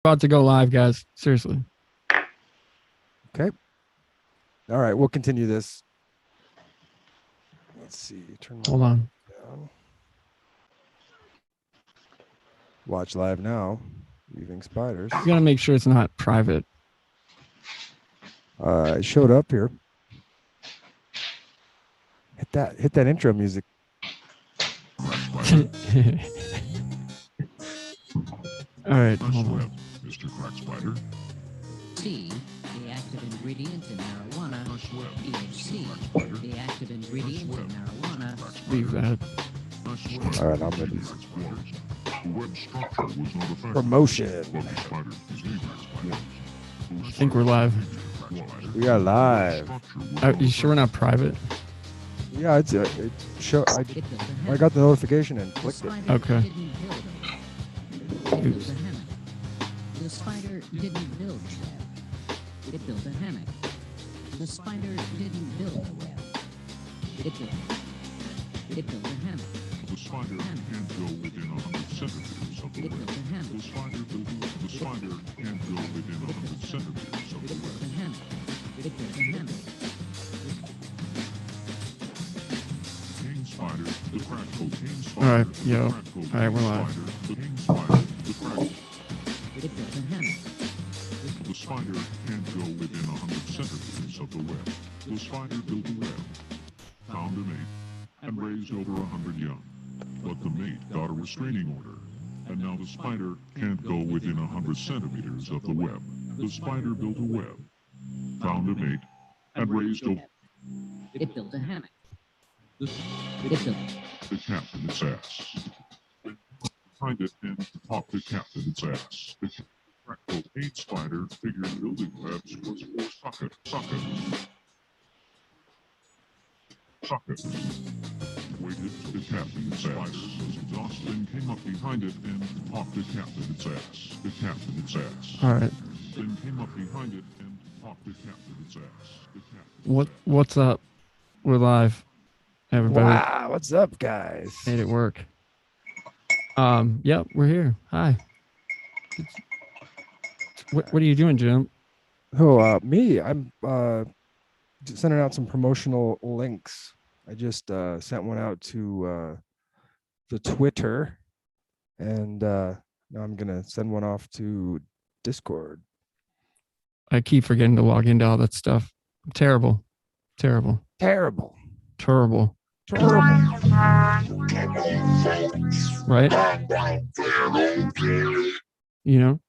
About to go live, guys. Seriously. Okay. All right, we'll continue this. Let's see. Hold on. Down. Watch live now. Weavingspiders. You gotta make sure it's not private. It showed up here. Hit that intro music. All right, hold on. Mr. Crack Spider. C, the active ingredient in marijuana. THC, the active ingredient in marijuana. Leave that. All right, I'm ready. The web structure was not affected. Promotion. But the spider behaviors was. I think we're live. We are live. Are you sure we're not private? Yeah, it show. I got the notification and clicked it. Okay. Oops. The spider didn't build the web. It built a hammock. The spider didn't build a web. It built a hammock. The spider can't go within 100 centimeters of the It web. built a hammock. The spider can't go within 100 centimeters of It the built a web. hammock. It built a hammock. King spider, the crack cocaine spider. All right, the yo. crack cocaine All right, we're live. spider, the king spider, the crack. It built a hammock. The spider can't go within 100 centimeters of the web. The spider built a web, found a mate, and raised over 100 young. But the mate got a restraining order, and now the spider can't go within 100 centimeters of the web. The spider built a web, found a mate, and raised over It built a hammock. It built the captain its ass. Behind it and popped the captain its ass. The crack cocaine spider figured building webs was for suck it. Waited to the captain its ass. Was exhausted and came up behind it and popped the captain its ass. The captain its ass. All right. Then came up behind it and popped the captain its ass. The captain What's up? We're live. Everybody Wow, what's up, guys? made it work. Yep, we're here. Hi. What are you doing, Jim? Oh, me. I'm sending out some promotional links. I just sent one out to the Twitter, and now I'm gonna send one off to Discord. I keep forgetting to log into all that stuff. Terrible. Terrible. Right? You know?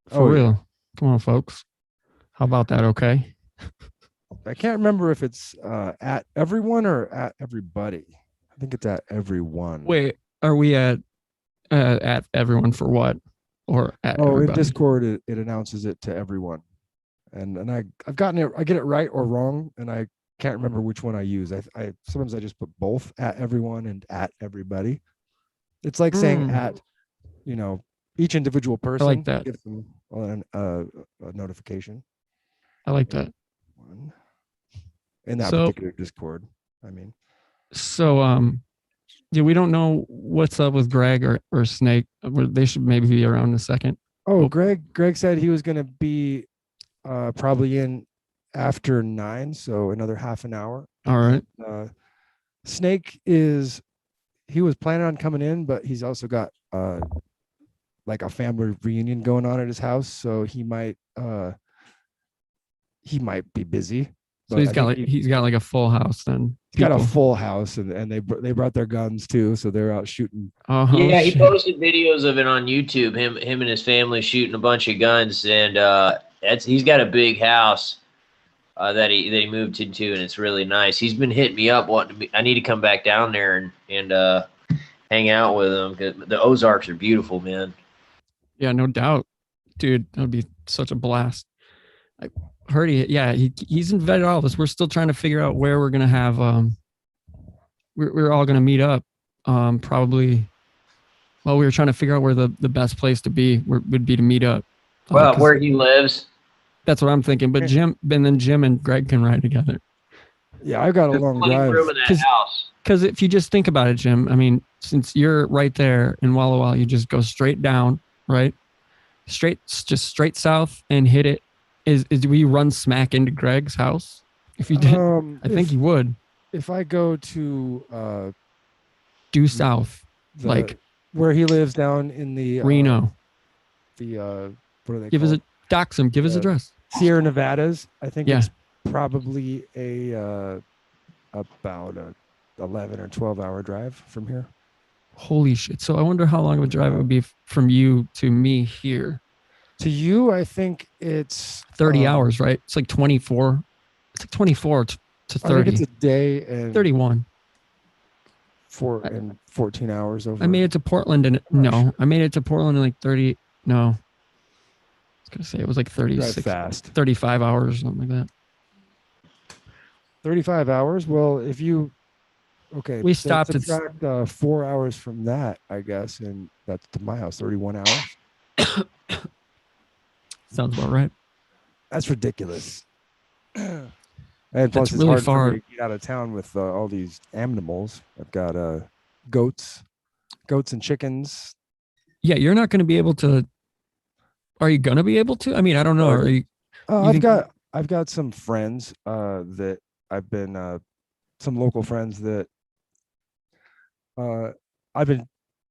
For Oh, yeah. real. Come on, folks. How about that, okay? I can't remember if it's at everyone or at everybody. I think it's at everyone. Wait, are we at everyone for what? Or at Oh, in everybody? Discord it announces it to everyone, and I've gotten it. I get it right or wrong, and I can't remember which one I use. I sometimes I just put both at everyone and at everybody. It's like saying at, each individual person. like that. Gives them a notification. I like that. One in that So- particular Discord. I mean, So, yeah, we don't know what's up with Greg or Snake. They should maybe be around in a second. oh, Greg said he was going to be probably in after 9, so another half an hour. All right. Snake he was planning on coming in, but he's also got like a family reunion going on at his house, so he might be busy. So But he's I got think he's got like a full house then. he's got a people. full house, and they brought their guns too, so they're out shooting. Oh, Yeah, he shit. posted videos of it on YouTube. Him and his family shooting a bunch of guns, and he's got a big house that he moved into, and it's really nice. He's been hitting me up I need to come back down there and hang out with him, 'cause the Ozarks are beautiful, man. Yeah, no doubt, dude. That would be such a blast. I heard he's invited all of us. We're still trying to figure out where we're gonna have. We're all gonna meet up. Probably. Well, we were trying to figure out where the best place to be would be to meet up. Well, 'Cause where he lives. that's what I'm thinking. But Jim and Greg can ride together. Yeah, I've got a There's long plenty of drive. room in that 'Cause- house. Because if you just think about it, Jim, I mean, since you're right there in Walla Walla, you just go straight down, right? just straight south and hit it, do we run smack into Greg's house? If you did, I think you would. If I go to Due south, like where he lives down in the Reno. What are they Give called? us dox him. Give his address. Sierra Nevadas. I think Yeah. it's probably about a 11 or 12-hour drive from here. Holy shit! So I wonder how long of a drive it would be from you to me here. To you, I think it's 30 hours, right? It's like 24. It's like 24 to 30. I think it's a day and 31. 14 hours over. I made it to Portland and I made it to Portland in like 30. No, I was gonna say it was like 36, fast. 35 hours or something like that. 35 hours. Well, if you we stopped at 4 hours from that, I guess, and that's to my house. 31 hours. Sounds about right. That's ridiculous. And plus, That's it's really hard far. for me to get out of town with all these animals. I've got goats and chickens. Yeah, you're not going to be able to. Are you going to be able to? I mean, I don't know. Are you? I've got some friends that I've been some local friends that I've have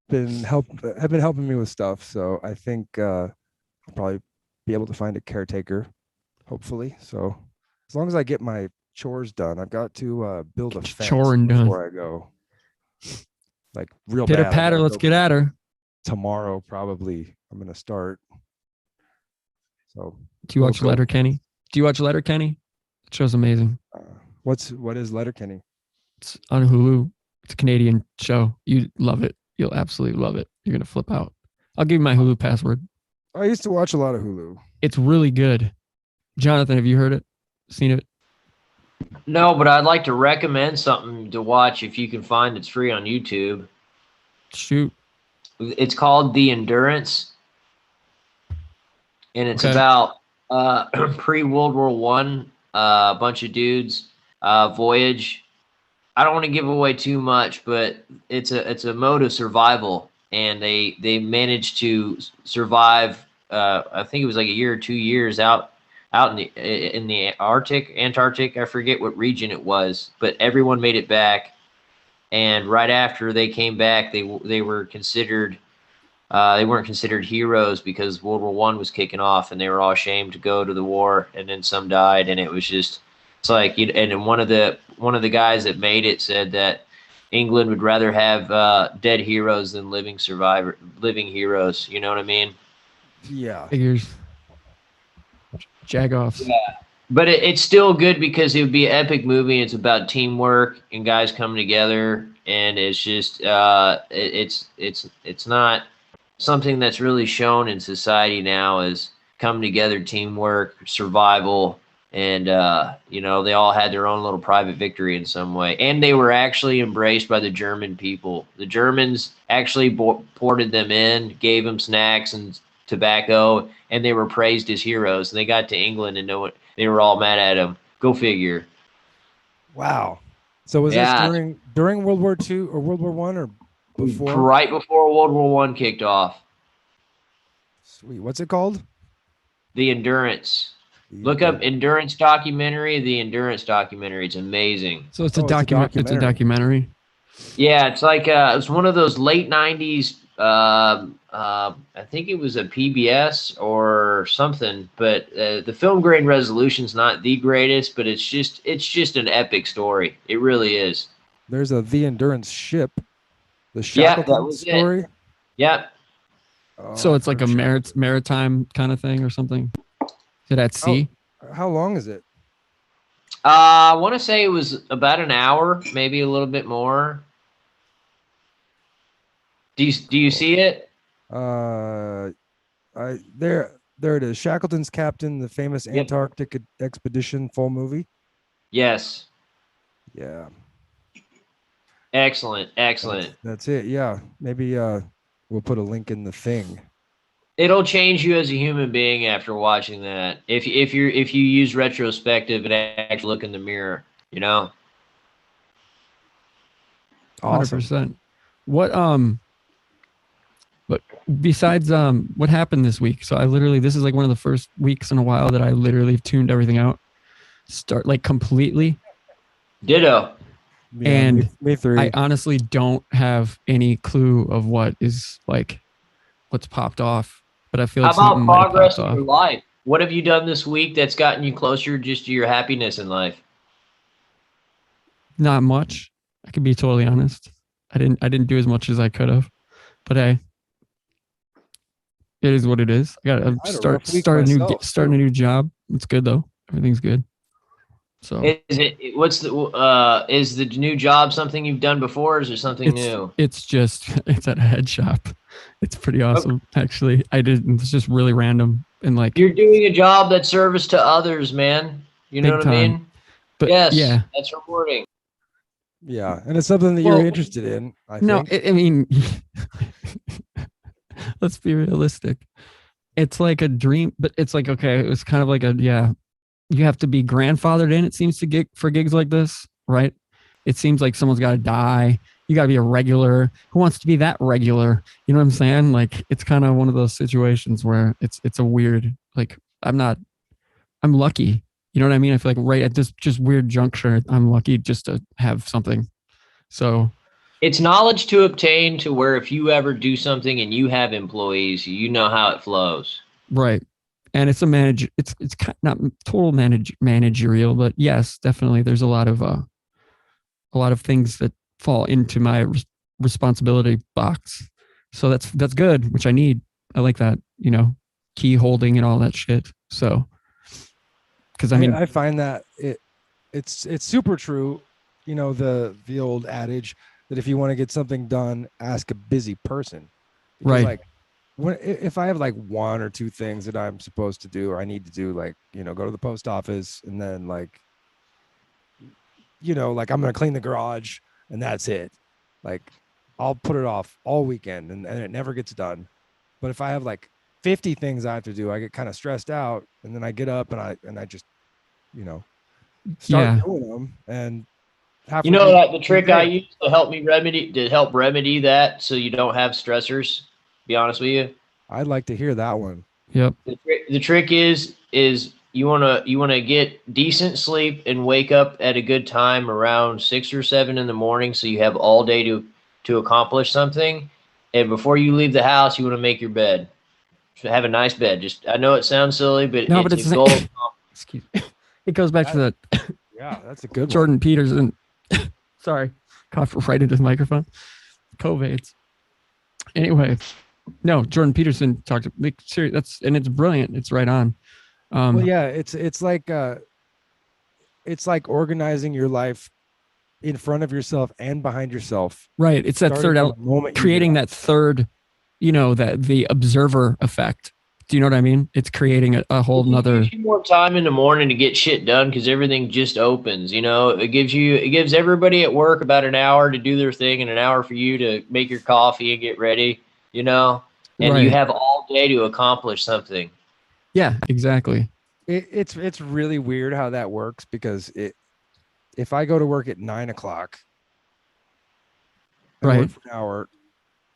been helping me with stuff. So I think I'll probably be able to find a caretaker, hopefully. So as long as I get my chores done, I've got to build a fence before I go. Like real Pitter bad. patter, let's get at her. Tomorrow, probably. I'm gonna start. So do you watch Letterkenny? Do you watch Letterkenny? That show's amazing. What is Letterkenny? It's on Hulu. It's a Canadian show. You love it. You'll absolutely love it. You're gonna flip out. I'll give you my Hulu password. I used to watch a lot of Hulu. It's really good. Jonathan, have you heard it? Seen it? No, but I'd like to recommend something to watch if you can find it's free on YouTube. Shoot. It's called The Endurance, and it's about pre-World War One, a bunch of dudes voyage. I don't want to give away too much, but it's a mode of survival, and they managed to survive. I think it was like a year or 2 years out in the Antarctic. I forget what region it was, but everyone made it back. And right after they came back, they were considered they weren't considered heroes because World War I was kicking off, and they were all ashamed to go to the war. And then some died, and it was just it's like and one of the guys that made it said that England would rather have dead heroes than living heroes. You know what I mean? Yeah. Figures. Jagoffs. Yeah. But it's still good because it would be an epic movie. It's about teamwork and guys coming together, and it's just it's not something that's really shown in society now as coming together, teamwork, survival, and they all had their own little private victory in some way, and they were actually embraced by the German people. The Germans actually ported them in, gave them snacks and tobacco, and they were praised as heroes. And they got to England and they were all mad at them. Go figure. Wow. So was this during World War II or World War I or before? Right before World War I kicked off. Sweet. What's it called? The Endurance. Look up Endurance documentary. The Endurance documentary. It's amazing. So it's a documentary. It's a documentary. Yeah, it's like it's one of those late '90s. I think it was a PBS or something, but the film grain resolution's not the greatest, but it's just an epic story. It really is. There's The Endurance ship. The Shackleton story. Yep. So it's like a maritime kind of thing or something. Is it at sea? How long is it? I want to say it was about an hour, maybe a little bit more. Do you see it? There it is. Shackleton's Captain, the famous Antarctic expedition, full movie. Yes. Yeah. Excellent. That's it. Yeah. Maybe we'll put a link in the thing. It'll change you as a human being after watching that. If you use retrospective and actually look in the mirror, you know. Awesome. 100%. What But besides what happened this week, so this is like one of the first weeks in a while that I literally tuned everything out, start like completely. Ditto. Yeah, And me three. I honestly don't have any clue of what is like what's popped off, but I feel How like something about might have progress popped in off. your life? What have you done this week that's gotten you closer just to your happiness in life? Not much. I can be totally honest. I didn't do as much as I could have, but hey, it is what it is. I got to I had a rough week start myself, starting a new job. It's good though. Everything's good. So Is the new job something you've done before, or is it something new? it's at a head shop. It's pretty awesome actually. It's just really random and like You're doing a job that's service to others, man. You know big what time. I mean? But Yes, yeah, that's rewarding. Yeah, and it's something that you're interested in. I think. I mean, let's be realistic. It's like a dream, but it's like okay, it was kind of like you have to be grandfathered in. It seems to get for gigs like this, right? It seems like someone's got to die. You got to be a regular. Who wants to be that regular? You know what I'm saying? Like it's kind of one of those situations where it's a weird like I'm lucky. You know what I mean? I feel like right at this just weird juncture, I'm lucky just to have something. So It's knowledge to obtain to where if you ever do something and you have employees, you know how it flows. right, and it's it's not total managerial, but yes, definitely. There's a lot of things that fall into my responsibility box. So that's good, which I need. I like that, key holding and all that shit. So, because I find that it's super true. You know the old adage that if you want to get something done, ask a busy person. Because right, like if I have like one or two things that I'm supposed to do or I need to do, like go to the post office and then like like I'm gonna clean the garage and that's it. Like I'll put it off all weekend and it never gets done. But if I have like 50 things I have to do, I get kind of stressed out and then I get up and I just start doing them and You know that the trick I use to help remedy that so you don't have stressors. Be honest with you. I'd like to hear that one. yep, The trick is you wanna get decent sleep and wake up at a good time around 6 or 7 in the morning so you have all day to accomplish something. And before you leave the house, you want to make your bed. Have a nice bed. Just I know it sounds silly, but no, it's but a it's goal. excuse me. It goes back to the Yeah, that's a good Jordan Peterson. Sorry, coughed right into the microphone. COVIDs. Anyway, no, Jordan Peterson talked. Like, serious. And it's brilliant. It's right on. Well, yeah, it's like organizing your life in front of yourself and behind yourself. Right. It's that third element, creating that third, that the observer effect. Do you know what I mean? It's creating a whole nother. Gives you more time in the morning to get shit done because everything just opens. It gives everybody at work about an hour to do their thing and an hour for you to make your coffee and get ready. And right. You have all day to accomplish something. Yeah, exactly. It's really weird how that works because if I go to work at 9 o'clock, right, work for an hour,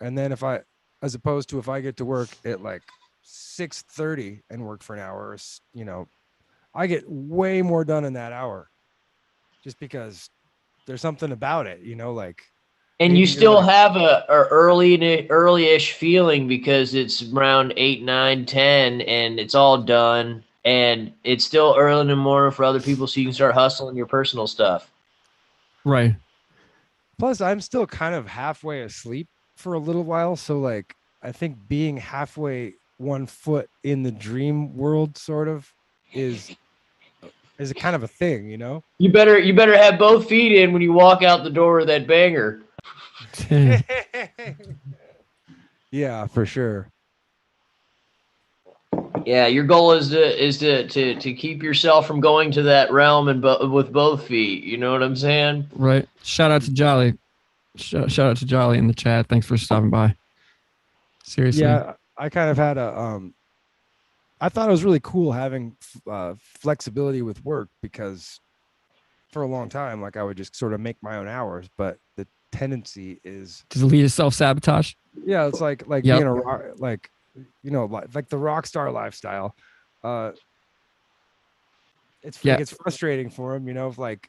and then as opposed to if I get to work at like 6:30 and work for an hour, I get way more done in that hour, just because there's something about it, like. And you still have a early-ish feeling because it's around 8, 9, 10, and it's all done. And it's still early in the morning for other people, so you can start hustling your personal stuff. Right. Plus, I'm still kind of halfway asleep for a little while, so like I think being halfway one foot in the dream world sort of is a kind of a thing, You better have both feet in when you walk out the door of that banger. Yeah, for sure. Yeah, your goal is to keep yourself from going to that realm and with both feet. You know what I'm saying? Right. Shout out to Jolly. Shout out to Jolly in the chat. Thanks for stopping by. Seriously. Yeah, I kind of had I thought it was really cool having flexibility with work because for a long time, like I would just sort of make my own hours, but the tendency is does it lead to self-sabotage? Yeah, it's like Yep. being a rock, like like the rock star lifestyle. Uh, it Yeah. gets frustrating for them, if like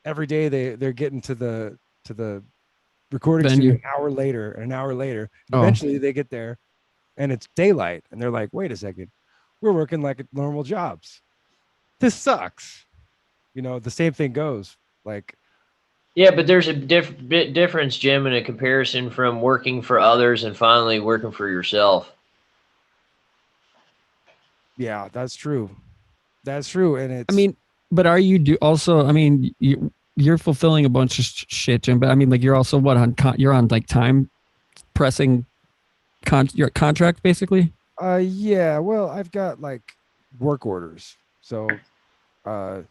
every day they're getting to the recording studio Venue. an hour later and an hour later. And Oh. eventually they get there and it's daylight and they're like, wait a second, we're working like normal jobs. This sucks. The same thing goes. Like, Yeah, but there's a bit difference, Jim, in a comparison from working for others and finally working for yourself. yeah, that's true. That's true. And it's, I mean, but are you also? I mean, you're fulfilling a bunch of shit, Jim. But I mean, like you're also what on? You're on like time pressing your contract basically. yeah, well, I've got like work orders. So, uh,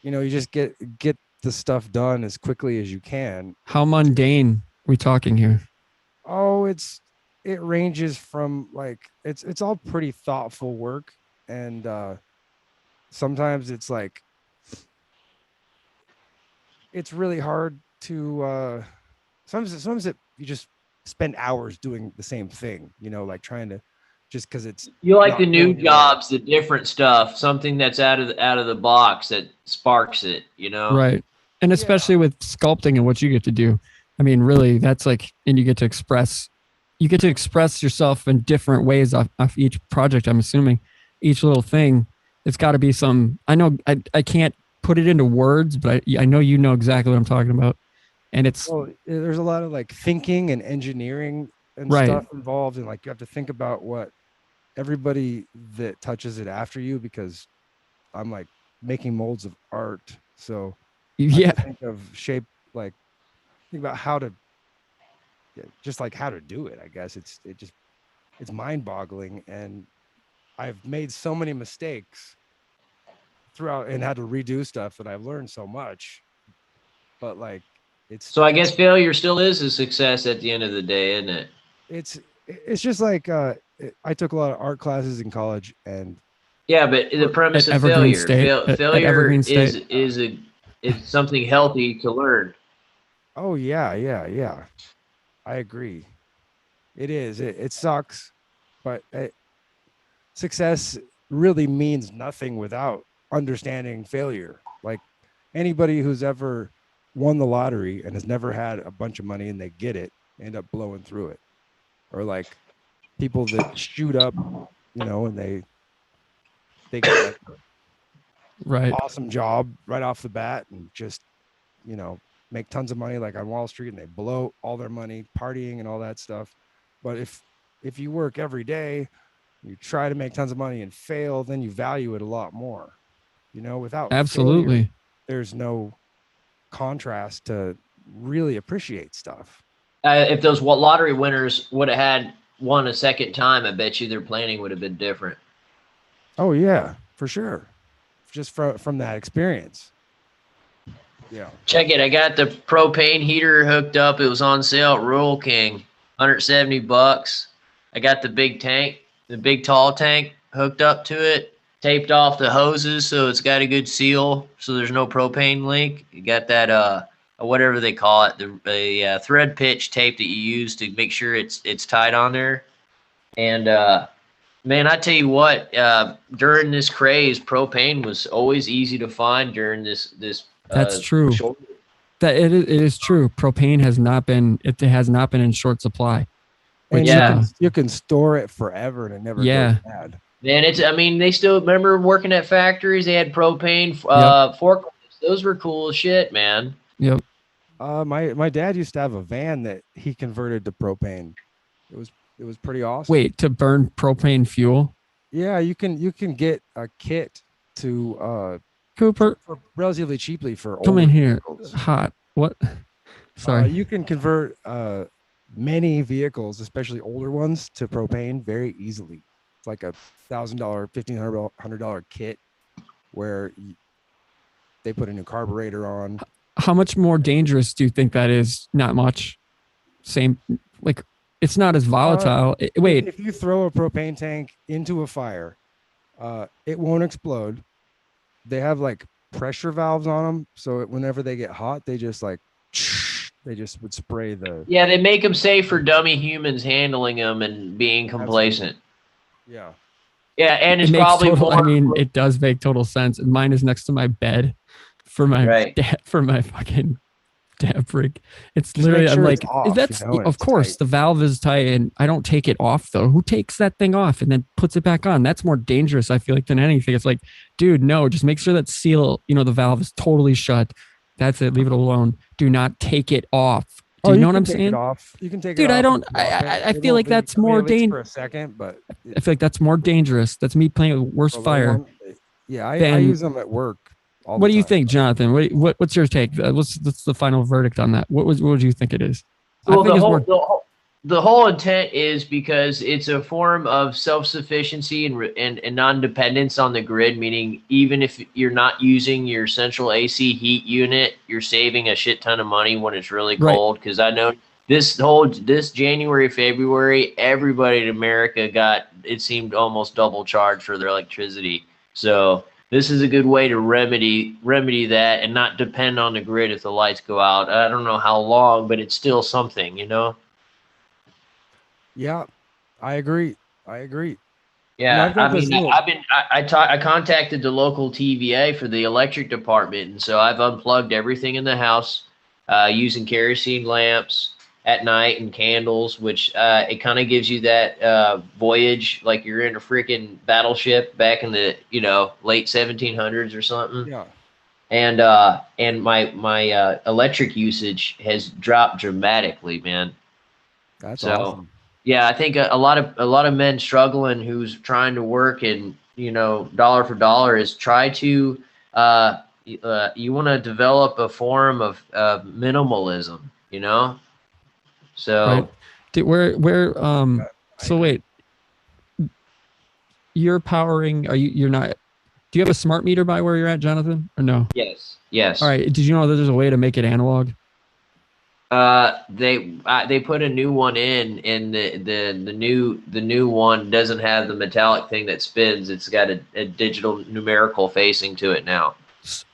you just get the stuff done as quickly as you can. How mundane we talking here? Oh, it ranges from like it's all pretty thoughtful work, and sometimes it's like it's really hard to sometimes you just spend hours doing the same thing, like trying to just because it's You like not the new going your way. jobs, the different stuff, something that's out of the box that sparks it, Right. And especially with sculpting and what you get to do. I mean, really, that's like, and you get to express yourself in different ways off each project. I'm assuming each little thing, it's got to be I know I can't put it into words, but I know you know exactly what I'm talking about. And it's Well, there's a lot of like thinking and engineering and Right. stuff involved, and like you have to think about what everybody that touches it after you, because I'm like making molds of art, so I have yeah, to think of shape, like think about how to just like how to do it. I guess it's mind-boggling, and I've made so many mistakes throughout and had to redo stuff, and I've learned so much. But like So I guess failure still is a success at the end of the day, isn't it? it's just like I took a lot of art classes in college, and Yeah, but the premise At of Evergreen failure, State. At failure Evergreen State. is something healthy to learn. oh yeah, I agree. It is. It sucks, but success really means nothing without understanding failure. Like anybody who's ever won the lottery and has never had a bunch of money and they get it, end up blowing through it. Or like people that shoot up, and they get like Right. awesome job right off the bat and just, make tons of money like on Wall Street, and they blow all their money partying and all that stuff. But if you work every day, you try to make tons of money and fail, then you value it a lot more. Without Absolutely. failure, there's no contrast to really appreciate stuff. If those lottery winners would have had won a second time, I bet you their planning would have been different. Oh yeah, for sure. Just from that experience. Yeah. Check it. I got the propane heater hooked up. It was on sale at Rural King, $170. I got the big tank, the big tall tank hooked up to it, taped off the hoses so it's got a good seal so there's no propane leak. You got that whatever they call it, the thread pitch tape that you use to make sure it's tight on there. And man, I tell you what, during this craze, propane was always easy to find during this That's true. shortage. That it is true. Propane has not been in short supply. And Which, you can store it forever and it never Yeah. goes bad. Man, they still remember working at factories. They had propane forklifts. Those were cool as shit, man. Yep. My dad used to have a van that he converted to propane. It was pretty awesome. Wait, to burn propane fuel? Yeah, you can get a kit to Cooper, for relatively cheaply for come older in here. vehicles. Hot. What? Sorry. You can convert many vehicles, especially older ones, to propane very easily. It's like a $1,000, $1,500 kit where they put a new carburetor on. How much more dangerous do you think that is? Not much. Same. Like it's not as volatile. Wait. If you throw a propane tank into a fire, it won't explode. They have like pressure valves on them, so whenever they get hot, they just like They just would spray the. Yeah, they make them safe for dummy humans handling them and being complacent. Yeah. Yeah, and It it's makes probably total. more. I mean, it does make total sense. And mine is next to my bed for my Right. for my fucking dab rig. It's Just make literally. I'm sure like, it's off, that's you know, and of it's course tight. the valve is tight, and I don't take it off though. Who takes that thing off and then puts it back on? That's more dangerous, I feel like, than anything. It's like, dude, no, just make sure that seal, the valve is totally shut. That's it. Leave it alone. Do not take it off. Do you know what I'm take saying? It off. You can take Dude, it off. I don't. and drop it. I It feel won't like that's leak. I mean, more it leaks for dangerous. a second, but I feel like that's more dangerous. That's me playing with worse for a little fire. one, yeah, I Then use them at work all what the do you time. think, Jonathan? What's your take? What's the final verdict on that? What would you think it is? Well, I think it's more. the whole intent is because it's a form of self-sufficiency and non-dependence on the grid, meaning even if you're not using your central AC heat unit, you're saving a shit ton of money when it's really Right. cold. Because I know this January, February, everybody in America got, it seemed, almost double charged for their electricity. So this is a good way to remedy that and not depend on the grid if the lights go out. I don't know how long, but it's still something, you know? Yeah, I agree. Yeah, got this little- I contacted the local TVA for the electric department, and so I've unplugged everything in the house using kerosene lamps at night and candles, which it kind of gives you that voyage like you're in a freaking battleship back in the late 1700s or something. Yeah. And my electric usage has dropped dramatically, man. That's So, awesome. yeah, I think a lot of men struggling who's trying to work and dollar for dollar is try to you want to develop a form of minimalism, So Right. Where so wait. You're powering. You're not. Do you have a smart meter by where you're at, Jonathan, or no? yes. All right. Did you know that there's a way to make it analog? They put a new one in, and the new one doesn't have the metallic thing that spins. It's got a digital numerical facing to it now.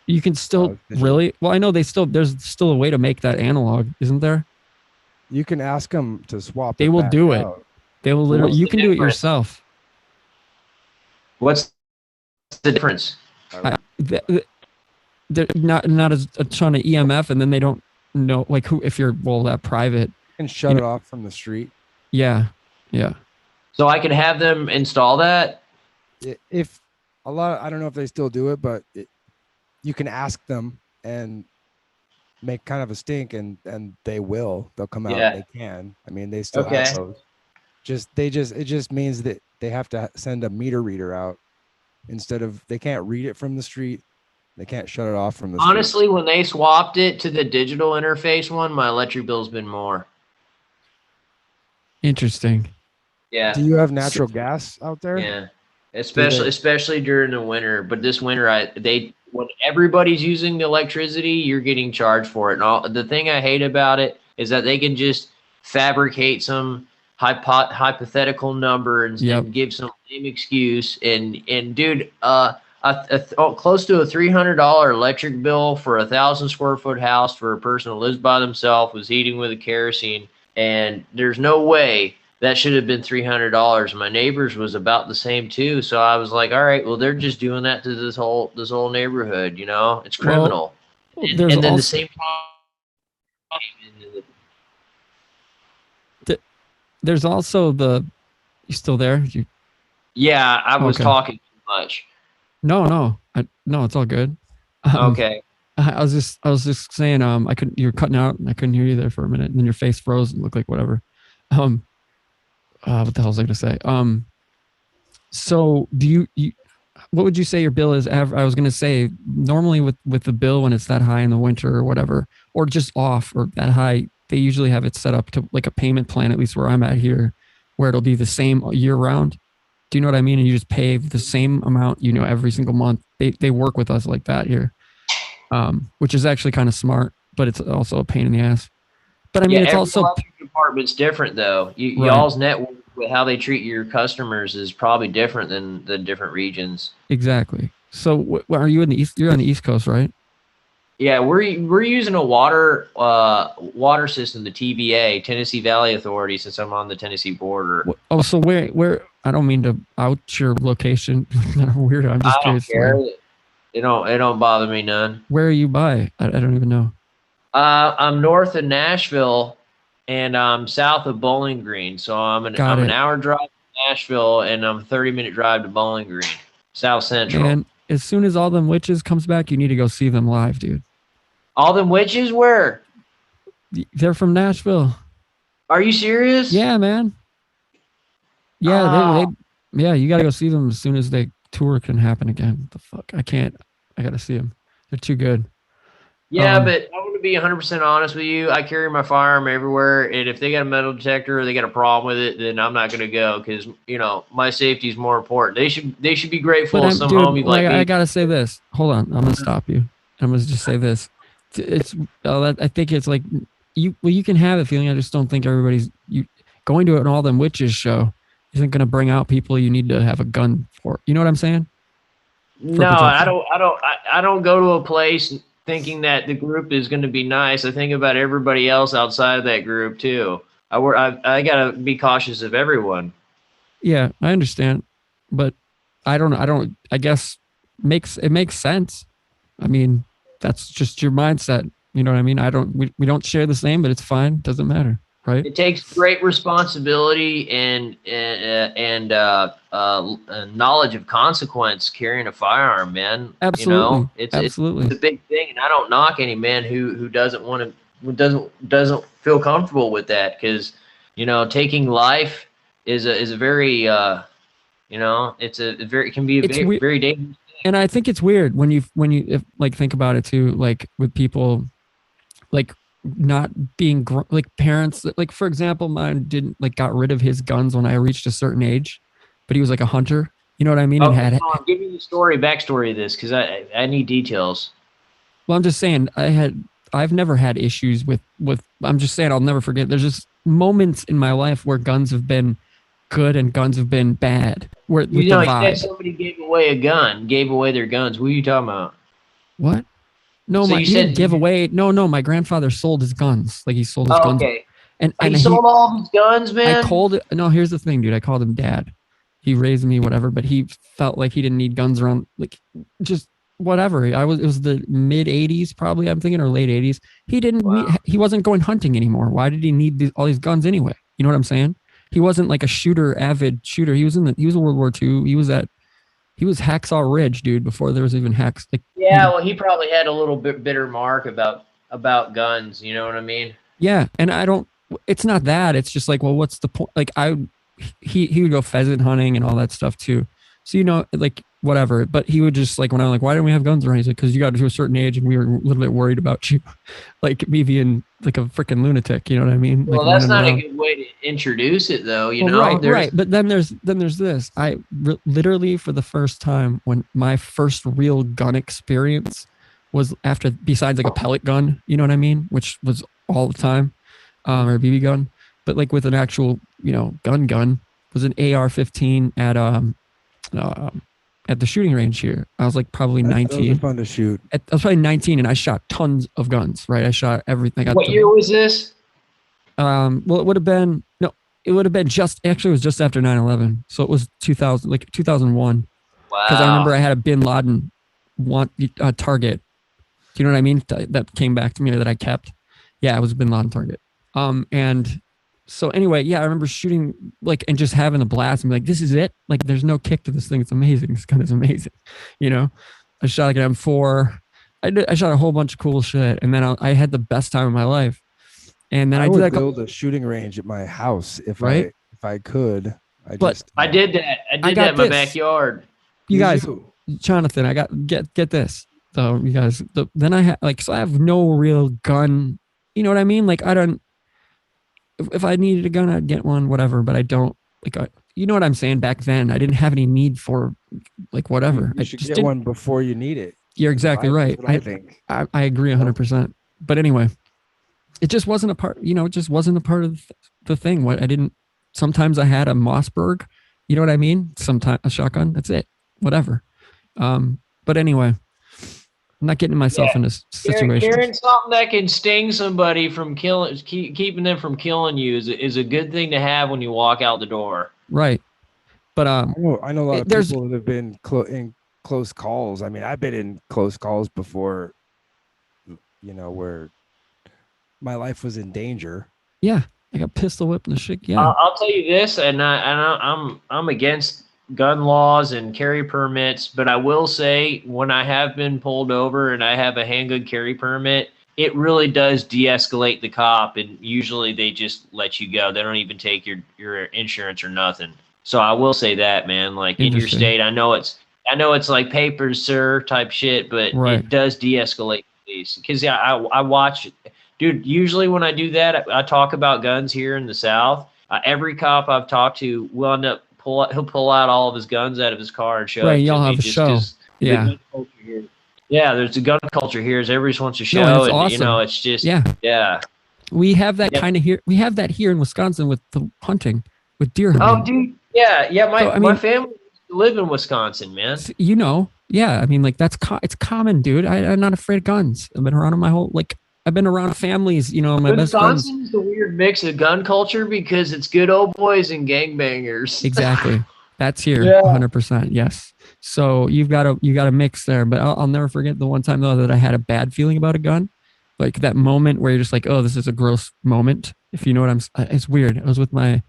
You can still really. Well, I know there's still a way to make that analog, isn't there? You can ask them to swap. They will do it. They will literally. You can do it yourself. What's the difference? They're not as a ton of EMF, and then they don't know like who if you're that private. You can shut it off from the street. Yeah. So I could have them install that. If I don't know if they still do it, but you can ask them and make kind of a stink, and they will. They'll come out. Yeah. They can. I mean, they still have those. It just means that they have to send a meter reader out instead of they can't read it from the street. They can't shut it off from the street. Honestly, when they swapped it to the digital interface one, my electric bill's been more. Interesting. Yeah. Do you have natural gas out there? Yeah. Especially during the winter. But this winter, when everybody's using the electricity, you're getting charged for it. And the thing I hate about it is that they can just fabricate some hypothetical number and give some lame excuse. And dude, close to a $300 electric bill for 1,000 square foot house for a person who lives by themselves was heating with a kerosene, and there's no way that should have been $300. My neighbors was about the same too, so I was like, all right, well, they're just doing that to this whole neighborhood, it's criminal. Well, and then the same there's also you still there? Yeah, I was talking too much. No, it's all good. Okay. I was just saying, you were cutting out and I couldn't hear you there for a minute, and then your face froze and looked like whatever. What the hell was I going to say? So do you what would you say your bill is? I was going to say normally with the bill when it's that high in the winter or whatever, or just off or that high, they usually have it set up to like a payment plan, at least where I'm at here, where it'll be the same year round. Do you know what I mean? And you just pay the same amount, every single month. They work with us like that here, which is actually kind of smart, but it's also a pain in the ass. But I mean, it's also electric department's different though. Y'all's network with how they treat your customers is probably different than the different regions. Exactly. So, are you in the east? You're on the East Coast, right? Yeah, we're using a water system, the TVA, Tennessee Valley Authority, since I'm on the Tennessee border. Oh, so where? I don't mean to out your location. Weird. I'm I just don't curious. care. It don't bother me none. Where are you by? I don't even know. I'm north of Nashville, and I'm south of Bowling Green. So I'm an hour drive to Nashville, and I'm a 30-minute drive to Bowling Green, South Central. Man, as soon as All Them Witches comes back, you need to go see them live, dude. All Them Witches? Where? They're from Nashville. Are you serious? Yeah, man. Yeah, yeah, you got to go see them as soon as they tour can happen again. The fuck? I can't. I got to see them. They're too good. Yeah, but I want to be 100% honest with you. I carry my firearm everywhere, and if they got a metal detector or they got a problem with it, then I'm not going to go because my safety is more important. They should be grateful of some homie like me. I gotta say this. Hold on, I'm gonna stop you. I'm gonna just say this. I think it's like you can have a feeling. I just don't think everybody's going to an All Them Witches show isn't gonna bring out people you need to have a gun for. You know what I'm saying? No, I don't go to a place thinking that the group is going to be nice. I think about everybody else outside of that group too. I gotta be cautious of everyone. Yeah, I understand, but I guess it makes sense. I mean, that's just your mindset. You know what I mean? We don't share the same, but it's fine. Doesn't matter, right? It takes great responsibility and knowledge of consequence carrying a firearm, man. Absolutely. It's absolutely. it's a big thing, and I don't knock any man who doesn't feel comfortable with that, because taking life is a very it can be very, very dangerous. And I think it's weird when you think about it too, like with people like not being like parents, like for example, mine didn't got rid of his guns when I reached a certain age, but he was like a hunter. You know what I mean? Okay, give me the backstory of this, because I need details. Well, I'm just saying I've never had issues with I'm just saying I'll never forget. There's just moments in my life where guns have been good and guns have been bad. Where you said somebody gave away their guns. What are you talking about? What? No, so he didn't give away. No, my grandfather sold his guns. Like he sold his guns. Okay. And he sold all his guns, man? Here's the thing, dude. I called him dad. He raised me, whatever, but he felt like he didn't need guns around, like just whatever. It was the mid 80s, probably, I'm thinking, or late 80s. He wasn't going hunting anymore. Why did he need all these guns anyway? You know what I'm saying? He wasn't like a avid shooter. He was in World War II. He was Hacksaw Ridge, dude, before there was even hacks. Well, he probably had a little bit bitter mark about guns. You know what I mean? Yeah, and it's not that. It's just like, well, what's the point? Like he would go pheasant hunting and all that stuff too. So, like whatever, but he would just when I'm like, why don't we have guns around? He's like, because you got to a certain age and we were a little bit worried about you, like me being like a freaking lunatic. You know what I mean? Well, that's not a good way to introduce it, though. Right. But then there's this. I literally, for the first time, when my first real gun experience was besides like a pellet gun, you know what I mean? Which was all the time, or a BB gun, but like with an actual, gun was an AR-15 at the shooting range here. I was like probably 19. Those are fun to shoot. I was probably 19, and I shot tons of guns. Right, I shot everything. What year was this? Well, it would have been it was just after 9/11, so it was 2000, like 2001. Wow. Because I remember I had a Bin Laden target. Do you know what I mean? That came back to me, or that I kept. Yeah, it was a Bin Laden target. And so anyway, yeah, I remember shooting and just having a blast and be like, this is it. Like, there's no kick to this thing. It's amazing. This gun is amazing. I shot like an M4. I shot a whole bunch of cool shit, and then I had the best time of my life. And then I would build a shooting range at my house if I could. I did that. I did that in my backyard. You guys, Jonathan, get this. So you guys, then I have no real gun. You know what I mean? Like, I don't. If I needed a gun, I'd get one, whatever. But I don't. You know what I'm saying? Back then, I didn't have any need for whatever. You should get one before you need it. You're exactly right. I think. I agree 100%. But anyway, it just wasn't a part. It just wasn't a part of the thing. Sometimes I had a Mossberg. You know what I mean? Sometimes a shotgun. That's it. Whatever. But anyway, I'm not getting myself in this situation. Carrying something that can sting somebody from keeping them from killing you is a good thing to have when you walk out the door. Right. But I know a lot of there's- people that have been in close calls. I mean, I've been in close calls before, you know, where my life was in danger. Yeah, I got pistol whipped and the shit. Yeah. I'll tell you this, and I'm against gun laws and carry permits, but I will say when I have been pulled over and I have a handgun carry permit, it really does de-escalate the cop, and usually they just let you go. They don't even take your insurance or nothing. So I will say that, man. Like in your state, I know it's like papers, sir, type shit, but it does de-escalate these. Because I watch, dude. Usually when I do that, I talk about guns here in the South. Every cop I've talked to will end up he'll pull out all of his guns out of his car and show it to y'all me. have a show. Yeah. Yeah, there's a gun culture here. Everybody wants to show, and awesome. You know, it's just yeah. We have that kind of here. We have that here in Wisconsin with the hunting, with deer hunting. Oh, dude, yeah. My family live in Wisconsin, man. You know, yeah. I mean, like it's common, dude. I'm not afraid of guns. I've been around them my whole I've been around families. You know, my best friends. Wisconsin's a weird mix of gun culture because it's good old boys and gangbangers. Exactly. That's here, 100%. Yes. So you got a mix there, but I'll never forget the one time though that I had a bad feeling about a gun, like that moment where you're just like, oh, this is a gross moment. If you know what it's weird. I was with it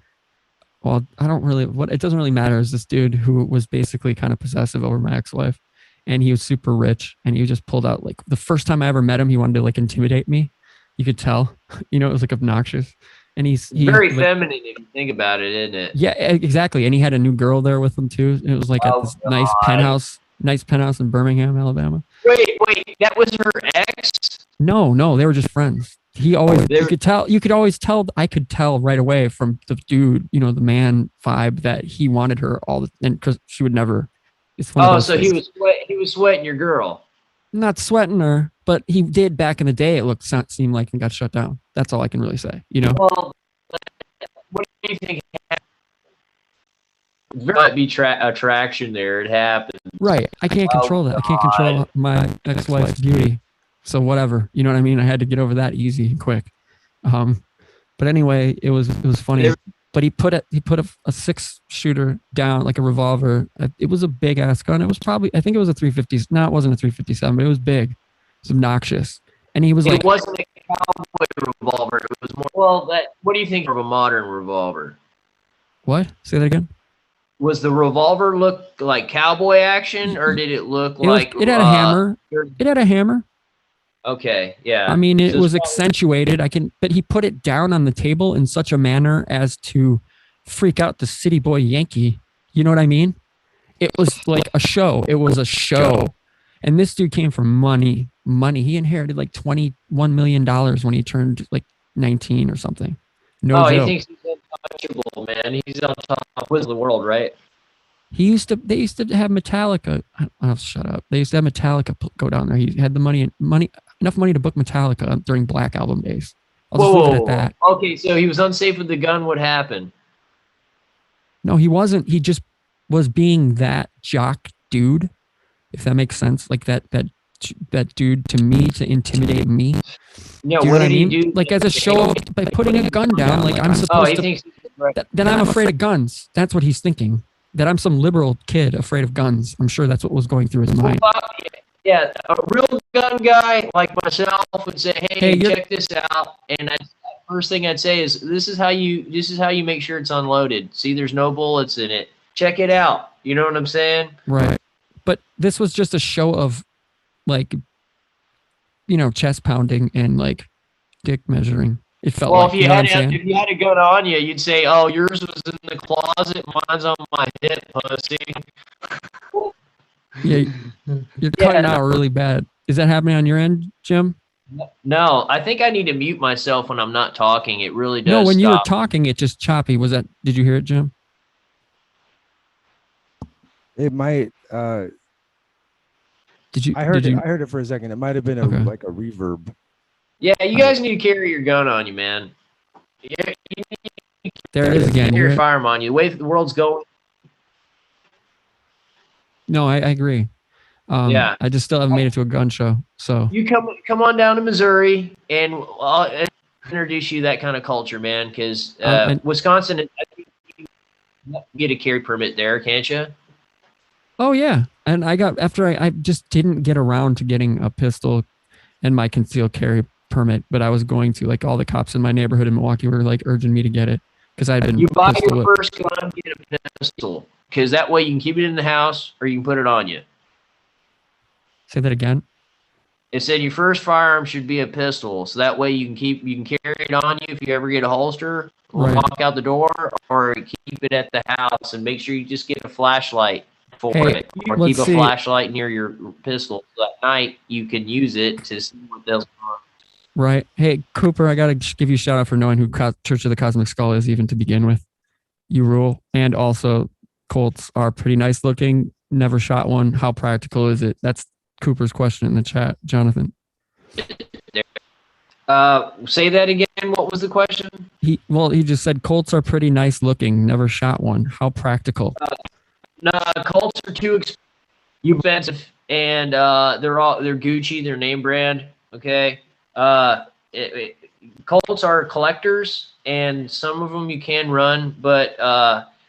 doesn't really matter. Is this dude who was basically kind of possessive over my ex-wife, and he was super rich, and he just pulled out the first time I ever met him, he wanted to intimidate me. You could tell, you know, it was obnoxious. And he's very feminine if you think about it, isn't it? Yeah, exactly. And he had a new girl there with him too. It was at this nice penthouse in Birmingham, Alabama. Wait, that was her ex? No, they were just friends. You could always tell. I could tell right away from the dude, you know, the man vibe that he wanted her and because she would never. So he was sweating your girl. Not sweating her, but he did back in the day. It seemed like and got shut down. That's all I can really say. You know. Well, what do you think? There might be attraction there. It happens. Right. I can't control that. I can't control my ex-wife's beauty. So whatever. You know what I mean? I had to get over that easy and quick. But anyway, it was funny. But he put a 6-shooter down, like a revolver. It was a big ass gun. It was I think it was a 350. No, it wasn't a 357, but it was big. It was obnoxious. And he was it wasn't a cowboy revolver. It was more. What do you think of a modern revolver? What? Say that again. Was the revolver look like cowboy action, or did it look like it had a hammer? It had a hammer. Okay, yeah. I mean, it was accentuated. But he put it down on the table in such a manner as to freak out the city boy Yankee. You know what I mean? It was like a show. It was a show. And this dude came from money. He inherited $21 million when he turned 19 or something. No joke. He thinks he's untouchable, man. He's on top of the world, right? They used to have Metallica. Oh, shut up. They used to have Metallica go down there. He had the enough money to book Metallica during Black Album days. I'll just leave it at that. Okay, so he was unsafe with the gun. What happened? No, he wasn't. He just was being that jock dude, if that makes sense. Like that dude to me to intimidate me. Yeah, do you what know what did I mean? he do? Like as a show by putting a gun down, I'm supposed to. Then I'm afraid of guns. That's what he's thinking. That I'm some liberal kid afraid of guns. I'm sure that's what was going through his mind. Yeah, a real gun guy like myself would say, "Hey, check this out." And first thing I'd say is, "This is how you make sure it's unloaded. See, there's no bullets in it. Check it out." You know what I'm saying? Right. But this was just a show of, chest pounding and dick measuring. It felt if you had a gun on you, you'd say, "Oh, yours was in the closet, mine's on my hip, pussy." Yeah, you're cutting out really bad. Is that happening on your end, Jim? No, I think I need to mute myself when I'm not talking. It really does. No, when you were talking, it just choppy. Did you hear it, Jim? It might. Did you? I heard it for a second. It might have been a reverb. Yeah, you guys need to carry your gun on you, man. There it is again. Carry your firearm on you. The way the world's going. No, I agree. Yeah. I just still haven't made it to a gun show. So You come on down to Missouri, and I'll introduce you to that kind of culture, man. Because and Wisconsin, I think you can get a carry permit there, can't you? oh yeah, and I got after I just didn't get around to getting a pistol and my concealed carry permit, but I was going to. Like all the cops in my neighborhood in Milwaukee were like urging me to get it because I'd been You buy pistol your whipped. first gun, get a pistol, because that way you can keep it in the house or you can put it on you. Say that again. It said your first firearm should be a pistol, so that way you can carry it on you if you ever get a holster, or Right. walk out the door, or keep it at the house, and make sure you just get a flashlight for Hey, it, or let's keep a see. flashlight near your pistol, so at night you can use it to see what the hell's going on. Right. Hey, Cooper, I got to give you a shout out for knowing who Church of the Cosmic Skull is, even to begin with. You rule. And also, Colts are pretty nice looking. Never shot one. How practical is it? That's Cooper's question in the chat, Jonathan. Say that again. What was the question? He just said Colts are pretty nice looking. Never shot one. How practical? No, Colts are too expensive, and they're Gucci, they're name brand. Okay, Colts are collectors, and some of them you can run, but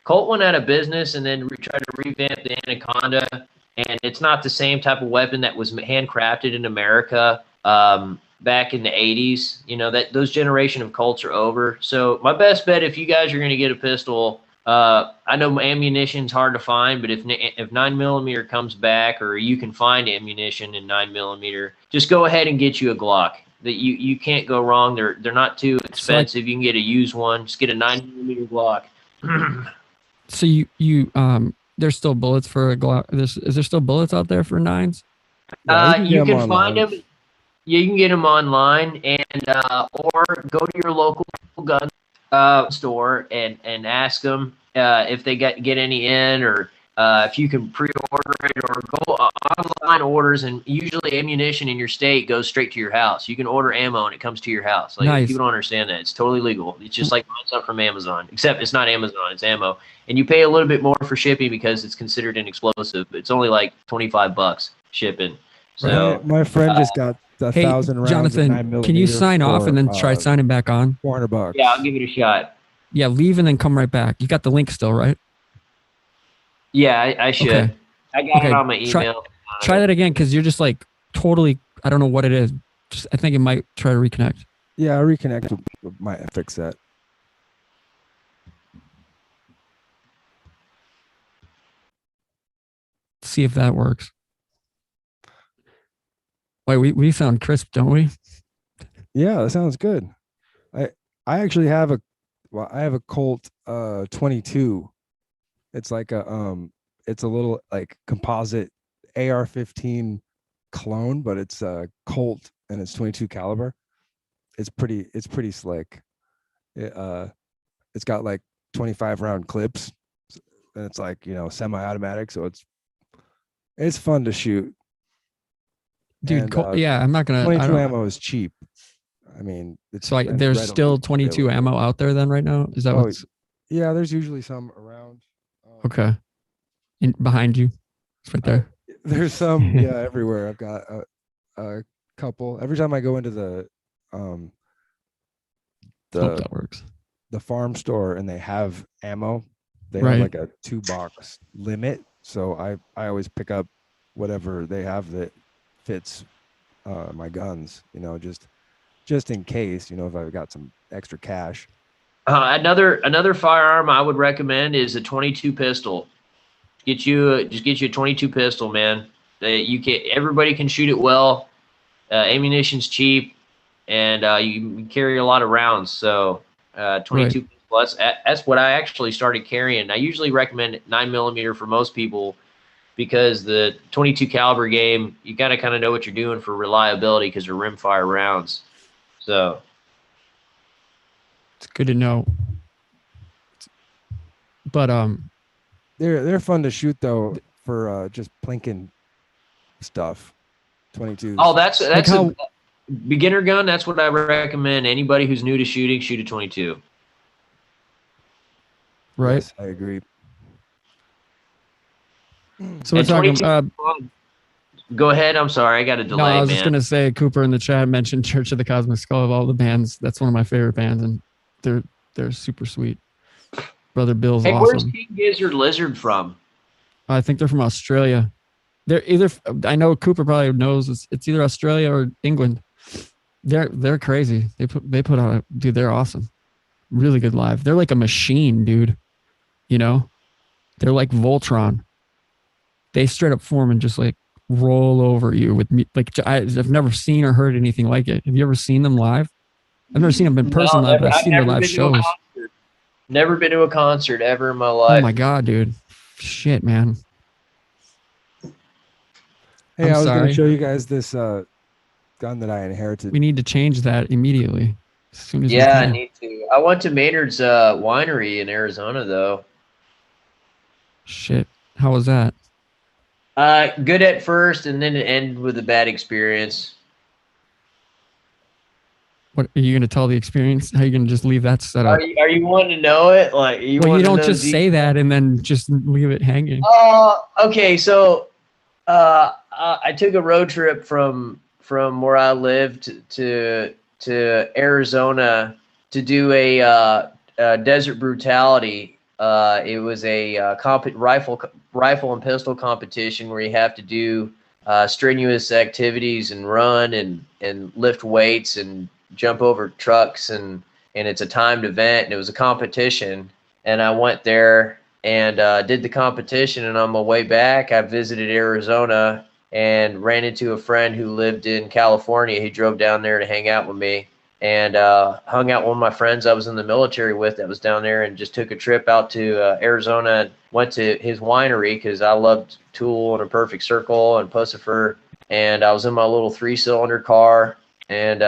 Colt went out of business and then tried to revamp the Anaconda, and it's not the same type of weapon that was handcrafted in America back in the 80s. You know, that those generation of Colts are over. So my best bet, if you guys are going to get a pistol, I know ammunition's hard to find, but if 9mm comes back, or you can find ammunition in 9mm, just go ahead and get you a Glock. That you can't go wrong. They're not too expensive. You can get a used one. Just get a 9mm Glock. So you there's still bullets for a Glock. Is there still bullets out there for nines? Yeah, You get 'em can find online. them. Yeah, you can get them online, and or go to your local gun store and ask them if they get any in, or if you can pre-order it, or go online orders. And usually ammunition in your state goes straight to your house. You can order ammo and it comes to your house. Like, Nice. people don't understand that. It's totally legal. It's just like buying stuff from Amazon, except it's not Amazon, it's ammo. And you pay a little bit more for shipping because it's considered an explosive. It's only like $25 shipping. So my friend just got Hey, 1,000 rounds. Jonathan, of 9mm can you sign off for, and then try signing back on? $400. yeah, I'll give it a shot. Yeah, leave and then come right back. You got the link still, right? Yeah, I should. Okay. I got Okay, it on my email. Try that again, because you're just like totally. I don't know what it is. I think it might try to reconnect. Yeah, I reconnect might fix that. See if that works. Wait, we sound crisp, don't we? Yeah, that sounds good. I actually have a Colt 22. It's like it's a little like composite AR-15 clone, but it's a Colt and it's 22 caliber. It's pretty slick. It's got like 25 round clips, and it's like, semi-automatic, so it's fun to shoot. Dude, And, yeah, I'm not gonna. 22 ammo is cheap. I mean, So there's still 22 ammo out there then right now? Is that what's yeah, there's usually some around. okay? Behind you, it's right there. There's some, yeah, everywhere. I've got a couple. Every time I go into the Hope that works. the farm store and they have ammo, they Right. have like a 2-box limit. So I always pick up whatever they have that fits my guns, just in case, if I've got some extra cash. Another firearm I would recommend is a 22 pistol. Get you a 22 pistol, man. Everybody can shoot it well. Ammunition's cheap, and you carry a lot of rounds. So 22 plus. That's what I actually started carrying. I usually recommend 9mm for most people, because the 22 caliber game, you gotta kind of know what you're doing for reliability, because they're rimfire rounds. So It's good to know. But They're fun to shoot though, for just plinking stuff. 22. oh, that's how- a beginner gun. That's what I recommend. Anybody who's new to shooting, shoot a 22. right. Yes, I agree. So we're And talking. 22 is fun. Go ahead. I'm sorry. I got a delay, No, I was man. just gonna say Cooper in the chat mentioned Church of the Cosmic Skull of all the bands. That's one of my favorite bands, and they're super sweet. Brother Bill's Hey, where's awesome. King Gizzard Lizard from? I think they're from Australia. They're either. I know Cooper probably knows it's either Australia or England. They're crazy. They put out dude. They're awesome. Really good live. They're like a machine, dude. You know, they're like Voltron. They straight up form and just like roll over you with me. Like I've never seen or heard anything like it. Have you ever seen them live? I've never seen them in person live, but I've seen their live shows. Never been to a concert ever in my Oh life. my god, dude! Shit, man. Hey, I'm I was going sorry. to show you guys this gun that I inherited. We need to change that immediately, as soon as we Yeah, I can. need to. I went to Maynard's winery in Arizona, though. Shit, how was that? Good at first, and then it ended with a bad experience. What are you going to tell the experience? How are you going to just leave that set up? Are you wanting to know it? Like, you Well, want you to don't know just say that and then just leave it hanging. Okay, so I took a road trip from where I lived to Arizona to do a desert brutality. It was a rifle and pistol competition where you have to do strenuous activities and run and lift weights and jump over trucks, and it's a timed event, and it was a competition, and I went there and did the competition, and on my way back I visited Arizona and ran into a friend who lived in California. He drove down there to hang out with me, and hung out with one of my friends I was in the military with that was down there, and just took a trip out to Arizona and went to his winery because I loved Tool and A Perfect Circle and Pussifer, and I was in my little 3-cylinder car, and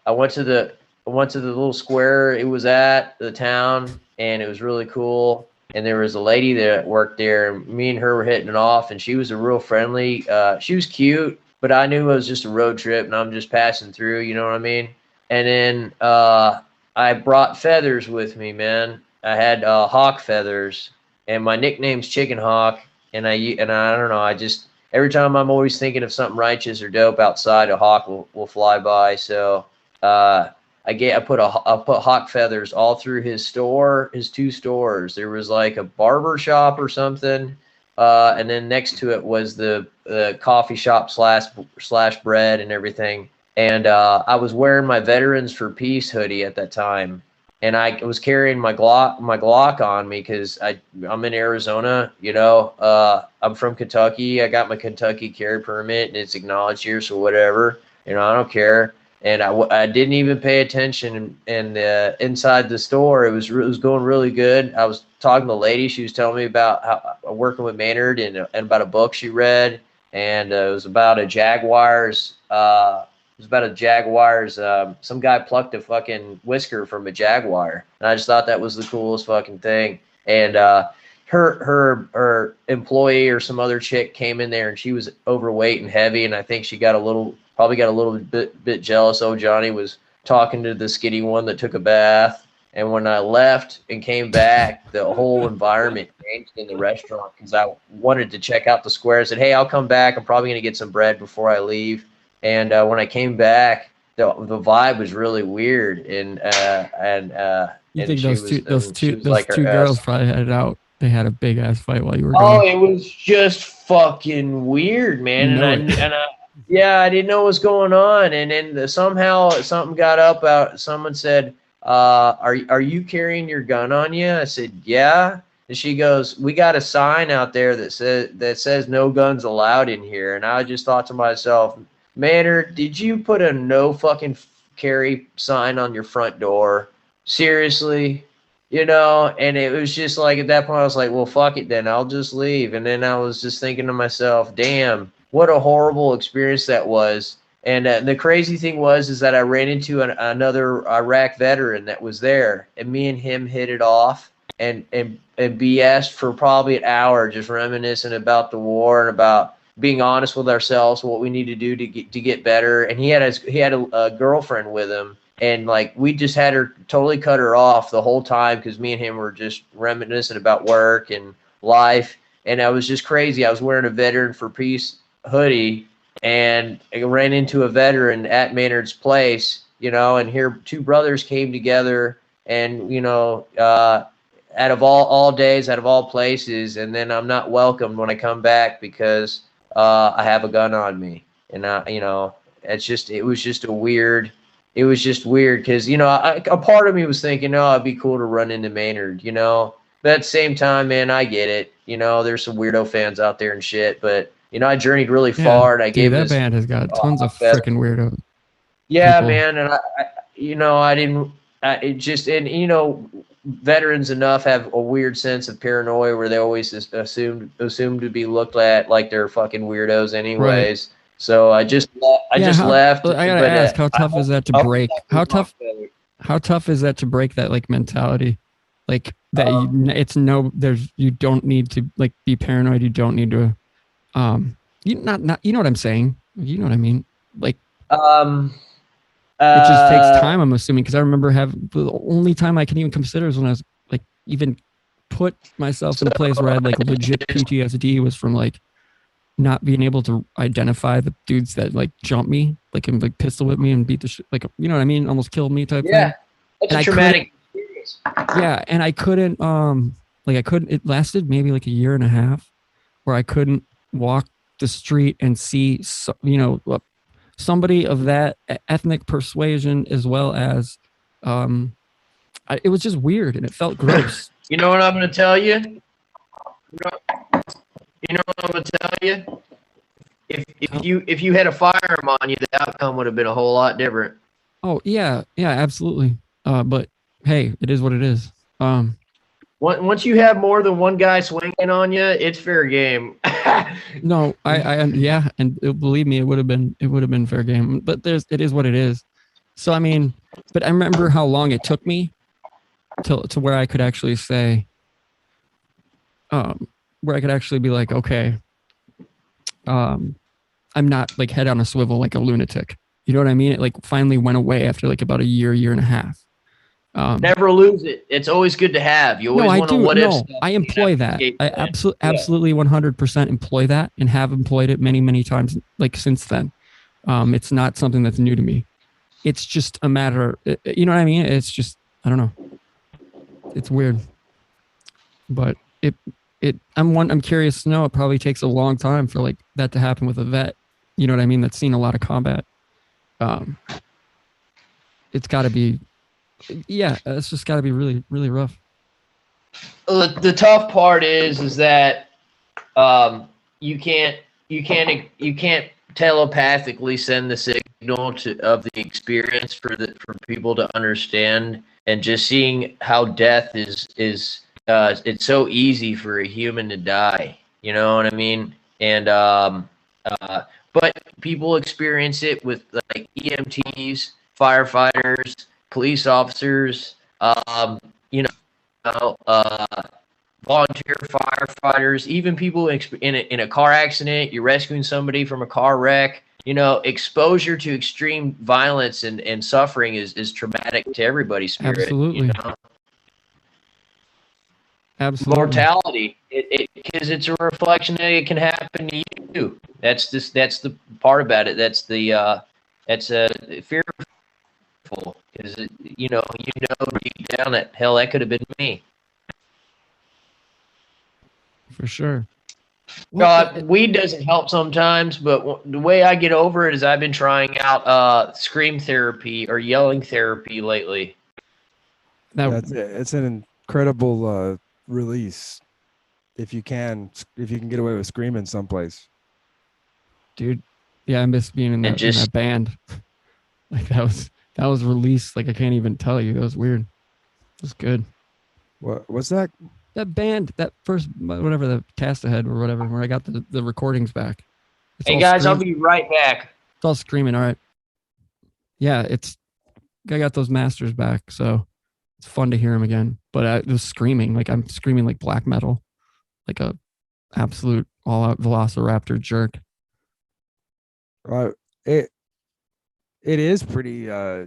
I went to the little square it was at, the town, and it was really cool. And there was a lady that worked there, and me and her were hitting it off, and she was a real friendly. She was cute, but I knew it was just a road trip, and I'm just passing through. You know what I mean? And then I brought feathers with me, man. I had hawk feathers, and my nickname's Chicken Hawk. And I don't know. I just every time I'm always thinking of something righteous or dope outside, a hawk will fly by. So I put hawk feathers all through his store, his 2 stores. There was like a barber shop or something, and then next to it was the coffee shop slash bread and everything. And I was wearing my Veterans for Peace hoodie at that time, and I was carrying my Glock on me because I'm in Arizona. You know, I'm from Kentucky. I got my Kentucky carry permit, and it's acknowledged here, so whatever. You know, I don't care. And I didn't even pay attention. And inside the store, it was going really good. I was talking to the lady. She was telling me about how working with Maynard and about a book she read, and it was about a Jaguars. Some guy plucked a fucking whisker from a jaguar, and I just thought that was the coolest fucking thing. And her employee or some other chick came in there, and she was overweight and heavy, and I think she probably got a little bit jealous. Oh, Johnny was talking to the skinny one that took a bath. And when I left and came back, the whole environment changed in the restaurant because I wanted to check out the square. I said, hey, I'll come back. I'm probably going to get some bread before I leave. And when I came back, the vibe was really weird. And You think those two like, girls probably had it out? They had a big ass fight while you were oh, gone. it was just fucking weird, man. You know I didn't know what was going on. And then somehow something got up. Someone said, are you carrying your gun on you? I said, yeah. And she goes, we got a sign out there that says no guns allowed in here. And I just thought to myself, Maynard, did you put a no fucking carry sign on your front door? Seriously? You know, and it was just like at that point I was like, well, fuck it then. I'll just leave. And then I was just thinking to myself, damn, what a horrible experience that was. And the crazy thing is that I ran into another Iraq veteran that was there, and me and him hit it off and BS'd for probably an hour, just reminiscing about the war and about being honest with ourselves, what we need to do to get better. And he had a girlfriend with him, and like we just had her totally cut her off the whole time because me and him were just reminiscing about work and life. And I was just crazy. I was wearing a Veteran for Peace hoodie, and I ran into a veteran at Maynard's place, and here two brothers came together, and out of all days, out of all places, and then I'm not welcomed when I come back because I have a gun on me, and it was just weird because a part of me was thinking, oh, it'd be cool to run into Maynard, but at the same time, man, I get it. There's some weirdo fans out there and shit, but I journeyed really far, and I gave that band has got tons of freaking weirdo. Yeah, people. man, and I didn't. It just veterans enough have a weird sense of paranoia where they always just assume to be looked at like they're fucking weirdos, anyways. Right. So I just left. I gotta ask, how tough is that to break? How tough is that to break that like mentality? Like that you don't need to like be paranoid. You don't need to you know what I'm saying? You know what I mean? Like it just takes time, I'm assuming, because I remember the only time I can even consider is when I was like even put myself in a place where I had like legit PTSD was from like not being able to identify the dudes that like jumped me, like and like pistol whipped me and beat the shit, like, you know what I mean, almost killed me type thing. Yeah, that's a traumatic experience. Yeah, and I couldn't it lasted maybe like a year and a half where I couldn't walk the street and see somebody of that ethnic persuasion, as well as it was just weird and it felt gross. You know what I'm going to tell you? You know what I'm going to tell you? If you had a firearm on you, the outcome would have been a whole lot different. Oh yeah, absolutely. But hey, it is what it is. Once you have more than one guy swinging on you, it's fair game. No, and believe me, it would have been fair game. But it is what it is. So I mean, but I remember how long it took me to where I could actually say, where I could actually be like, okay, I'm not like head on a swivel like a lunatic. You know what I mean? It like finally went away after like about a year and a half. Never lose it. It's always good to have. You always want to what if stuff. I employ that. I absolutely 100% employ that and have employed it many, many times like since then. It's not something that's new to me. It's just a matter, you know what I mean? It's just, I don't know. It's weird. But I'm curious to know, it probably takes a long time for like that to happen with a vet. You know what I mean? That's seen a lot of combat. It's got to be, it's just got to be really, really rough. The tough part is that you can't telepathically send the signal of the experience for people to understand, and just seeing how death is it's so easy for a human to die. You know what I mean? And but people experience it with like EMTs, firefighters, police officers, volunteer firefighters, even people in a car accident. You're rescuing somebody from a car wreck. Exposure to extreme violence and suffering is traumatic to everybody's spirit. Absolutely. Absolutely. Mortality, because it's a reflection that it can happen to you. That's the part about it. That's fearful, because you know deep down that hell, that could have been me. For sure. Weed doesn't help sometimes, but the way I get over it is I've been trying out scream therapy or yelling therapy lately. It's an incredible release if you can get away with screaming someplace. Dude, yeah, I miss being in that band. Like that was released. Like I can't even tell you. That was weird. It was good. What's that? That band, that first, whatever, the cast ahead or whatever, where I got the recordings back. Hey guys, I'll be right back. It's all screaming. All right. Yeah, I got those masters back, so it's fun to hear them again. But I was screaming, like I'm screaming like black metal, like a absolute all-out velociraptor jerk. It is pretty. I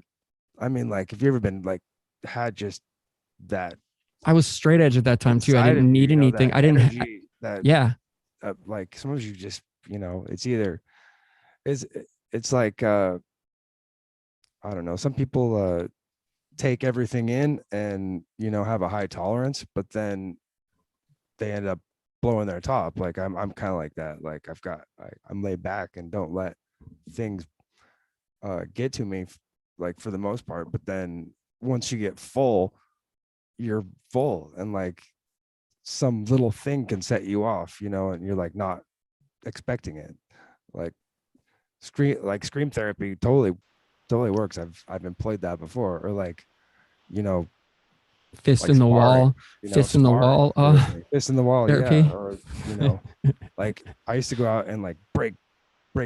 mean, like, if you ever been like had just that. I was straight edge at that time too. I didn't need anything. I didn't. That yeah. Like sometimes you just, it's either it's like I don't know, some people take everything in and have a high tolerance, but then they end up blowing their top. Like I'm kind of like that. Like I'm laid back and don't let things get to me, like for the most part. But then once you get full, you're full, and like some little thing can set you off, and you're like not expecting it. Like scream therapy totally works. I've employed that before. Or like, you know, Fist like in the sparring, wall. Fist in the sparring wall. therapy. Fist in the wall, Therapy. yeah. Or like I used to go out and like break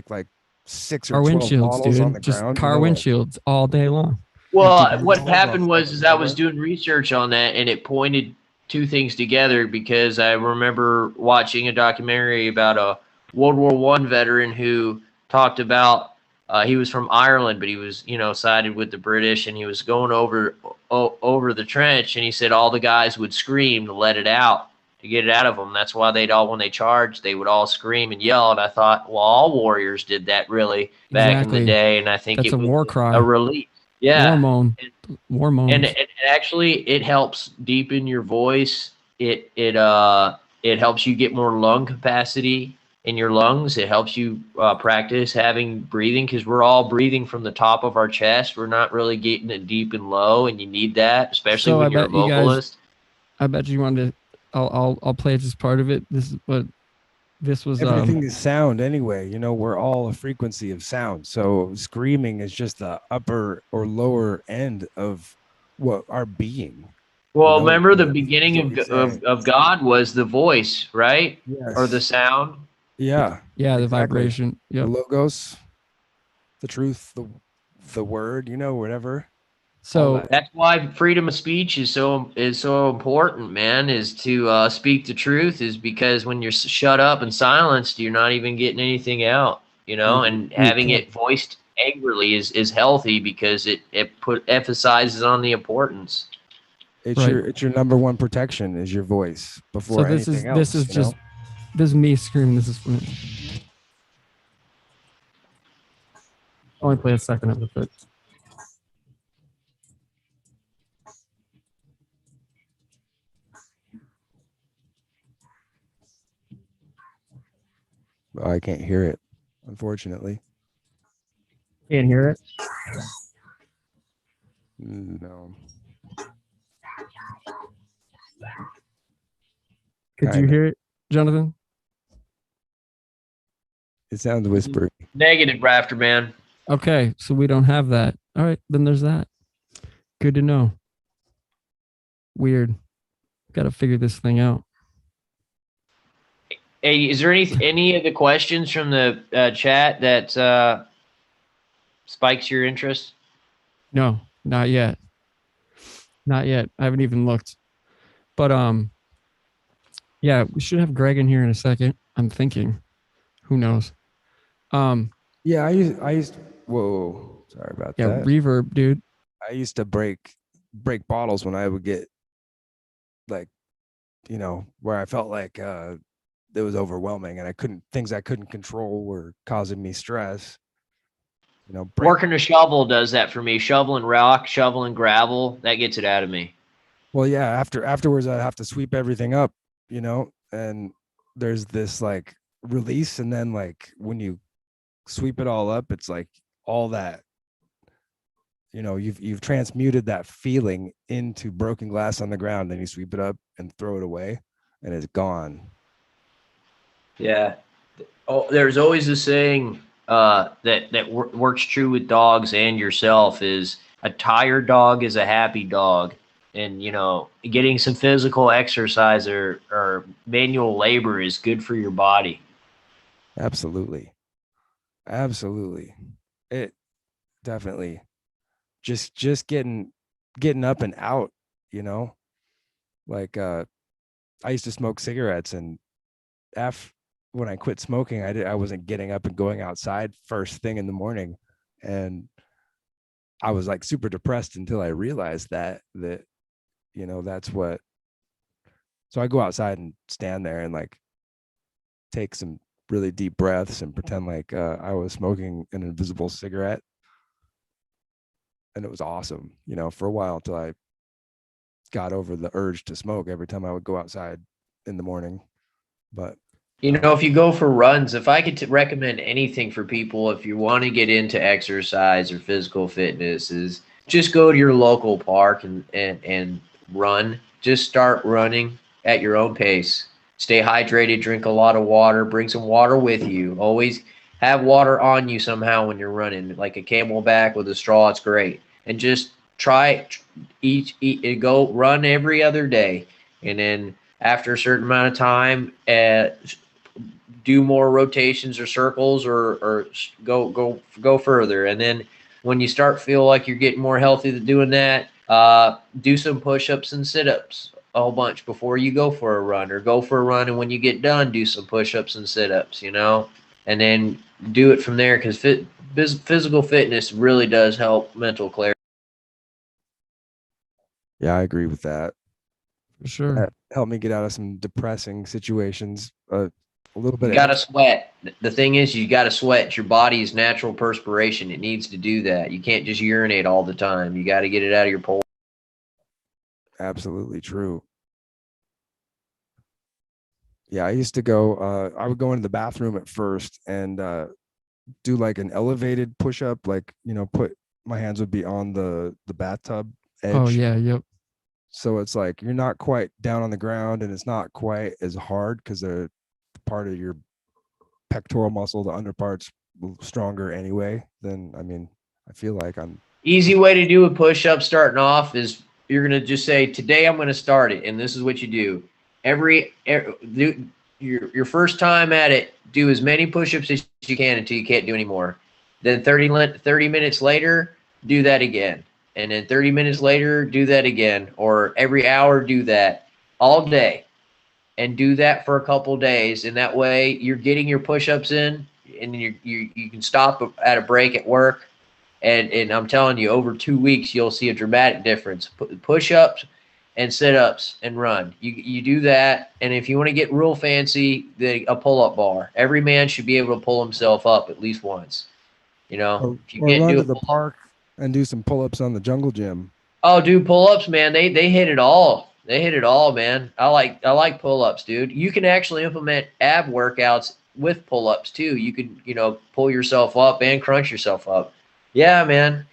like 6 or Car 12 windshields, bottles on the dude. Just ground. car Like windshields all day long. empty Well, beer what bottles on happened was fucking is I was hardware. doing research on that, and it pointed two things together because I remember watching a documentary about a World War One veteran who talked about he was from Ireland, but he was sided with the British, and he was going over the trench, and he said all the guys would scream to let it out to get it out of them. That's why they'd all when they charged they would all scream and yell. And I thought, well, all warriors did that really back in the Exactly. day, and I think That's it a was war a cry. relief. Yeah, Hormone. and Hormones. actually it helps deepen your voice. It helps you get more lung capacity in your lungs. It helps you practice having breathing because we're all breathing from the top of our chest. We're not really getting it deep and low, and you need that, especially So I when you're a bet you guys. vocalist. I bet you wanted to. I'll play just part of it. This is what this was. Everything is sound anyway. We're all a frequency of sound. So screaming is just the upper or lower end of what our being. Well, remember the Is beginning what we say. of God was the voice, right? Or the Yes. sound. Yeah. Yeah, the exactly. vibration. The Yep. logos, the truth, the word, whatever. So That's why freedom of speech is so important, man. Is to speak the truth. Is because when you're shut up and silenced, you're not even getting anything out. And You having can't. it voiced angrily is healthy because it emphasizes on the importance. It's right. your number one protection is your voice before So anything else. this is just this is me screaming. This is fun. Only play a second of it. I can't hear it, unfortunately. Can't hear it. No. Could you Kinda. hear it, Jonathan? It sounds whispery. Negative, Rafter man. Okay, so we don't have that. All right, then there's that. Good to know. Weird. Got to figure this thing out. Hey, is there any of the questions from the chat that spikes your interest? No, not yet. Not yet. I haven't even looked. But yeah, we should have Greg in here in a second. I'm thinking. Who knows? Yeah, I used whoa, sorry about yeah, that. reverb, dude. I used to break bottles when I would get like, where I felt like it was overwhelming and things I couldn't control were causing me stress. Working a shovel does that for me. Shoveling rock, shoveling gravel, that gets it out of me. Well, yeah, afterwards I have to sweep everything up, and there's this like release, and then like when you sweep it all up, it's like all that, you've transmuted that feeling into broken glass on the ground, then you sweep it up and throw it away and it's gone. Yeah. Oh, there's always a saying that works true with dogs and yourself is a tired dog is a happy dog. And, getting some physical exercise or manual labor is good for your body. Absolutely. It definitely just getting up and out, like I used to smoke cigarettes, and when I quit smoking, I wasn't getting up and going outside first thing in the morning, and I was like super depressed until I realized that that's what. So I go outside and stand there and like take some really deep breaths and pretend like I was smoking an invisible cigarette. And it was awesome, you know, for a while until I got over the urge to smoke every time I would go outside in the morning. But You know, if you go for runs, if I could recommend anything for people, if you want to get into exercise or physical fitness, is just go to your local park and run. Just start running at your own pace. Stay hydrated, drink a lot of water, bring some water with you. Always have water on you somehow when you're running, like a Camelback with a straw. It's great. And just try go run every other day. And then after a certain amount of time, do more rotations or circles or go further. And then when you start feel like you're getting more healthy to doing that, do some push-ups and sit-ups a whole bunch before you go for a run, or go for a run and when you get done do some push-ups and sit-ups, you know, and then do it from there, because physical fitness really does help mental clarity. yeah, I agree with that. For sure. That helped me get out of some depressing situations. A little bit You of gotta sweat. The thing is, you gotta sweat. Your body's natural perspiration. It needs to do that. You can't just urinate all the time. You got to get it out of your pores. absolutely true. Yeah, I used to go. I would go into the bathroom at first and do like an elevated push up, like, you know, put my hands would be on the bathtub edge. Oh yeah, yep. So it's like you're not quite down on the ground, and it's not quite as hard because the part of your pectoral muscle, the underpart's stronger anyway. Then I mean, I feel like I'm Easy way to do a push up starting off is you're gonna just say, "Today I'm gonna start it," and this is what you do. Do your first time at it, do as many push ups as you can until you can't do anymore. Then 30 minutes later, do that again. And then 30 minutes later, do that again. Or every hour, do that all day. And do that for a couple days. And that way you're getting your push-ups in, and you can stop at a break at work. And I'm telling you, over 2 weeks, you'll see a dramatic difference. Push-ups and sit-ups and run. You do that. And if you want to get real fancy, a pull-up bar. Every man should be able to pull himself up at least once. You know, if you or can't run do to it, the park and do some pull-ups on the jungle gym. oh, dude, pull-ups, man. They hit it all. They hit it all, man. I like pull-ups, dude. You can actually implement ab workouts with pull-ups too. You can, pull yourself up and crunch yourself up. Yeah, man.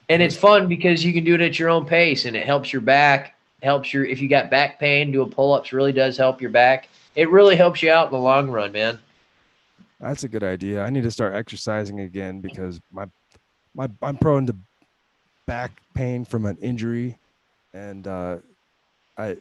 And it's fun because you can do it at your own pace, and it helps your back. Helps your If you got back pain, doing pull-ups really does help your back. It really helps you out in the long run, man. That's a good idea. I need to start exercising again because I'm prone to back pain from an injury, and I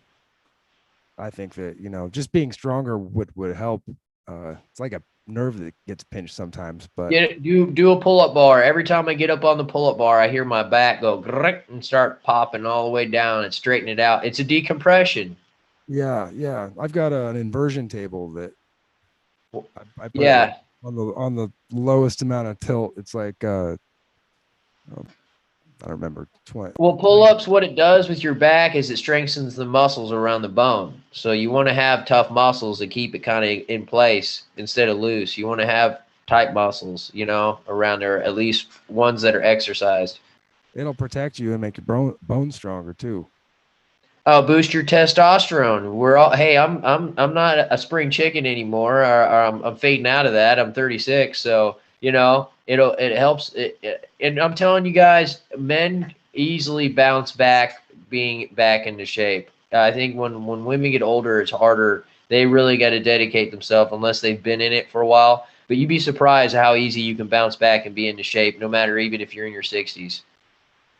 I think that, you know, just being stronger would help. It's like a nerve that gets pinched sometimes, but Do a pull-up bar. Every time I get up on the pull-up bar, I hear my back go grrrk and start popping all the way down and straighten it out. It's a decompression. yeah, I've got an inversion table that I put it like Yeah. on the lowest amount of tilt. It's like I don't remember 20. Well, pull-ups, what it does with your back is it strengthens the muscles around the bone. So you want to have tough muscles to keep it kind of in place instead of loose. You want to have tight muscles, around there, at least ones that are exercised. It'll protect you and make your bones stronger too. Oh, boost your testosterone. Hey, I'm not a spring chicken anymore. Or I'm fading out of that. I'm 36, so it helps. And I'm telling you guys, men easily bounce back being back into shape. I think when women get older, it's harder. They really got to dedicate themselves unless they've been in it for a while. But you'd be surprised how easy you can bounce back and be into shape, no matter even if you're in your 60s.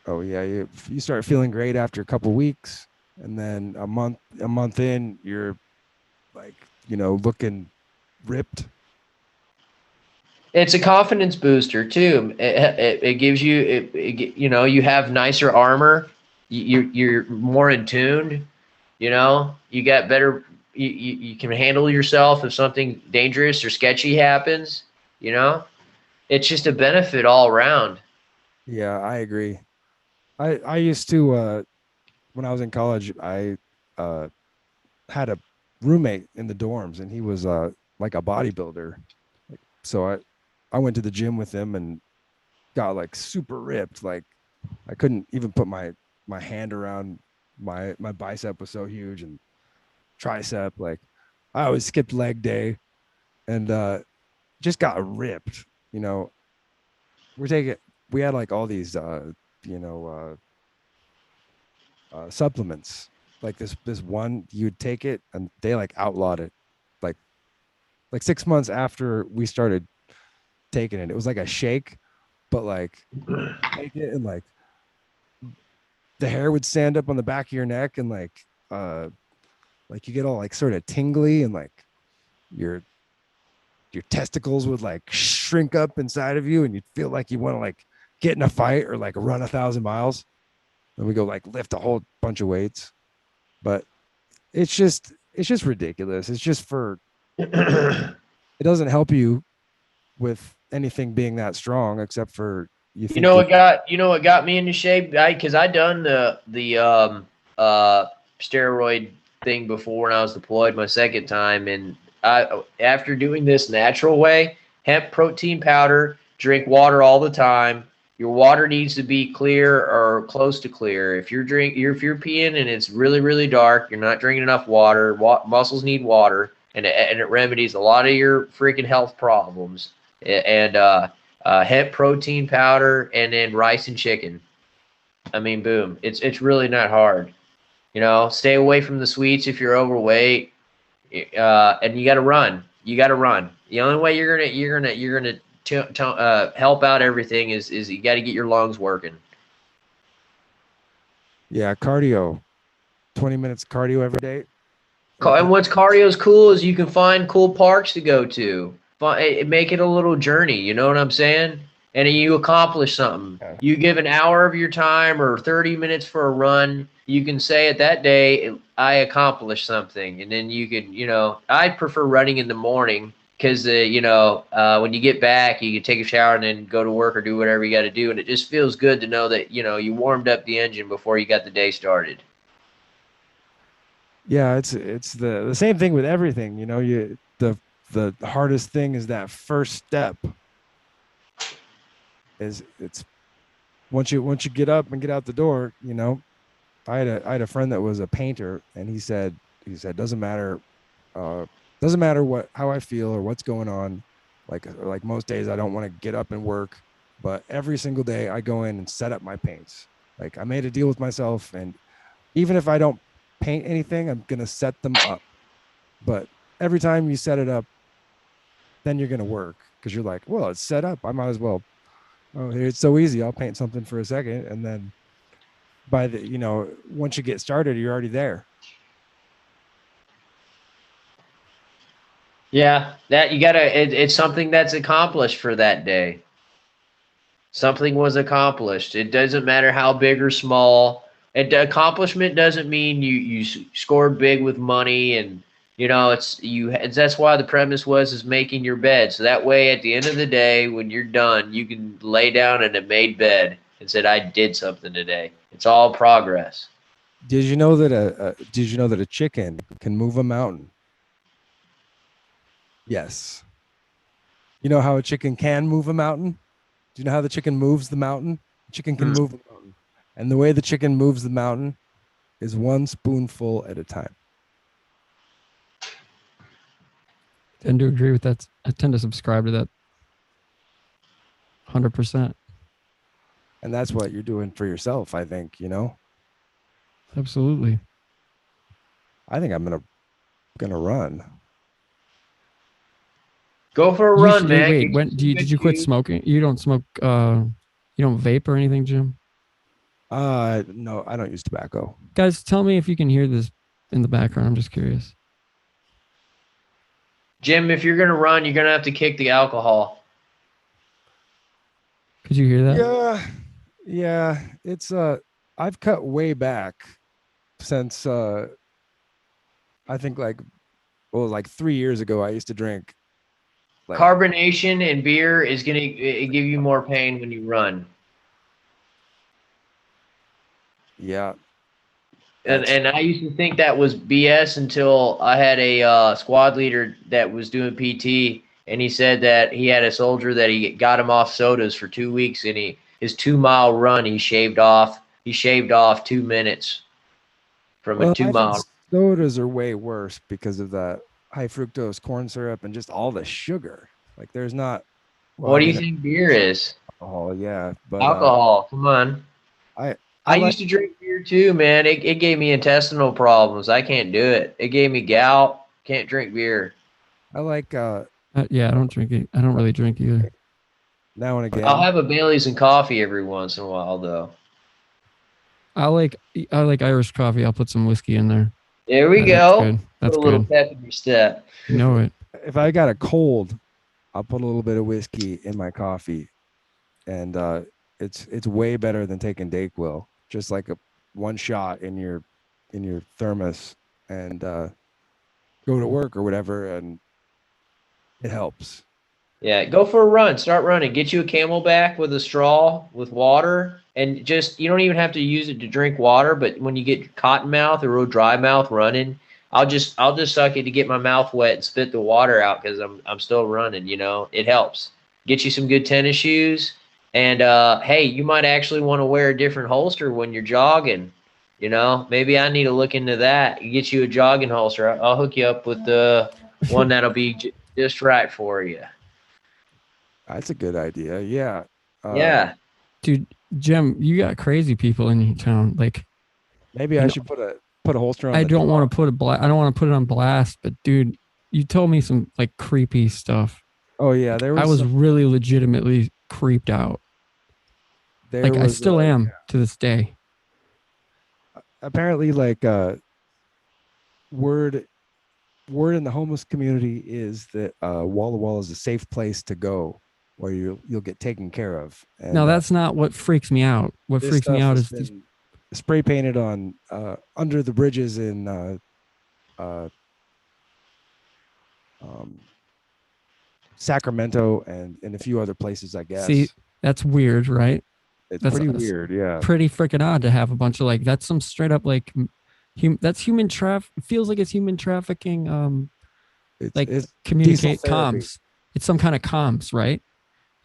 Oh yeah, you start feeling great after a couple weeks, and then a month in, you're like, looking ripped. It's a confidence booster too. It gives you, you have nicer armor. You're more in tune. You got better. You can handle yourself if something dangerous or sketchy happens. It's just a benefit all around. Yeah, I agree. I used to when I was in college, I had a roommate in the dorms, and he was like a bodybuilder. So I went to the gym with him and got like super ripped. Like I couldn't even put my hand around my bicep was so huge, and tricep. Like I always skipped leg day and just got ripped. You know, we had like all these you know supplements. Like this one, you'd take it and they like outlawed it. Like 6 months after we started taking it, it was like a shake, but like take it and the hair would stand up on the back of your neck, and like you get all like sort of tingly, and like your testicles would like shrink up inside of you, and you'd feel like you want to like get in a fight or like run 1,000 miles. And we go like lift a whole bunch of weights, but it's just ridiculous. It's just for it doesn't help you with anything being that strong, except for you think You know what got me into shape? Because I done the steroid thing before when I was deployed my second time, and after doing this natural way, hemp protein powder, drink water all the time. Your water needs to be clear or close to clear. If you're peeing and it's really really dark, you're not drinking enough water. Muscles need water, and it remedies a lot of your freaking health problems. And hemp protein powder, and then rice and chicken. I mean, boom. It's really not hard. You know, stay away from the sweets if you're overweight. And you got to run. You got to run. The only way you're gonna help out everything is you got to get your lungs working. yeah, cardio, 20 minutes cardio every day. And what's cardio's cool is you can find cool parks to go to. Make it a little journey. You know what I'm saying? And you accomplish something. Yeah. You give an hour of your time or 30 minutes for a run. You can say at that day, I accomplished something. And then you can, I prefer running in the morning because, when you get back, you can take a shower and then go to work or do whatever you got to do. And it just feels good to know that, you warmed up the engine before you got the day started. Yeah, it's the same thing with everything. The hardest thing is that first step. It's once you get up and get out the door. I had a friend that was a painter, and he said doesn't matter how I feel or what's going on. Like most days I don't want to get up and work, but every single day I go in and set up my paints. Like I made a deal with myself, and even if I don't paint anything, I'm gonna set them up. But every time you set it up, then you're gonna work, because you're like, well, it's set up, I might as well. Oh, it's so easy, I'll paint something for a second, and then by the once you get started, you're already there. Yeah, that you gotta. It's something that's accomplished for that day. Something was accomplished. It doesn't matter how big or small. And the accomplishment doesn't mean you scored big with money, and that's why the premise is making your bed. So that way at the end of the day, when you're done, you can lay down in a made bed and said, I did something today. It's all progress. Did you know that a chicken can move a mountain? Yes. You know how a chicken can move a mountain? Do you know how the chicken moves the mountain? The chicken can move a mountain. And the way the chicken moves the mountain is one spoonful at a time. I tend to agree with that. I tend to subscribe to that 100%. And that's what you're doing for yourself, I think, Absolutely. I think I'm gonna run. Go for a run, man. Wait, did you quit smoking? You don't smoke, you don't vape or anything, Jim? No, I don't use tobacco. Guys, tell me if you can hear this in the background. I'm just curious. Jim, if you're going to run, you're going to have to kick the alcohol. Could you hear that? Yeah. It's I've cut way back since I think like 3 years ago I used to drink. Carbonation in beer is going to give you more pain when you run. Yeah. And I used to think that was BS until I had a squad leader that was doing PT, and he said that he had a soldier that he got him off sodas for 2 weeks, and his 2 mile run he shaved off 2 minutes from a Well, I think 2 mile. sodas are way worse because of that high fructose corn syrup and just all the sugar. Like there's not. Well, What I do you mean, think beer is? alcohol, yeah, but Alcohol. Come on. I I like. used to drink beer too, man. It gave me intestinal problems. I can't do it. It gave me gout. Can't drink beer. I like Yeah, I don't drink it. I don't really drink either. now and again. I'll have a Bailey's and coffee every once in a while, though. I like Irish coffee. I'll put some whiskey in there. There we That's go. good. That's Put a little good. pep in your step. You know it. If I got a cold, I'll put a little bit of whiskey in my coffee, and it's way better than taking Dayquil. Just like a one shot in your thermos, and go to work or whatever, and it helps. Yeah, go for a run. Start running. Get you a Camelback with a straw with water, and just you don't even have to use it to drink water. But when you get cotton mouth or real dry mouth running, I'll just suck it to get my mouth wet and spit the water out because I'm still running. You know, it helps. Get you some good tennis shoes, and hey, you might actually want to wear a different holster when you're jogging. You know, maybe I need to look into that. Get you a jogging holster. I'll hook you up with the one that'll be just right for you. That's a good idea. Yeah. Yeah. Dude, Jim, you got crazy people in your town. Like, Maybe I should put a holster on. I the don't door. want to put I don't want to put it on blast, but dude, you told me some like creepy stuff. Oh yeah, there was. I was really legitimately creeped out. There Like I still am to this day. Apparently, like word in the homeless community is that Walla Walla is a safe place to go, where you'll get taken care of. And, No, that's not what freaks me out. What this freaks me stuff out has is been spray painted on under the bridges in Sacramento and in a few other places, I guess. see, that's weird, right? It's that's pretty weird, yeah. Pretty freaking odd to have a bunch of like that's some straight up like that's human traffic. It feels like it's human trafficking. It's communicate comms. It's some kind of comms, right?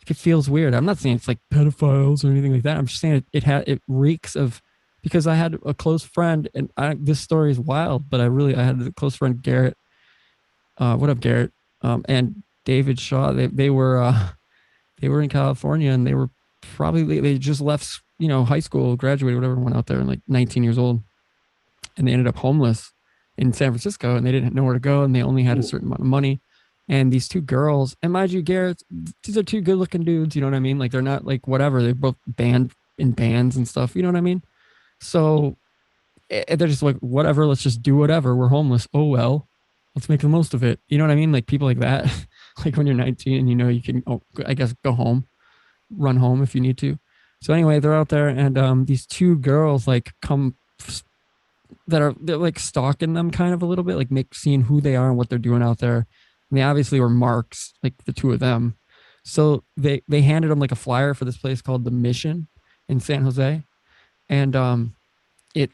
It feels weird. I'm not saying it's like pedophiles or anything like that. I'm just saying it reeks of, because I had a close friend, and this story is wild, but I had a close friend, Garrett. What up, Garrett? And David Shaw. They were in California, and they were probably they just left high school, graduated, whatever, went out there and like 19 years old, and they ended up homeless in San Francisco, and they didn't know where to go, and they only had a certain amount of money. And these two girls, and mind you, Garrett, these are two good looking dudes, you know what I mean? Like they're not like whatever, they're both in bands and stuff, you know what I mean? So they're just like, whatever, let's just do whatever. We're homeless. Oh, well, let's make the most of it. You know what I mean? Like people like that, like when you're 19 and you can, I guess, go home, run home if you need to. So anyway, they're out there, and these two girls like come they're like stalking them kind of a little bit, like seeing who they are and what they're doing out there. And they obviously were marks, like the two of them. So they handed them like a flyer for this place called The Mission in San Jose. And it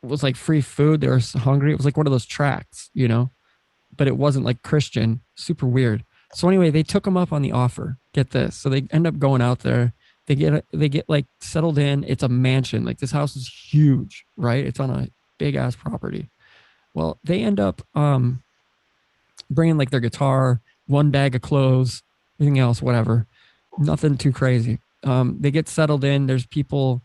was like free food. They were hungry. It was like one of those tracts, but it wasn't like Christian, super weird. So anyway, they took them up on the offer. Get this. So they end up going out there. They get like settled in. It's a mansion. Like this house is huge, right? It's on a big ass property. Well, they end up bringing like their guitar, one bag of clothes, everything else, whatever. Nothing too crazy. They get settled in. There's people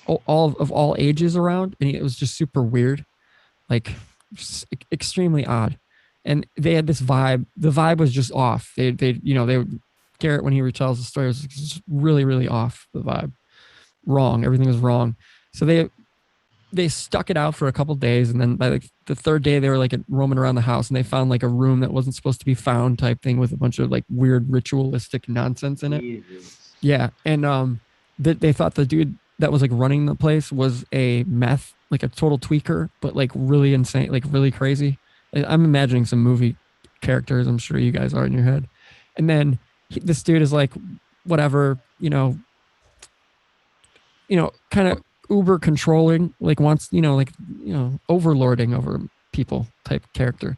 all ages around, and it was just super weird, like extremely odd. And they had this vibe. The vibe was just off. They Garrett, when he retells the story, was just really, really off. The vibe, wrong. Everything was wrong. So they stuck it out for a couple of days, and then by like the third day, they were like roaming around the house, and they found like a room that wasn't supposed to be found, type thing, with a bunch of like weird ritualistic nonsense in it. Jesus. Yeah, and they thought the dude that was like running the place was a meth, like a total tweaker, but like really insane, like really crazy. I'm imagining some movie characters. I'm sure you guys are in your head. And then this dude is like, whatever, kind of uber controlling, like wants, overlording over people type character.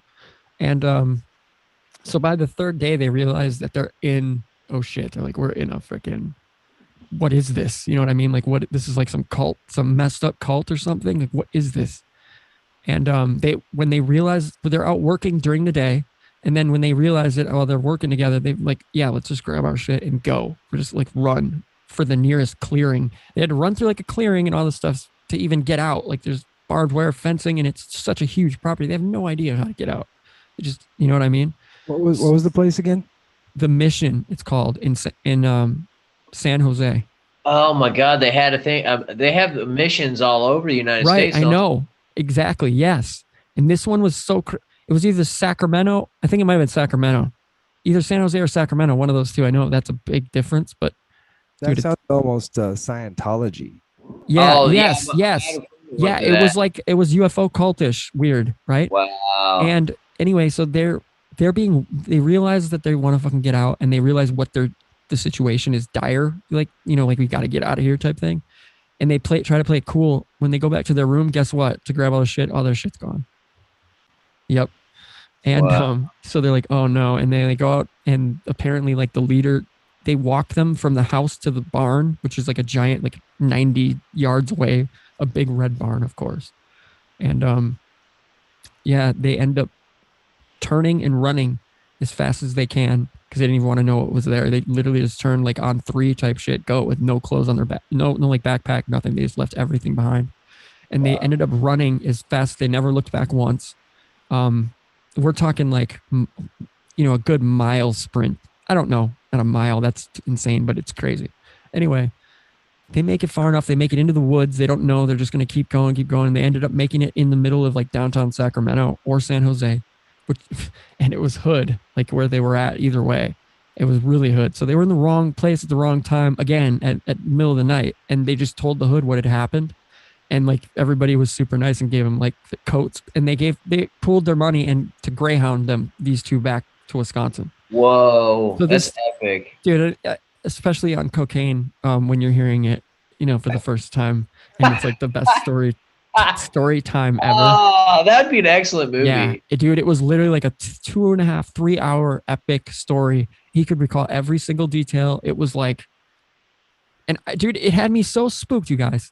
And so by the third day, they realize that they're in, oh shit, they're like, we're in a freaking, what is this? You know what I mean? Like, what, this is like some cult, some messed up cult or something. Like, what is this? And when they realize, they're out working during the day, and then when they realize that, oh, they're working together, they like, yeah, let's just grab our shit and go. We're just like run for the nearest clearing. They had to run through like a clearing and all this stuff to even get out. Like there's barbed wire fencing, and it's such a huge property. They have no idea how to get out. They just, you know what I mean? What was the place again? The Mission, it's called, in San Jose. Oh my God, they had a thing. They have missions all over the United States. Right, I know. Exactly, yes. And this one was it was either Sacramento, I think it might have been Sacramento. Either San Jose or Sacramento, one of those two. I know that's a big difference, but That dude, sounds almost Scientology. yeah, Oh, yes. Yeah, it was like, it was UFO cultish, weird, right? Wow. And anyway, so they realize that they want to fucking get out, and they realize what the situation is dire, like, like we got to get out of here type thing. And they try to play it cool. When they go back to their room, guess what? To grab all their shit's gone. Yep. And Wow. so they're like, oh no. And they go out, and apparently like the leader, they walk them from the house to the barn, which is like a giant, like 90 yards away, a big red barn, of course. And yeah, they end up turning and running as fast as they can, because they didn't even want to know what was there. They literally just turned like on 3 type shit, go with no clothes on their back, no like backpack, nothing. They just left everything behind, and they ended up running as fast. They never looked back once. We're talking like, a good mile sprint. I don't know, not a mile. That's insane, but it's crazy. Anyway, they make it far enough. They make it into the woods. They don't know. They're just going to keep going. And they ended up making it in the middle of like downtown Sacramento or San Jose. And it was hood, like where they were at. Either way, it was really hood. So they were in the wrong place at the wrong time, again at middle of the night, and they just told the hood what had happened, and like everybody was super nice and gave them like coats, and they pooled their money and to Greyhound these two back to Wisconsin. Whoa, So that's epic, dude. Especially on cocaine, when you're hearing it, for the first time, and it's like the best story time ever. Oh, that'd be an excellent movie. Yeah, dude, it was literally like a 2.5, 3 hour epic story. He could recall every single detail. It was like, and dude, it had me so spooked, you guys,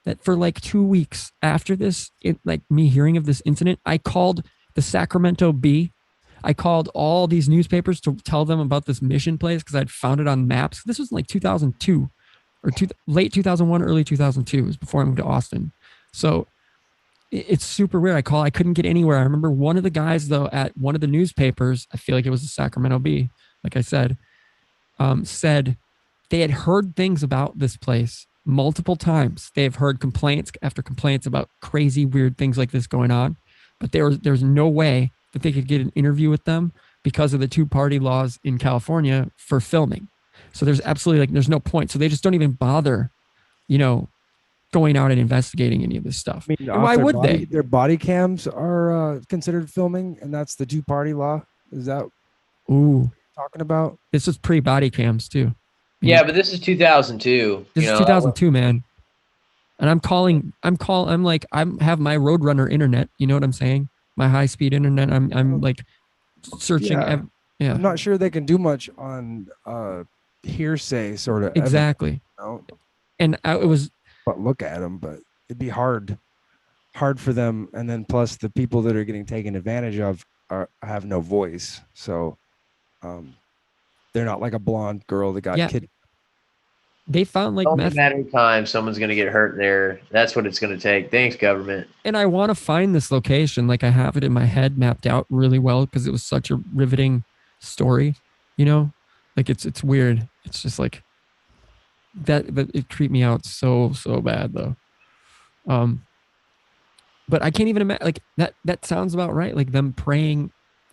that for like 2 weeks after this, like me hearing of this incident, I called the Sacramento Bee. I called all these newspapers to tell them about this mission place, because I'd found it on maps. This was in like 2002 or late 2001, early 2002. It was before I moved to Austin. So it's super weird. I couldn't get anywhere. I remember one of the guys, though, at one of the newspapers, I feel like it was the Sacramento Bee, like I said they had heard things about this place multiple times. They have heard complaints after complaints about crazy, weird things like this going on. But there's no way that they could get an interview with them because of the 2-party laws in California for filming. So there's absolutely there's no point. So they just don't even bother, going out and investigating any of this stuff. I mean, why would they? Their body cams are considered filming, and that's the 2-party law. Is that Ooh, talking about? this is pre-body cams too. Yeah, but this is 2002. This is 2002, man. And I have my Roadrunner internet. You know what I'm saying? My high-speed internet. I'm like searching. Yeah. I'm not sure they can do much on hearsay sort of. Exactly. And it was. But look at them, but it'd be hard for them. And then plus the people that are getting taken advantage of have no voice. So they're not like a blonde girl that got kidnapped. They found like no matter of time someone's going to get hurt there. That's what it's going to take. Thanks, government. And I want to find this location. Like I have it in my head mapped out really well, because it was such a riveting story, like it's weird. It's just like that it creeped me out so bad though. But I can't even imagine, like that sounds about right. Like them preying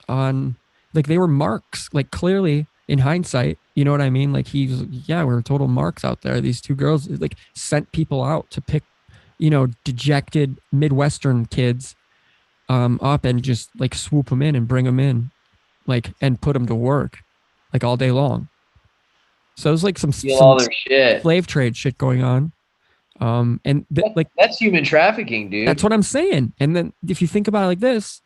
on, like they were marks, like clearly in hindsight, you know what I mean? Like we're total marks out there. These 2 girls like sent people out to pick, dejected Midwestern kids up and just like swoop them in and bring them in, like, and put them to work like all day long. So it was like some all their shit. slave trade shit going on. And like That's human trafficking, dude. that's what I'm saying. And then if you think about it like this,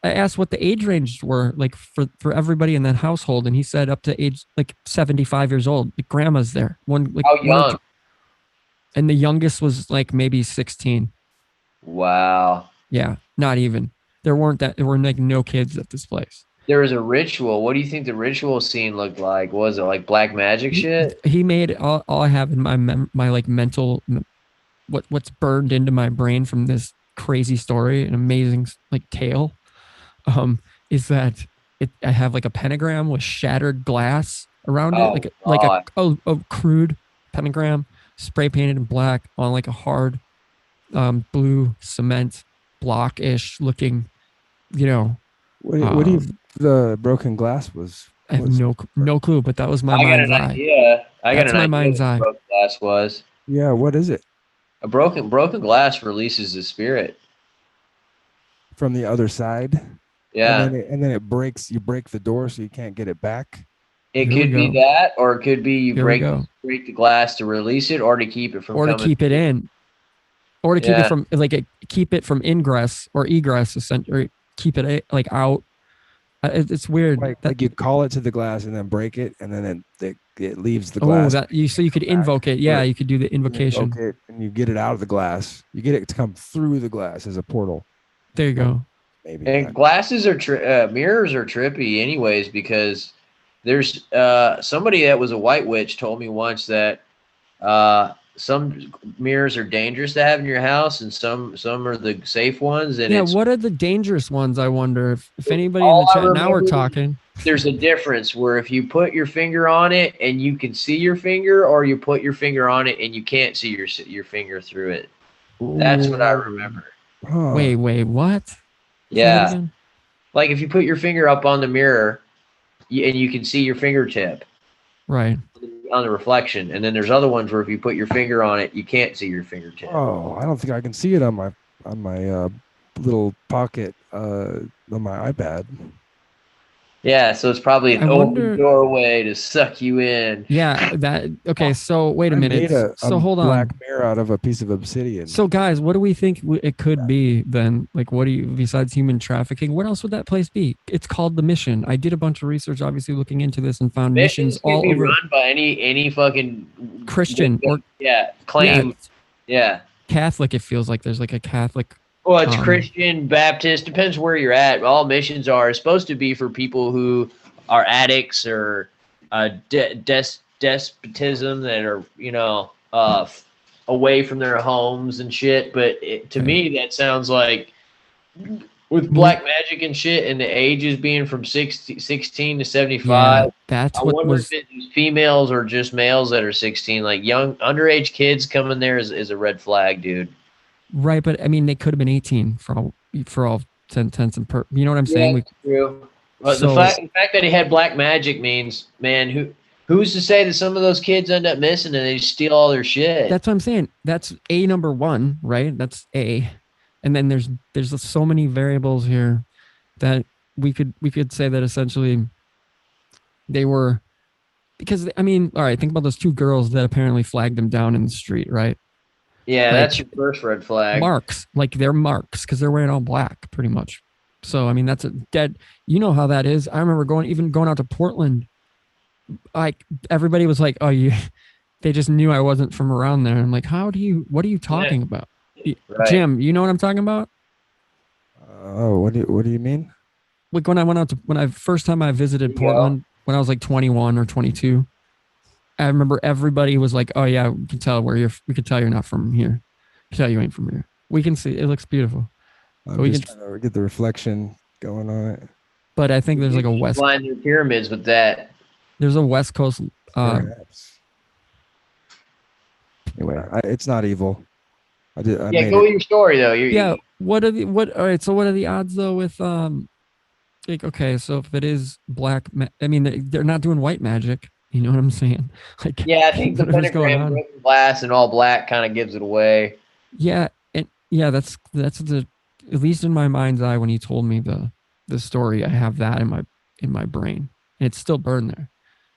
I asked what the age ranges were like for everybody in that household, and he said up to age like 75 years old. Like grandma's there. How young? And the youngest was like maybe 16. Wow. Yeah, not even. There were like no kids at this place. There was a ritual. What do you think the ritual scene looked like? Was it like black magic shit? He made all I have in my like mental what's burned into my brain from this crazy story, an amazing like tale, is that I have like a pentagram with shattered glass around it, like a crude pentagram, spray painted in black on like a hard blue cement block-ish looking, What do you? The broken glass was. I have no clue, but that was my mind's eye. Idea. I got That's an my idea mind's what eye. broken glass was. Yeah, what is it? A broken glass releases the spirit. From the other side. Yeah. And then it breaks. You break the door, so you can't get it back. It Here we could be go. that, or it could be you Here we break the glass to release it, or to keep it from Or to coming. keep it in, or to keep Yeah. it from keep it from ingress or egress, or keep it like out. It's weird. Like you call it to the glass and then break it, and then it leaves the Oh, glass. so you could invoke it. Yeah, you could do the invocation. Invoke it, and you get it out of the glass. You get it to come through the glass as a portal. There you go. Maybe. And glasses are mirrors are trippy, anyways, because there's somebody that was a white witch told me once that some mirrors are dangerous to have in your house, and some are the safe ones. And Yeah, it's, what are the dangerous ones? I wonder if anybody in all the I chat now we're remember- talking. there's a difference where if you put your finger on it and you can see your finger, or you put your finger on it and you can't see your finger through it. That's what I remember. Huh. Wait, what? Say that Yeah. again? Like if you put your finger up on the mirror and you can see your fingertip Right. on the reflection, and then there's other ones where if you put your finger on it, you can't see your fingertip. Oh, I don't think I can see it on my little pocket on my iPad. Yeah, so it's probably an I open wonder- doorway to suck you in. Yeah, okay, so wait a I minute. made a Hold on. black mirror out of a piece of obsidian. So guys, what do we think it could be then? Like, what do you, besides human trafficking, what else would that place be? It's called The Mission. I did a bunch of research, obviously, looking into this and found missions can all be over run by any fucking Christian or claim. Yeah. Catholic. It feels like there's like a Catholic. Well, it's Christian, Baptist, depends where you're at. All missions are supposed to be for people who are addicts or despotism that are, away from their homes and shit. But to me, that sounds like with black magic and shit, and the ages being from 16 to 75. Yeah, that's I what wonder was. if it's females or just males that are 16. Like young underage kids coming there is a red flag, dude. Right, but I mean, they could have been 18 for all intents and purposes. You know what I'm saying? That's true. But So- the fact that he had black magic means, man, who's to say that some of those kids end up missing and they steal all their shit? That's what I'm saying. That's A number one, right? That's A, and then there's so many variables here that we could say that essentially they were, because I mean, all right, think about those two girls that apparently flagged them down in the street, right? Yeah, Like, that's your first red flag. Marks, like they're marks because they're wearing all black, pretty much. So I mean, that's a dead. You know how that is. I remember going out to Portland. Like everybody was like, "Oh, you." They just knew I wasn't from around there. I'm like, what are you talking about? Right. Jim, you know what I'm talking about? Oh, what do you mean? Like when I first time I visited Portland when I was like 21 or 22, I remember everybody was like, "Oh yeah, we can tell we could tell you're not from here. We can tell you ain't from here. We can see it looks beautiful." I'm we just can- trying to get the reflection going on it. But I think there's like a You west. line their pyramids with that. There's a West Coast. Perhaps. Anyway, it's not evil. I Yeah, made go it. with your story though. Yeah. What all right. So what are the odds though with like, okay, so if it is black, I mean, they're not doing white magic. You know what I'm saying? Like, Yeah, I think the whatever's going pentagram, on. broken glass, and all black kind of gives it away. Yeah, and yeah, that's the, at least in my mind's eye when he told me the story, I have that in my brain, and it's still burned there.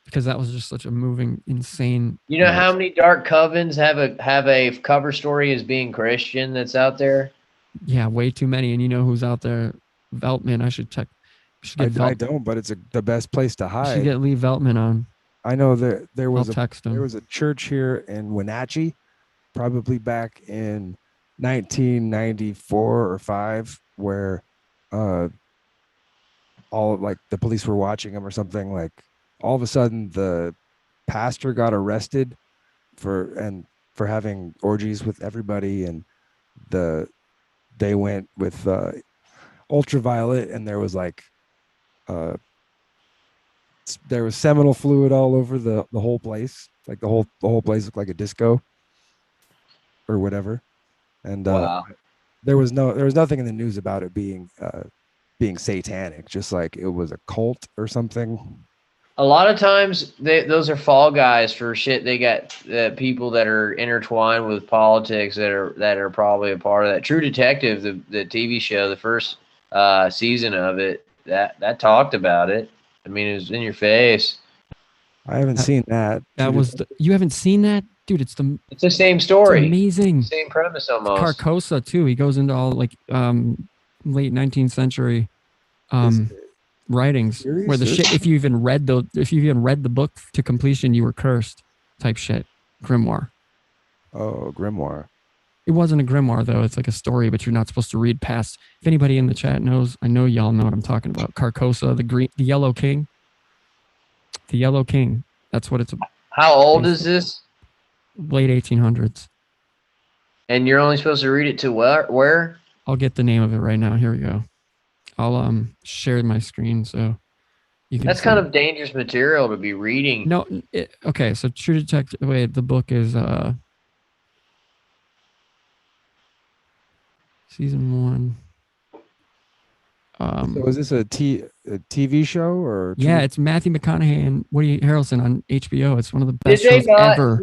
because that was just such a moving, insane. You know how many dark covens have a cover story as being Christian that's out there? Yeah, way too many. And you know who's out there? Veltman. I should check. I don't, but it's the best place to I should hide. get Lee Veltman on. I know that there I'll was text him. there was a church here in Wenatchee, probably back in 1994 or 5, where all like the police were watching him or something. Like all of a sudden, the pastor got arrested for having orgies with everybody, and they went with ultraviolet, and there was like there was seminal fluid all over the whole place. Like the whole place looked like a disco or whatever. And Wow. there was nothing in the news about it being satanic, just like it was a cult or something. A lot of times, those are fall guys for shit. They got people that are intertwined with politics that are probably a part of that. True Detective, the TV show, the first season of it, that talked about it. I mean, it was in your face. I haven't seen that. That was you haven't seen that, dude? It's the same story. It's amazing. Same premise almost. Carcosa too. He goes into all like late 19th century writings where the shit. If you even read the book to completion, you were cursed. Type shit. Grimoire. Oh, grimoire. It wasn't a grimoire though. It's like a story, but you're not supposed to read past. If anybody in the chat knows, I know y'all know what I'm talking about. Carcosa, the Yellow King. The Yellow King. That's what it's about. How old is this? Late 1800s. And you're only supposed to read it to where? I'll get the name of it right now. Here we go. I'll share my screen so you can. That's kind of dangerous material to be reading. No, okay. So True Detective. Wait, the book is season 1. So is this a TV show or? Yeah, it's Matthew McConaughey and Woody Harrelson on HBO. It's one of the best shows ever.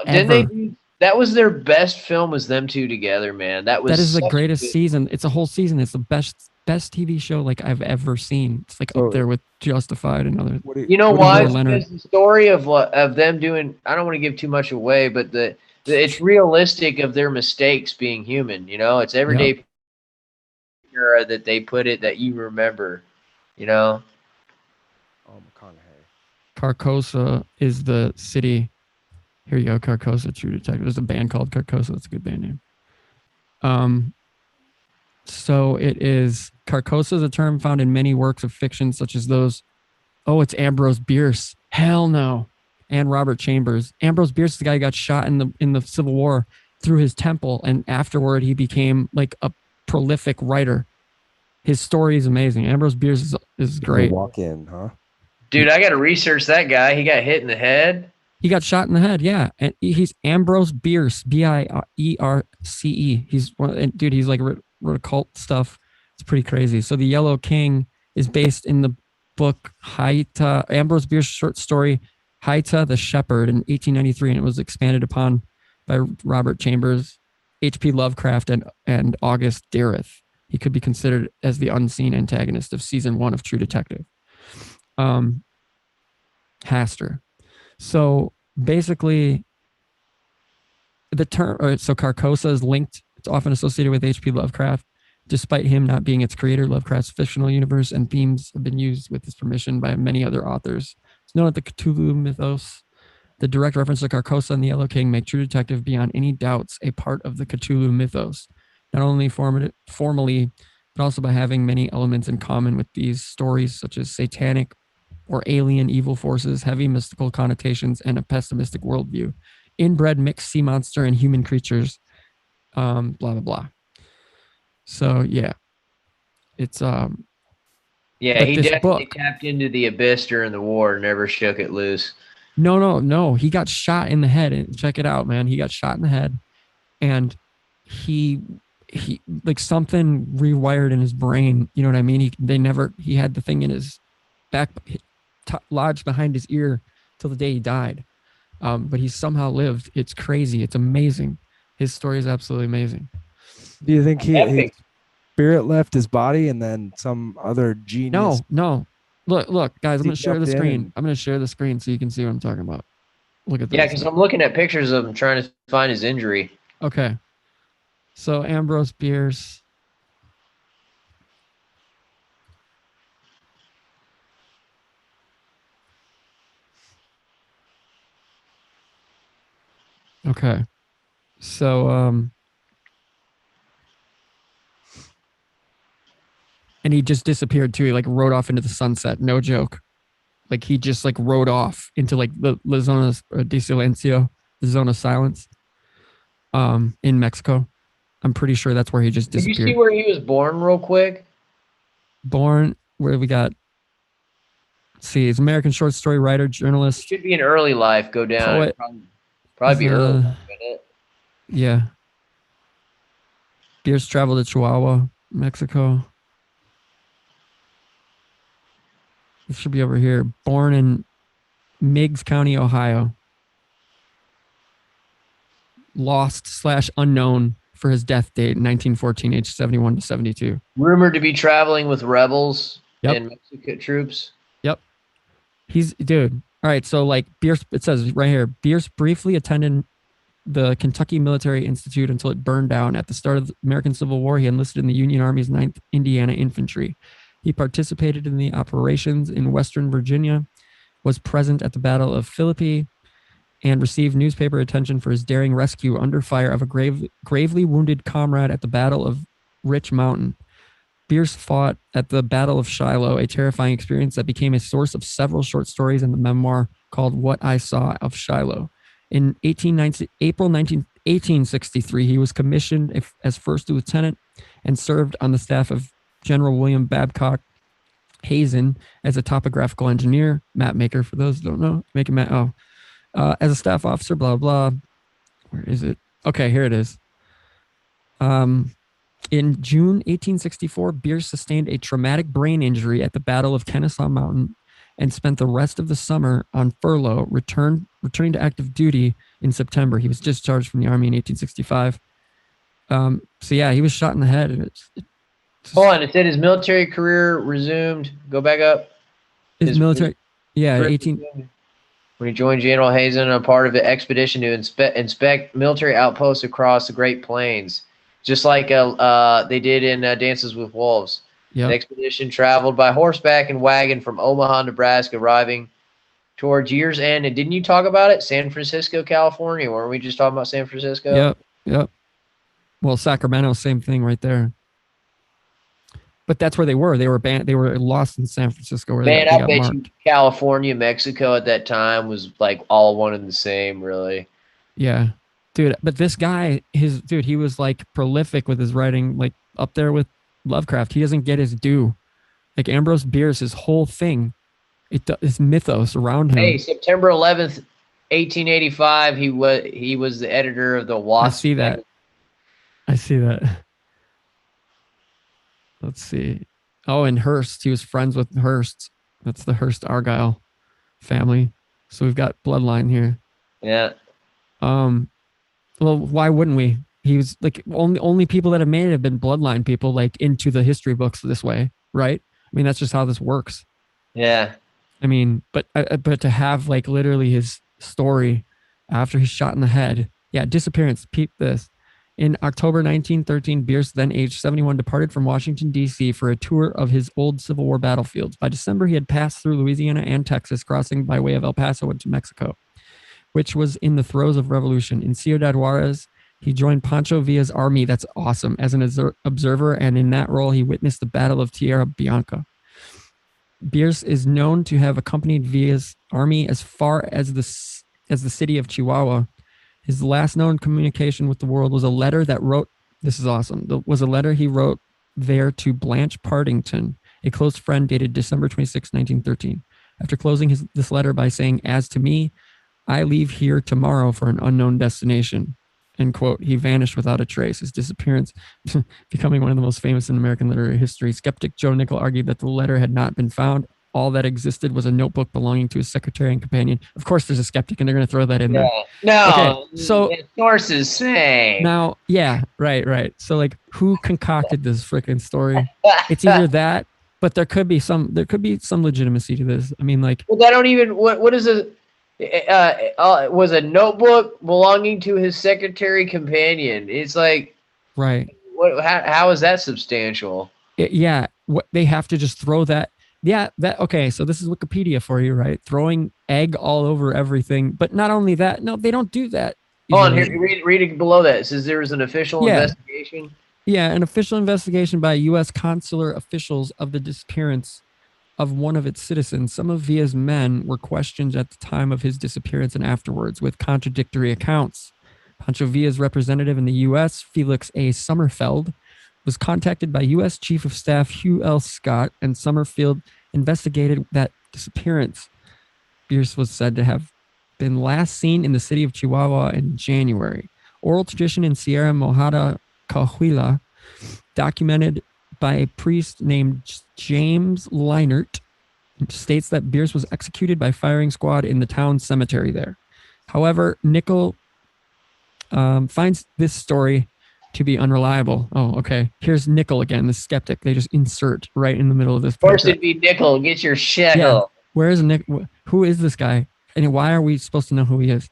Didn't they do? That was their best film. Was them two together, man. That is the greatest season. It's a whole season. It's the best TV show like I've ever seen. It's like up there with Justified and other. You know why? Because the story of them doing. I don't want to give too much away, but it's realistic of their mistakes being human. You know, it's everyday era that they put it that you remember. You know. Oh, McConaughey. Carcosa is the city. Here you go, Carcosa, True Detective. There's a band called Carcosa. That's a good band name. So it is, Carcosa is a term found in many works of fiction, such as those. Oh, it's Ambrose Bierce. Hell no. And Robert Chambers. Ambrose Bierce is the guy who got shot in the Civil War through his temple, and afterward he became like a prolific writer. His story is amazing. Ambrose Bierce is great. Walk in, huh? Dude, I got to research that guy. He got hit in the head. He got shot in the head, yeah. And he's Ambrose Bierce, Bierce. He's dude. He's like wrote occult stuff. It's pretty crazy. So the Yellow King is based in the book Haita, Ambrose Bierce's short story Haita the Shepherd in 1893, and it was expanded upon by Robert Chambers, H.P. Lovecraft, and August Derleth. He could be considered as the unseen antagonist of season 1 of True Detective. Haster. So basically, the term, so Carcosa is linked, it's often associated with H.P. Lovecraft, despite him not being its creator. Lovecraft's fictional universe and themes have been used with his permission by many other authors. It's known as the Cthulhu mythos. The direct reference to Carcosa and the Yellow King make True Detective beyond any doubts a part of the Cthulhu mythos, not only formally, but also by having many elements in common with these stories, such as satanic or alien evil forces, heavy mystical connotations, and a pessimistic worldview. Inbred mixed sea monster and human creatures, blah, blah, blah. So, yeah. It's... Yeah, he definitely tapped into the abyss during the war and never shook it loose. No. He got shot in the head. And check it out, man. He got shot in the head. And he like something rewired in his brain. You know what I mean? He had the thing in his back, lodged behind his ear till the day he died. But he somehow lived. It's crazy. It's amazing. His story is absolutely amazing. Do you think his spirit left his body and then some other genius? No. Look, guys, I'm He gonna share the jumped in screen. and- I'm gonna share the screen so you can see what I'm talking about. Look at this. Yeah, because I'm looking at pictures of him trying to find his injury. Okay. So Ambrose Bierce. Okay. So and he just disappeared too. He like rode off into the sunset. No joke. Like he just like rode off into like the La Zona de Silencio, the zone of silence. In Mexico. I'm pretty sure that's where he just Did you disappeared. see where he was born, real quick? Born where we got. Let's see, he's an American short story writer, journalist, Should be an early life. Go down. poet. Probably be early. Uh, Life, isn't it? Yeah. Bierce traveled to Chihuahua, Mexico. It should be over here. Born in Meigs County, Ohio. Lost/unknown for his death date in 1914, age 71 to 72. Rumored to be traveling with rebels Yep. and Mexican troops. He's dude. All right, so like Bierce, it says right here, Bierce briefly attended the Kentucky Military Institute until it burned down. At the start of the American Civil War, he enlisted in the Union Army's 9th Indiana Infantry. He participated in the operations in Western Virginia, was present at the Battle of Philippi, and received newspaper attention for his daring rescue under fire of a gravely wounded comrade at the Battle of Rich Mountain. Bierce fought at the Battle of Shiloh, a terrifying experience that became a source of several short stories in the memoir called What I Saw of Shiloh. In April 1863, he was commissioned as first lieutenant and served on the staff of General William Babcock Hazen as a topographical engineer, map maker, for those who don't know. Make a map. As a staff officer, blah, blah. Where is it? Okay, here it is. In June 1864, Bierce sustained a traumatic brain injury at the Battle of Kennesaw Mountain and spent the rest of the summer on furlough, returning to active duty in September. He was discharged from the Army in 1865. So yeah, he was shot in the head. Hold on, it said his military career resumed. Go back up. His military, yeah, 18. When he joined General Hazen, a part of the expedition to inspect military outposts across the Great Plains, just like they did in Dances with Wolves. Yep. The expedition traveled by horseback and wagon from Omaha, Nebraska, arriving towards year's end. And didn't you talk about it? San Francisco, California. Weren't we just talking about San Francisco? Yep. Well, Sacramento, same thing right there. But that's where they were. They were banned. They were lost in San Francisco. Where Man, they I got bet marked. you California, Mexico at that time was like all one and the same, really. Yeah, dude. But this guy, he was like prolific with his writing, like up there with Lovecraft. He doesn't get his due. Like Ambrose Bierce, his whole thing, it's mythos around him. Hey, September 11th, 1885, he was the editor of the Wasp. I see that. Let's see. Oh, and Hearst. He was friends with Hearst. That's the Hearst Argyle family. So we've got bloodline here. Yeah. Well, why wouldn't we? He was like only people that have made it have been bloodline people, like into the history books this way, right? I mean, that's just how this works. Yeah. I mean, but to have like literally his story after he's shot in the head. Yeah, disappearance. Peep this. In October 1913, Bierce, then aged 71, departed from Washington, D.C. for a tour of his old Civil War battlefields. By December, he had passed through Louisiana and Texas, crossing by way of El Paso into Mexico, which was in the throes of revolution. In Ciudad Juarez, he joined Pancho Villa's army. That's awesome. As an observer, and in that role, he witnessed the Battle of Tierra Bianca. Bierce is known to have accompanied Villa's army as far as the city of Chihuahua. His last known communication with the world was a letter that wrote, this is awesome, was a letter he wrote there to Blanche Partington, a close friend, dated December 26, 1913. After closing this letter by saying, "As to me, I leave here tomorrow for an unknown destination," end quote, he vanished without a trace. His disappearance becoming one of the most famous in American literary history. Skeptic Joe Nickel argued that the letter had not been found. All that existed was a notebook belonging to his secretary and companion. Of course, there's a skeptic, and they're going to throw that in there. No, Okay, so sources say. now, yeah, right. So, like, who concocted this freaking story? It's either that, but there could be some legitimacy to this. I mean, like, Well, I don't even. What is a? Was a notebook belonging to his secretary companion. It's like, right. what? How is that substantial? Yeah, what they have to just throw that. Yeah, that okay. So this is Wikipedia for you, right? Throwing egg all over everything, but not only that. No, they don't do that. Hold on, usually. here, read it below that. It says there was an official Yeah. investigation. Yeah, an official investigation by U.S. consular officials of the disappearance of one of its citizens. Some of Villa's men were questioned at the time of his disappearance and afterwards with contradictory accounts. Pancho Villa's representative in the U.S., Felix A. Sommerfeld, was contacted by U.S. Chief of Staff Hugh L. Scott, and Sommerfeld investigated that disappearance. Bierce was said to have been last seen in the city of Chihuahua in January. Oral tradition in Sierra Mojada, Coahuila, documented by a priest named James Leinert, states that Bierce was executed by firing squad in the town cemetery there. However, Nickel finds this story to be unreliable. Oh, okay. Here's Nickel again, the skeptic. They just insert right in the middle of this. Of course, it'd be Nickel. Get your shekel. Yeah. Where is Nick? Who is this guy? And why are we supposed to know who he is?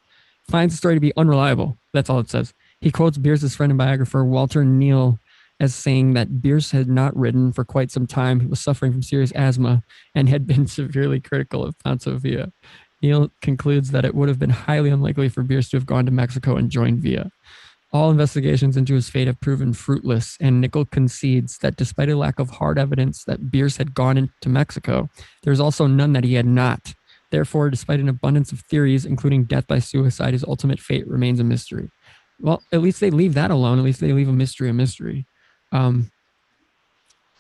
Finds the story to be unreliable. That's all it says. He quotes Bierce's friend and biographer, Walter Neal, as saying that Bierce had not ridden for quite some time. He was suffering from serious asthma and had been severely critical of Pancho Villa. Neal concludes that it would have been highly unlikely for Bierce to have gone to Mexico and joined Villa. All investigations into his fate have proven fruitless, and Nickel concedes that despite a lack of hard evidence that Bierce had gone into Mexico, there is also none that he had not. Therefore, despite an abundance of theories, including death by suicide, his ultimate fate remains a mystery. Well, at least they leave that alone. At least they leave a mystery.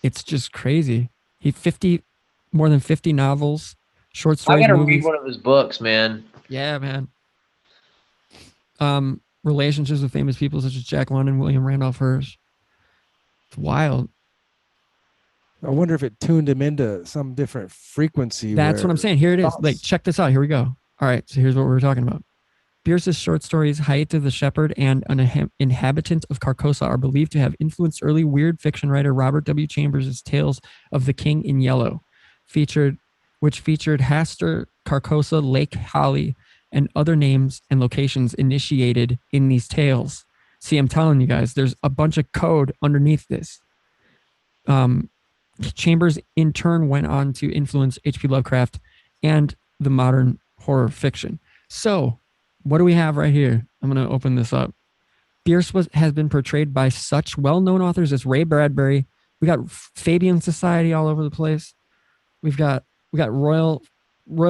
It's just crazy. More than 50 novels, short stories, I gotta movies. read one of his books, man. Yeah, man. Relationships with famous people such as Jack London, William Randolph Hearst. It's wild. I wonder if it tuned him into some different frequency. That's what I'm saying. Here it is. Like, check this out. Here we go. All right. So here's what we're talking about. Bierce's short stories, Haita the Shepherd and An Inhabitant of Carcosa, are believed to have influenced early weird fiction writer Robert W. Chambers' tales of the King in Yellow, which featured Hastur, Carcosa, Lake Holly, and other names and locations initiated in these tales. See, I'm telling you guys, there's a bunch of code underneath this. Chambers, in turn, went on to influence H.P. Lovecraft and the modern horror fiction. So, what do we have right here? I'm going to open this up. Bierce has been portrayed by such well-known authors as Ray Bradbury. We got Fabian Society all over the place. We got Royal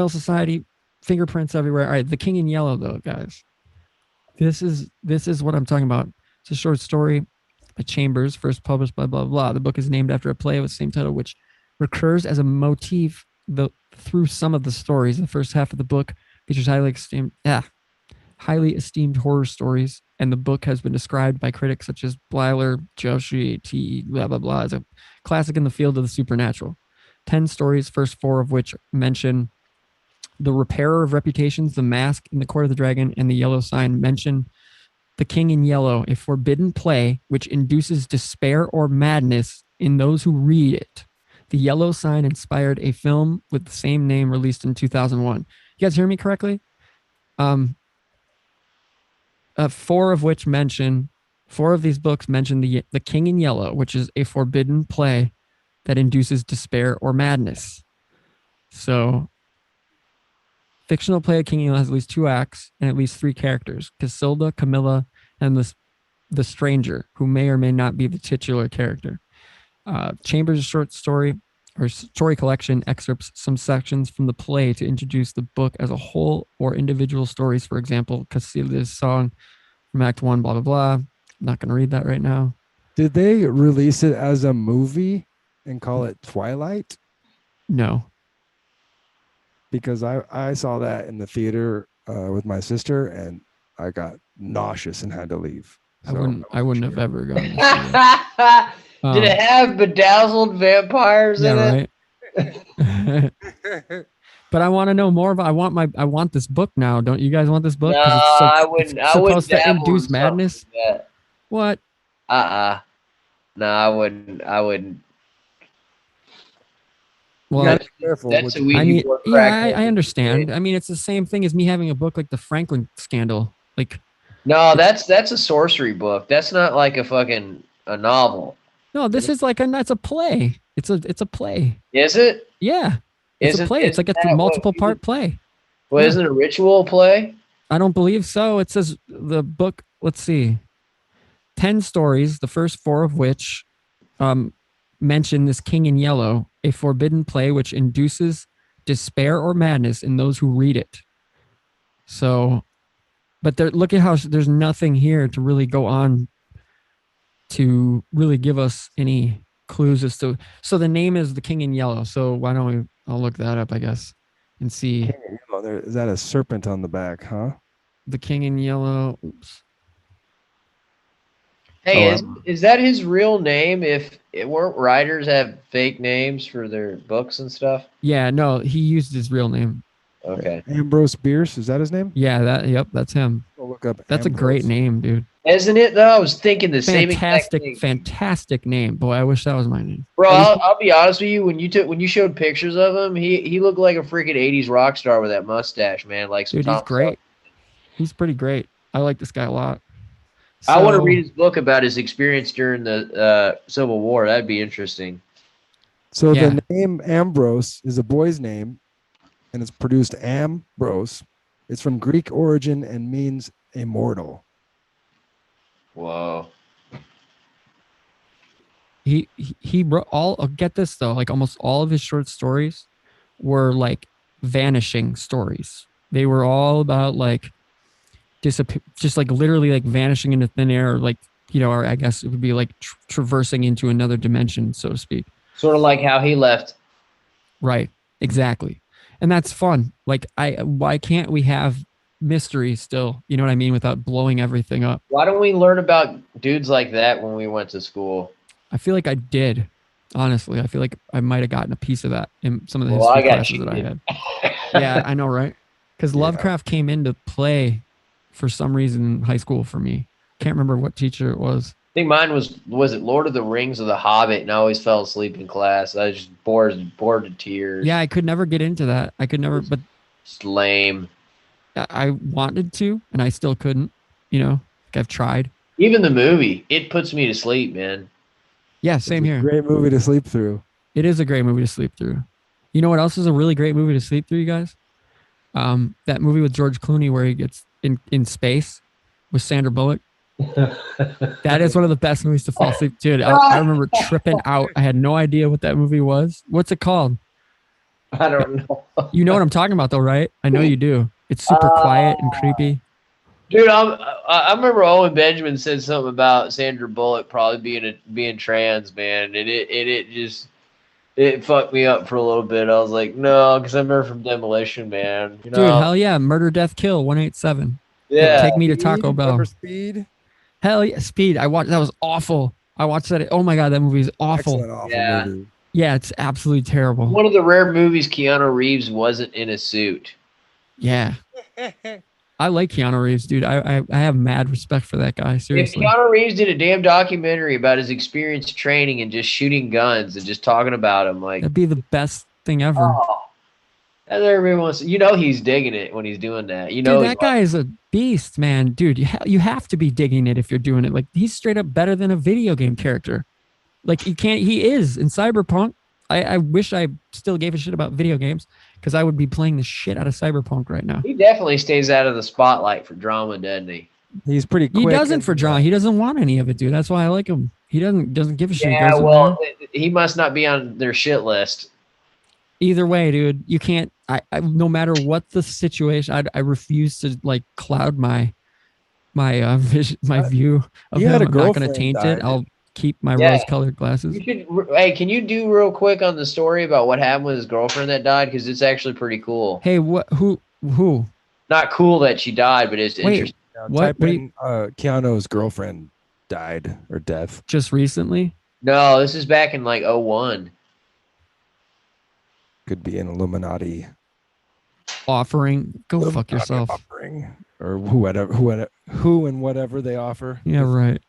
Society, fingerprints everywhere. All right, The King in Yellow, though, guys. This is what I'm talking about. It's a short story by Chambers, first published by blah, blah, blah. The book is named after a play with the same title, which recurs as a motif through some of the stories. The first half of the book features highly esteemed horror stories, and the book has been described by critics such as Blyler, Joshi, T, blah, blah, blah, as a classic in the field of the supernatural. 10 stories, first 4 of which mention The Repairer of Reputations, The Mask in the Court of the Dragon, and The Yellow Sign, mention The King in Yellow, a forbidden play which induces despair or madness in those who read it. The Yellow Sign inspired a film with the same name released in 2001. You guys hear me correctly? 4 of these books mention the King in Yellow, which is a forbidden play that induces despair or madness. So, fictional play of King in Yellow has at least 2 acts and at least 3 characters: Casilda, Camilla, and the stranger, who may or may not be the titular character. Chambers' short story or story collection excerpts some sections from the play to introduce the book as a whole or individual stories. For example, Casilda's song from Act 1, blah, blah, blah. I'm not going to read that right now. Did they release it as a movie and call it Twilight? No. Because I saw that in the theater with my sister, and I got nauseous and had to leave. So I wouldn't have ever gone to see it. Did it have bedazzled vampires in it? Right. But I want to know more about. I want this book now. Don't you guys want this book? No, I wouldn't. It's supposed to induce madness. Like what? No, I wouldn't. Well, gotta be careful. That's with- a Ouija I mean, board yeah, crack. I understand. I mean, it's the same thing as me having a book like the Franklin scandal. Like, No, that's a sorcery book. That's not like a novel. no, this is like that's a play. It's a play. Is it? Yeah, it's a play. It's like a multiple part play. Well, Yeah. isn't it a ritual play? I don't believe so. It says the book. Let's see, 10 stories. The first 4 of which mention this king in yellow, a forbidden play which induces despair or madness in those who read it. So, but look at how there's nothing here to really go on to really give us any clues as to. So the name is the king in yellow. So why don't we? I'll look that up, I guess, and see Is that a serpent on the back, huh? the king in yellow. Oops. Hey, Oh, is that his real name? If it weren't writers have fake names for their books and stuff? Yeah, no, he used his real name. Okay. Ambrose Bierce, is that his name? Yeah, yep, that's him. I'll look up. That's a great Ambrose. name, dude. Isn't it though? I was thinking the same exact thing. Fantastic name. Boy, I wish that was my name. Bro, I'll be honest with you. When you showed pictures of him, he looked like a freaking '80s rock star with that mustache, man. Like some Dude, he's Tom great. Selleck. He's pretty great. I like this guy a lot. I want to So- read his book about his experience during the Civil War. That'd be interesting. So Yeah. the name Ambrose is a boy's name, and it's produced Ambrose. It's from Greek origin and means immortal. Whoa. He wrote get this though, like almost all of his short stories were like vanishing stories. They were all about like just like literally like vanishing into thin air, or like, you know, or I guess it would be like traversing into another dimension, so to speak. Sort of like how he left. Right. Exactly. And that's fun. Like why can't we have mystery still? You know what I mean? Without blowing everything up. Why don't we learn about dudes like that when we went to school? I feel like I did. Honestly, I feel like I might have gotten a piece of that in some of the Well, I history got classes that I cheated. had. Yeah, I know, right? Because Lovecraft came into play for some reason in high school for me. Can't remember what teacher it was. I think mine was it Lord of the Rings or The Hobbit, and I always fell asleep in class. I was just bored to tears. Yeah, I could never get into that. I could never, but Just lame. I wanted to, and I still couldn't. You know, like I've tried. Even the movie, it puts me to sleep, man. Yeah, same It's a here. Great movie to sleep through. It is a great movie to sleep through. You know what else is a really great movie to sleep through, you guys? That movie with George Clooney where he gets in space with Sandra Bullock. That is one of the best movies to fall asleep. Dude, I remember tripping out. I had no idea what that movie was. What's it called? I don't know. You know what I'm talking about though, right? I know you do. It's super quiet and creepy. Dude, I remember Owen Benjamin said something about Sandra Bullock probably being trans, man, and it fucked me up for a little bit. I was like, no, because I remember from Demolition Man. You know? Dude, hell yeah. Murder, Death, Kill, 187. yeah. Take me to Taco Bell. Remember Speed? Hell yeah. Speed. I watched, that was awful. I watched that. Oh my God, that movie is awful. Excellent, awful Yeah. movie. Yeah, it's absolutely terrible. One of the rare movies Keanu Reeves wasn't in a suit. Yeah. I like Keanu Reeves, dude. I have mad respect for that guy. If Seriously. Keanu Reeves did a damn documentary about his experience training and just shooting guns and just talking about him, like, That'd be the best thing ever. oh, and everyone wants, he's digging it when he's doing that. You Dude, know, that guy is a beast, man. Dude, you have to be digging it if you're doing it. Like, he's straight up better than a video game character. Like, he is in Cyberpunk. I wish I still gave a shit about video games because I would be playing the shit out of Cyberpunk right now. he definitely stays out of the spotlight for drama, doesn't he? He's pretty quick. He doesn't and, for John. He doesn't want any of it, dude. That's why I like him. He doesn't give a shit. He Yeah, goes in well, there. he must not be on their shit list. Either way, dude, you can't. I no matter what the situation, I refuse to like cloud my vision, my view of he him. had a I'm not going to girlfriend taint died. it. I'll keep my Yeah. rose-colored glasses. Hey, can you do real quick on the story about what happened with his girlfriend that died? Because it's actually pretty cool. Hey, what? Who? Not cool that she died, but it's Wait. interesting. What? Type What do in, Keanu's girlfriend died or death. Just recently? No, this is back in like 01. Could be an Illuminati Offering? Go fuck yourself. offering or who and whatever they offer. Yeah, right.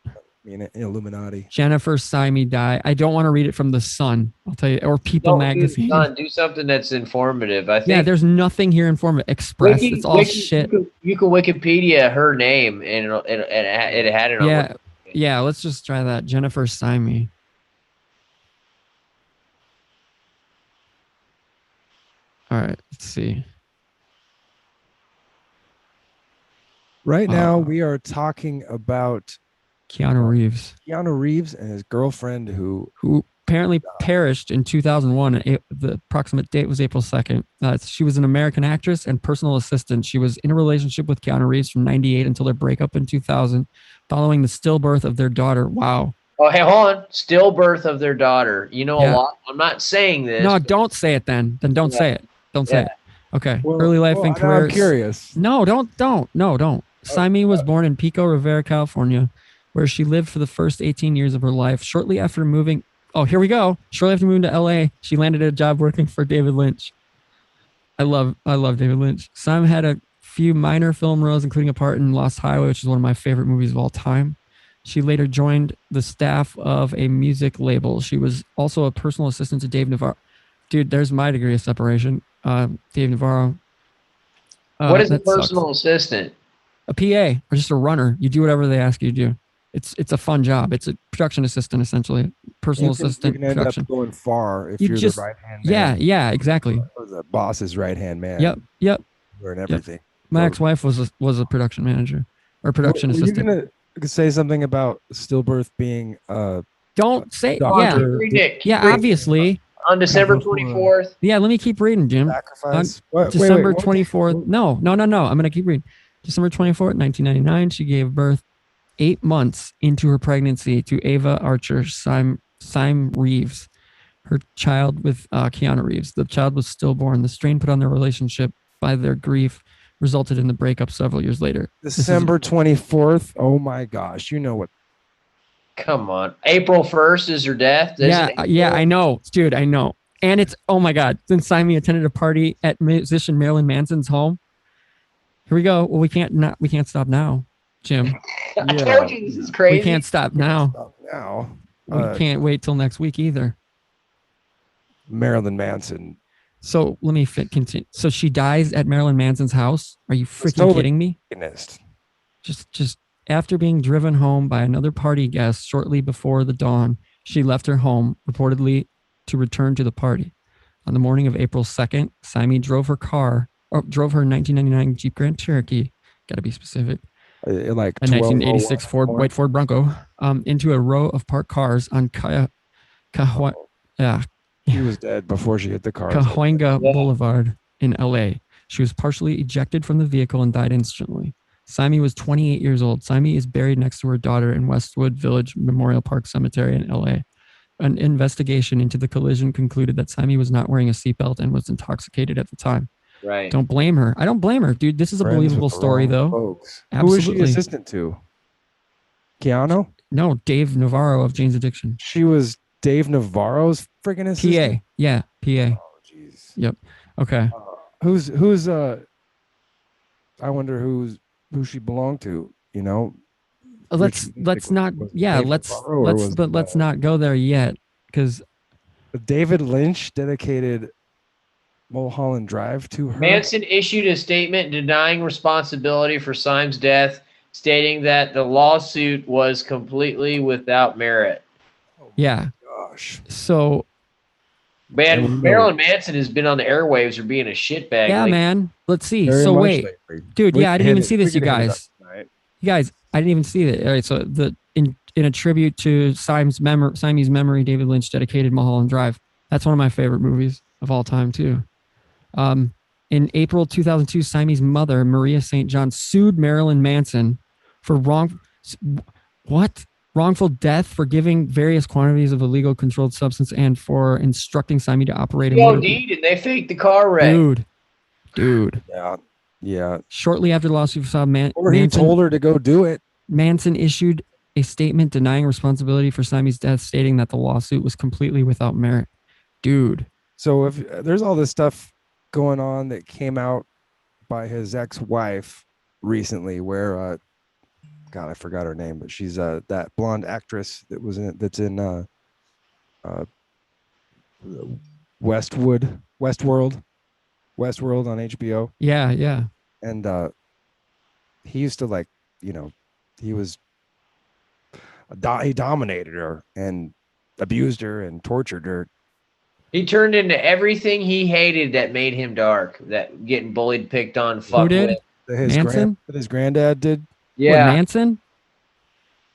Illuminati. Jennifer Syme died. I don't want to read it from The Sun. I'll tell you, or People magazine. Do something that's informative. I think. Yeah, there's nothing here informative. Express. It's all Wiki, shit. You can Wikipedia her name, and it had it on. Yeah, yeah. Let's just try that. Jennifer Syme. All right, let's see. Right now, we are talking about Keanu Reeves. Keanu Reeves and his girlfriend who apparently perished in 2001. And the approximate date was April 2nd. She was an American actress and personal assistant. She was in a relationship with Keanu Reeves from 98 until their breakup in 2000, following the stillbirth of their daughter. Wow. Oh, hey, hold on. Stillbirth of their daughter. You know a lot. I'm not saying this. No, don't say it then. Then don't say it. Don't say it. Okay. Early life and career. I'm curious. No, don't. No, don't. Syme was born in Pico Rivera, California, where she lived for the first 18 years of her life. Shortly after moving, here we go. Shortly after moving to LA, she landed a job working for David Lynch. I love David Lynch. Syme had a few minor film roles, including a part in Lost Highway, which is one of my favorite movies of all time. She later joined the staff of a music label. She was also a personal assistant to Dave Navarro. Dude, there's my degree of separation. Dave Navarro. What is a personal assistant? A PA or just a runner. You do whatever they ask you to do. It's a fun job. It's a production assistant, essentially. Personal assistant. You can end production. up going far if you're the right hand man. Yeah, exactly. Or the boss's right hand man. Yep. Learn everything. Yep. My ex-wife was a production manager or production assistant. Are you gonna say something about stillbirth being Don't say yeah, obviously. On December 24th. Yeah, let me keep reading, Jim. Sacrifice. December 24th. No. I'm gonna keep reading. December 24th, 1999, she gave birth 8 months into her pregnancy to Ava Archer Syme Reeves, her child with Keanu Reeves. The child was stillborn. The strain put on their relationship by their grief resulted in the breakup several years later. December 24th. Oh my gosh. You know what? Come on. April 1st is her death? Yeah, I know. Dude, I know. And it's, oh my God. Then Syme attended a party at musician Marilyn Manson's home. Here we go. Well, we can't stop now, Jim. I told you this is crazy. We can't stop now. We can't wait till next week either. Marilyn Manson. So let me continue. So she dies at Marilyn Manson's house. Are you freaking kidding me? Just after being driven home by another party guest shortly before the dawn, she left her home, reportedly to return to the party. On the morning of April 2nd, Syme drove her 1999 Jeep Grand Cherokee, got to be specific, like a 1986 white Ford Bronco, into a row of parked cars on She was dead before she hit the car. Cahuenga Boulevard in LA. She was partially ejected from the vehicle and died instantly. Syme was 28 years old. Syme is buried next to her daughter in Westwood Village Memorial Park Cemetery in LA. An investigation into the collision concluded that Syme was not wearing a seatbelt and was intoxicated at the time. Right. Don't blame her. I don't blame her, dude. This is a believable story, though. Folks. Absolutely. Who was she assistant to? Keanu? No, Dave Navarro of Jane's Addiction. She was Dave Navarro's freaking assistant? PA. Yeah, PA. Oh, jeez. Yep. Okay. Who's I wonder who she belonged to, you know? Let's not go there yet, because David Lynch dedicated Mulholland Drive to her. Manson issued a statement denying responsibility for Syme's death, stating that the lawsuit was completely without merit. Yeah. Gosh. So, man, Marilyn Manson has been on the airwaves for being a shitbag. Yeah, man. Let's see. Very so much wait, lately. dude. We Yeah, I didn't even see this, you could hit it guys. up tonight. You guys, I didn't even see that. All right. So in a tribute to Syme's memory, David Lynch dedicated Mulholland Drive. That's one of my favorite movies of all time too. In April 2002, Syme's mother, Maria St. John, sued Marilyn Manson for wrongful death for giving various quantities of illegal controlled substance and for instructing Syme to operate a motor. And they faked the car wreck. Dude. Yeah. Shortly after the lawsuit filed, he told her to go do it. Manson issued a statement denying responsibility for Syme's death, stating that the lawsuit was completely without merit. Dude. So if there's all this stuff going on that came out by his ex-wife recently, where God, I forgot her name, but she's that blonde actress that was in that's in Westworld on HBO. Yeah, yeah. And he used to like, he was he dominated her and abused her and tortured her. He turned into everything he hated that made him dark. That getting bullied, picked on, fucked did? with. Manson? His granddad did. What, Yeah, Manson?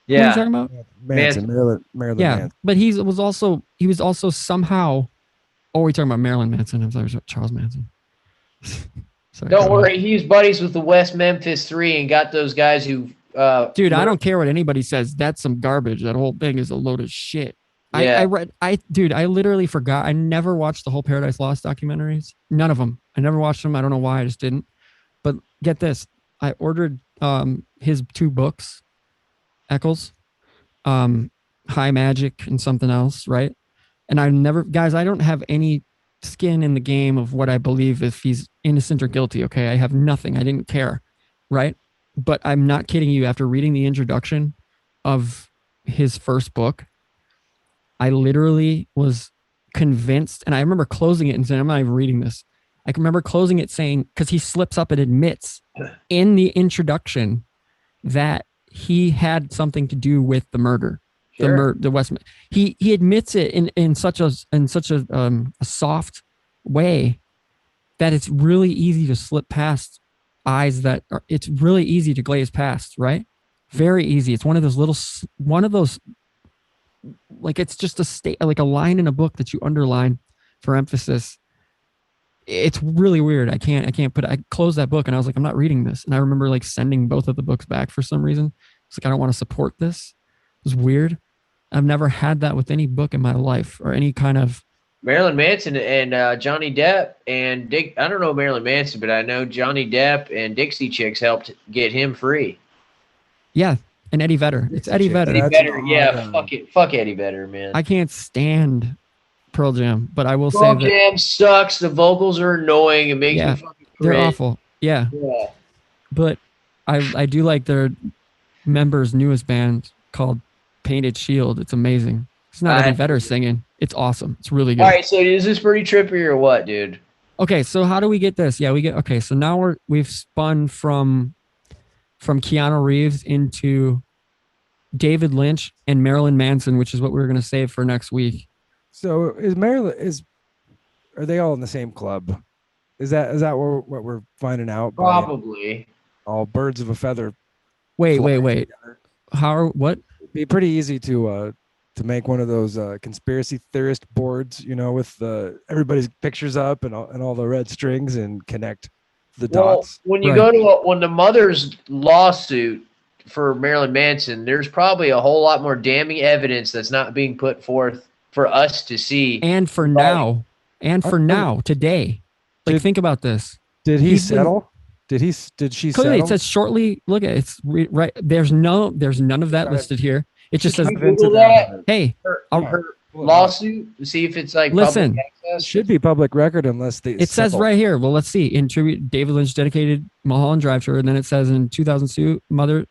Who are you yeah. talking about? Manson. Marilyn Yeah, Manson. but he was also somehow. Oh, we're talking about Marilyn Manson. I'm sorry, Charles Manson. Sorry, Don't go ahead. worry, he's buddies with the West Memphis Three and got those guys who. Dude, I don't care what anybody says. That's some garbage. That whole thing is a load of shit. Yeah. I literally forgot. I never watched the whole Paradise Lost documentaries. None of them. I never watched them. I don't know why. I just didn't. But get this. I ordered his 2 books, Eccles, High Magic and something else, right? And I don't have any skin in the game of what I believe if he's innocent or guilty, okay? I have nothing. I didn't care, right? But I'm not kidding you. After reading the introduction of his first book, I literally was convinced, and I remember closing it and saying, I'm not even reading this. I can remember closing it saying, because he slips up and admits in the introduction that he had something to do with the murder. Sure. The West. He admits it in such a soft way that it's really easy to slip past eyes that are. It's really easy to glaze past, right? Very easy. It's one of those. Like it's just like a line in a book that you underline for emphasis. It's really weird. I closed that book and I was like, I'm not reading this. And I remember like sending both of the books back for some reason. It's like, I don't want to support this. It was weird. I've never had that with any book in my life or any kind of. Marilyn Manson and Johnny Depp and Dick. I don't know Marilyn Manson, but I know Johnny Depp and Dixie Chicks helped get him free. Yeah, and Eddie Vedder. It's Eddie Vedder. Eddie Vedder, yeah, fuck Eddie Vedder, man. I can't stand Pearl Jam, but I will say Pearl that Jam sucks. The vocals are annoying. It makes me fucking they're cringe. awful. Yeah, Yeah. but I do like their members' newest band called Painted Shield. It's amazing. It's not Eddie Vedder singing. It's awesome. It's really good. All right, so is this pretty trippy or what, dude? Okay, so how do we get this? Yeah, okay. So now we've spun from Keanu Reeves into David Lynch and Marilyn Manson, which is what we were going to save for next week. So are they all in the same club? Is that what we're finding out? Probably. All birds of a feather. Wait. What? It'd be pretty easy to make one of those conspiracy theorist boards, with everybody's pictures up and all the red strings and connect the dots. When you go to when the mother's lawsuit for Marilyn Manson, there's probably a whole lot more damning evidence that's not being put forth for us to see. And for now, today. Like, think about this. Did he settle? Did she settle? It says shortly. Look at it. It's right. There's none of that listed here. It just says, Google that. Hey, her lawsuit to see if it's like listen. public access. It should be public record unless they. It says right here. Well, let's see. In tribute, David Lynch dedicated Mulholland Drive to her, and then it says in 2002, Mother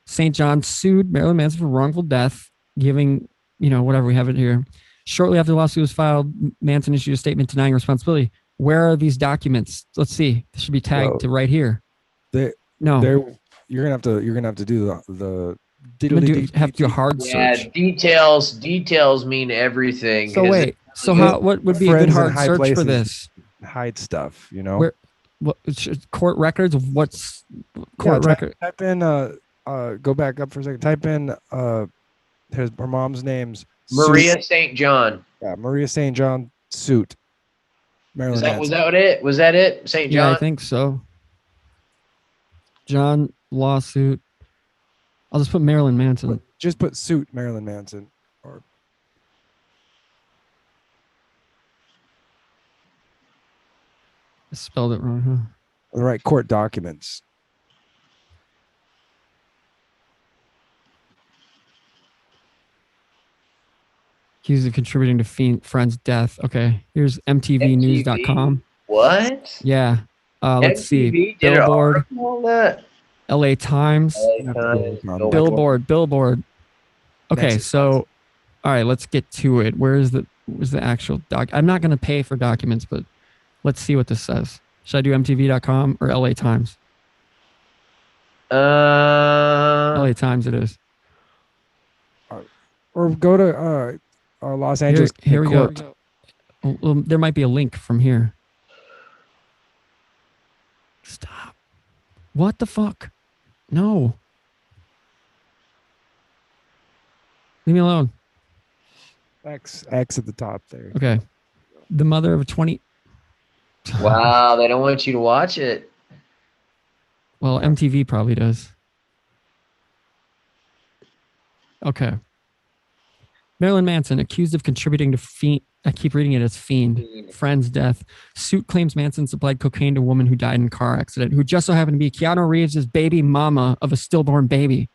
St. John sued Marilyn Manson for wrongful death, giving whatever, we have it here. Shortly after the lawsuit was filed, Manson issued a statement denying responsibility. Where are these documents? Let's see. This should be tagged to right here. You're gonna have to do the. Have to do a hard search. Yeah, details mean everything. So wait. So what would be a good hard search for this? Hide stuff. Where? What court records? What's court record? Type in. Go back up for a second. Type in. Her mom's name's Maria St. John. Yeah, Maria St. John suit. Marilyn Manson. Was that it? Was that it? St. John? Yeah, I think so. John lawsuit. I'll just put Marilyn Manson. Just put suit Marilyn Manson. Or I spelled it wrong, huh? the right court documents. Accused of contributing to friend's death. Okay, here's MTVnews.com. What? Yeah. Let's see. Did an Billboard. article on that? LA Times, LA Times, Billboard. Okay, Nexus. so all right, let's get to it. Where's the actual doc? I'm not going to pay for documents, but let's see what this says. Should I do MTV.com or LA Times? LA Times it is. Or go to Los Angeles. Here we Court. go. Well, there might be a link from here. Stop. What the fuck? No. Leave me alone. X at the top there. Okay. The mother of a 20. Wow, they don't want you to watch it. Well, MTV probably does. Okay. Marilyn Manson accused of contributing to Fiend. I keep reading it as Fiend. Friend's death. Suit claims Manson supplied cocaine to a woman who died in a car accident, who just so happened to be Keanu Reeves' baby mama of a stillborn baby.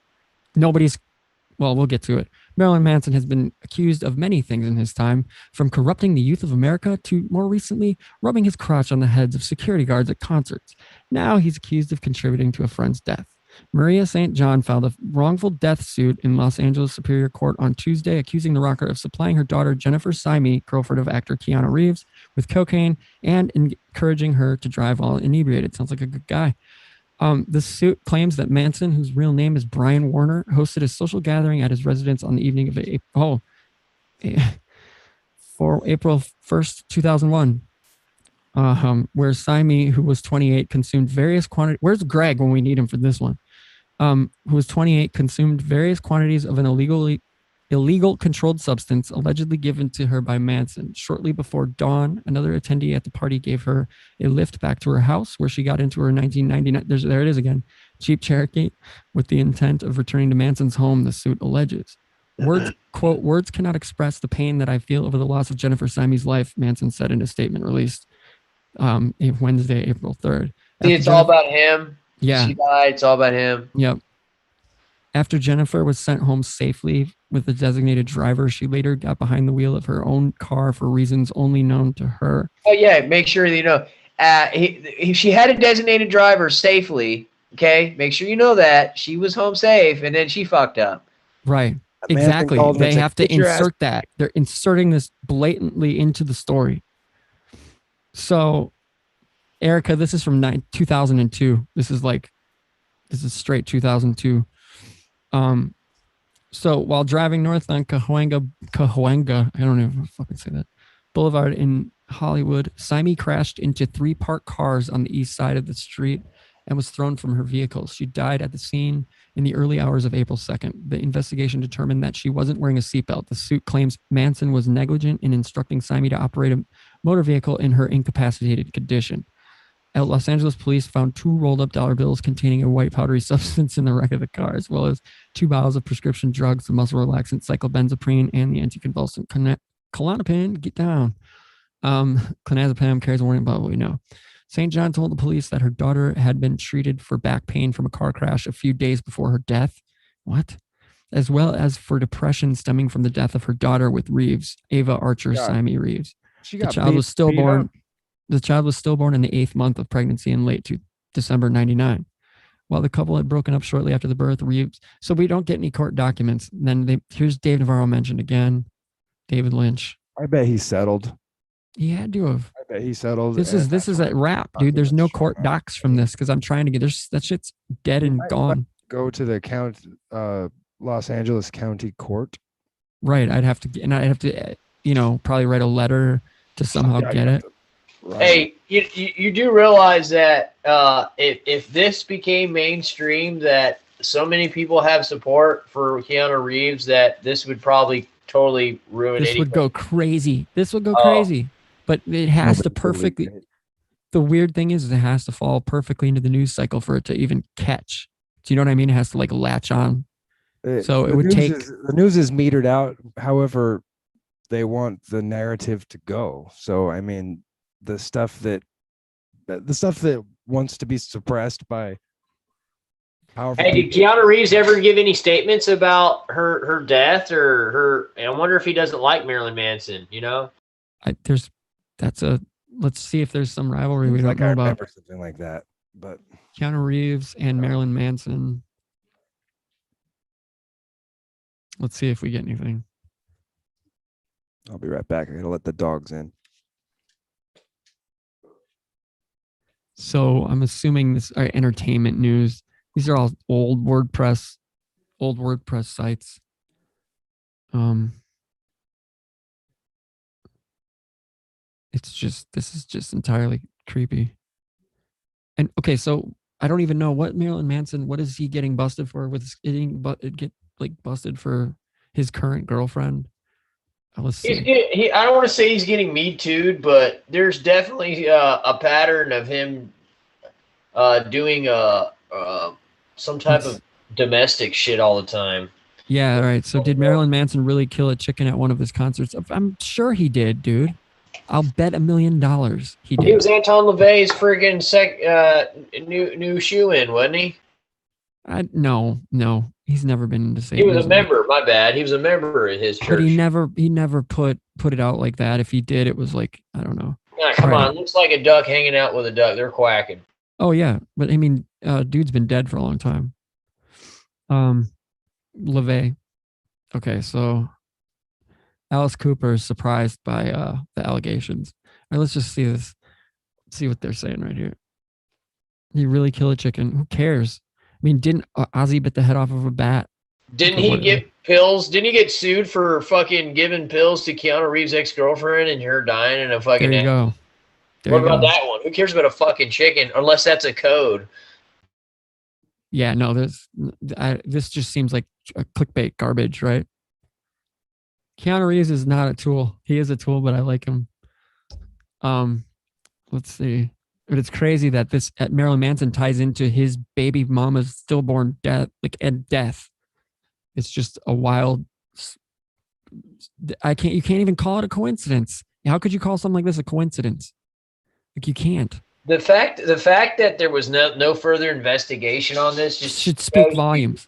Well, we'll get to it. Marilyn Manson has been accused of many things in his time, from corrupting the youth of America to, more recently, rubbing his crotch on the heads of security guards at concerts. Now he's accused of contributing to a friend's death. Maria St. John filed a wrongful death suit in Los Angeles Superior Court on Tuesday, accusing the rocker of supplying her daughter, Jennifer Syme, girlfriend of actor Keanu Reeves, with cocaine and encouraging her to drive while inebriated. Sounds like a good guy. The suit claims that Manson, whose real name is Brian Warner, hosted a social gathering at his residence on the evening of April 1st, 2001. Where Syme, who was 28, consumed various quantities. Where's Greg when we need him for this one? Who was 28, consumed various quantities of an illegal controlled substance allegedly given to her by Manson. Shortly before dawn, another attendee at the party gave her a lift back to her house, where she got into her 1999, there it is again, Jeep Cherokee, with the intent of returning to Manson's home, the suit alleges. Words, quote, "Words cannot express the pain that I feel over the loss of Jennifer Syme's life," Manson said in a statement released Wednesday, April 3rd. See, it's all about him. Yeah. She died. It's all about him. Yep. After Jennifer was sent home safely with a designated driver, she later got behind the wheel of her own car for reasons only known to her. Oh yeah, make sure you know. She had a designated driver safely. Okay, make sure you know that she was home safe, and then she fucked up. Right. Exactly. They have to insert that. They're inserting this blatantly into the story. So, Erica, this is from 2002. This is straight 2002. So while driving north on Cahuenga, I don't know if I fucking say that, Boulevard in Hollywood, Syme crashed into 3 parked cars on the east side of the street and was thrown from her vehicle. She died at the scene in the early hours of April 2nd. The investigation determined that she wasn't wearing a seatbelt. The suit claims Manson was negligent in instructing Syme to operate a motor vehicle in her incapacitated condition. Los Angeles police found 2 rolled-up dollar bills containing a white powdery substance in the wreck of the car, as well as 2 bottles of prescription drugs, the muscle relaxant cyclobenzaprine, and the anticonvulsant Klonopin. Get down. Clonazepam carries a warning, blah, blah, we know. St. John told the police that her daughter had been treated for back pain from a car crash a few days before her death. What? As well as for depression stemming from the death of her daughter with Reeves, Ava Archer Syme Reeves. The child was stillborn. The child was stillborn in the 8th month of pregnancy in late December 99. While the couple had broken up shortly after the birth, Reeves. So we don't get any court documents. Then here's Dave Navarro mentioned again. David Lynch. I bet he settled. He had to have. I bet he settled. This is a wrap, dude. There's no court docs from this because I'm trying to get that shit's dead and gone. Go to the Los Angeles County Court. Right. I'd have to, probably write a letter to somehow get it. Right. Hey, you do realize that if this became mainstream, that so many people have support for Keanu Reeves, that this would probably totally ruin This anything. would go crazy. Crazy. But it has to perfectly. The weird thing is it has to fall perfectly into the news cycle for it to even catch. Do you know what I mean? It has to latch on. So it would take. The news is metered out. However, they want the narrative to go. So I mean, the stuff that wants to be suppressed by powerful. Hey, did Keanu Reeves ever give any statements about her death or her? And I wonder if he doesn't like Marilyn Manson. Let's see if there's some rivalry we don't know about. Something like that, but Keanu Reeves and Marilyn Manson. Let's see if we get anything. I'll be right back. I gotta let the dogs in. So I'm assuming this are entertainment news. These are all old WordPress sites. This is just entirely creepy. And okay, so I don't even know what Marilyn Manson, what is he getting busted for? Busted for his current girlfriend? Let's see. I don't want to say he's getting Me Too'd, but there's definitely a pattern of him doing some type of domestic shit all the time. Yeah, right. So did Marilyn Manson really kill a chicken at one of his concerts? I'm sure he did, dude. I'll bet $1 million he did. He was Anton LaVey's friggin' new shoe-in, wasn't he? No. He's never been into Satanism. He was a member. My bad. He was a member at his church. But he never put it out like that. If he did, it was like, I don't know. Nah, come on. Looks like a duck hanging out with a duck. They're quacking. Oh yeah, but I mean, dude's been dead for a long time. LaVey. Okay, so Alice Cooper is surprised by the allegations. All right, let's just see this. See what they're saying right here. He really kill a chicken? Who cares? I mean, didn't Ozzy bit the head off of a bat? Didn't he get pills? Didn't he get sued for fucking giving pills to Keanu Reeves' ex-girlfriend and her dying in a fucking... There you go. What about that one? Who cares about a fucking chicken unless that's a code? Yeah, no, this just seems like a clickbait garbage, right? Keanu Reeves is not a tool. He is a tool, but I like him. Let's see. But it's crazy that this Marilyn Manson ties into his baby mama's stillborn death, death. It's just a wild. You can't even call it a coincidence. How could you call something like this a coincidence? Like, you can't. The fact that there was no further investigation on this just should speak volumes.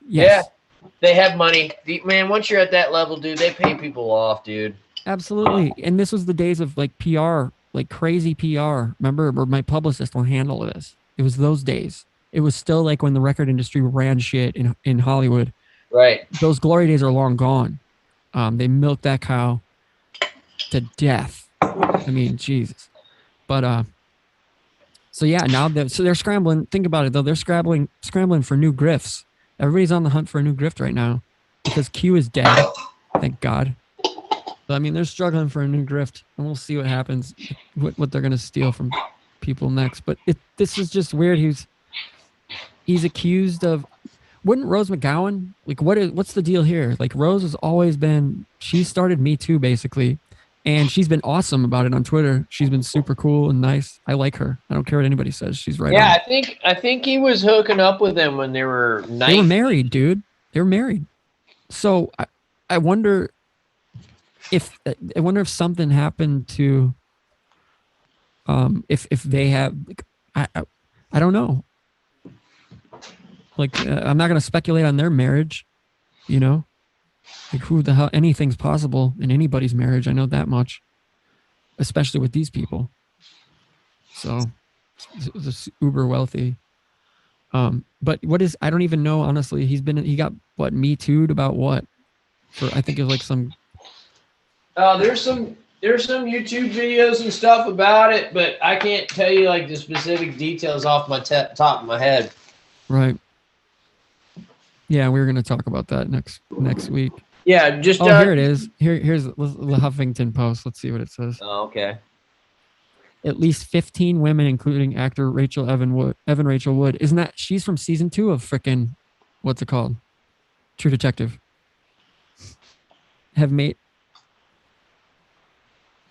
Yes. Yeah, they have money. Man, once you're at that level, dude, they pay people off, dude. Absolutely. And this was the days of like PR, like crazy PR. Remember, where my publicist will handle this. It was those days. It was still like when the record industry ran shit in Hollywood. Right. Those glory days are long gone. They milked that cow to death. I mean, Jesus. But so yeah, now they're scrambling. Think about it though. They're scrambling for new grifts. Everybody's on the hunt for a new grift right now because Q is dead. Thank God. But I mean, they're struggling for a new grift, and we'll see what happens. What they're gonna steal from people next. But this is just weird. He's accused of. Wouldn't Rose McGowan, like, what's the deal here? Like, Rose has always been, she started Me Too basically, and she's been awesome about it on Twitter. She's been super cool and nice. I like her. I don't care what anybody says. She's right. Yeah, I think he was hooking up with them when they were 19. They were married, dude. They were married. So I wonder if something happened to if they have, like, I don't know. Like, I'm not going to speculate on their marriage, you know? Like, who the hell, anything's possible in anybody's marriage. I know that much, especially with these people. So, it's uber wealthy. But I don't even know, honestly. He got, what, Me Too'd about what? I think it was like some. There's some YouTube videos and stuff about it, but I can't tell you like the specific details off my top of my head. Right. Yeah, we're going to talk about that next week. Yeah, just here it is. Here's the Huffington Post. Let's see what it says. Oh, okay. At least 15 women, including actor Evan Rachel Wood. Isn't that she's from season 2 of frickin' what's it called? True Detective. Have made.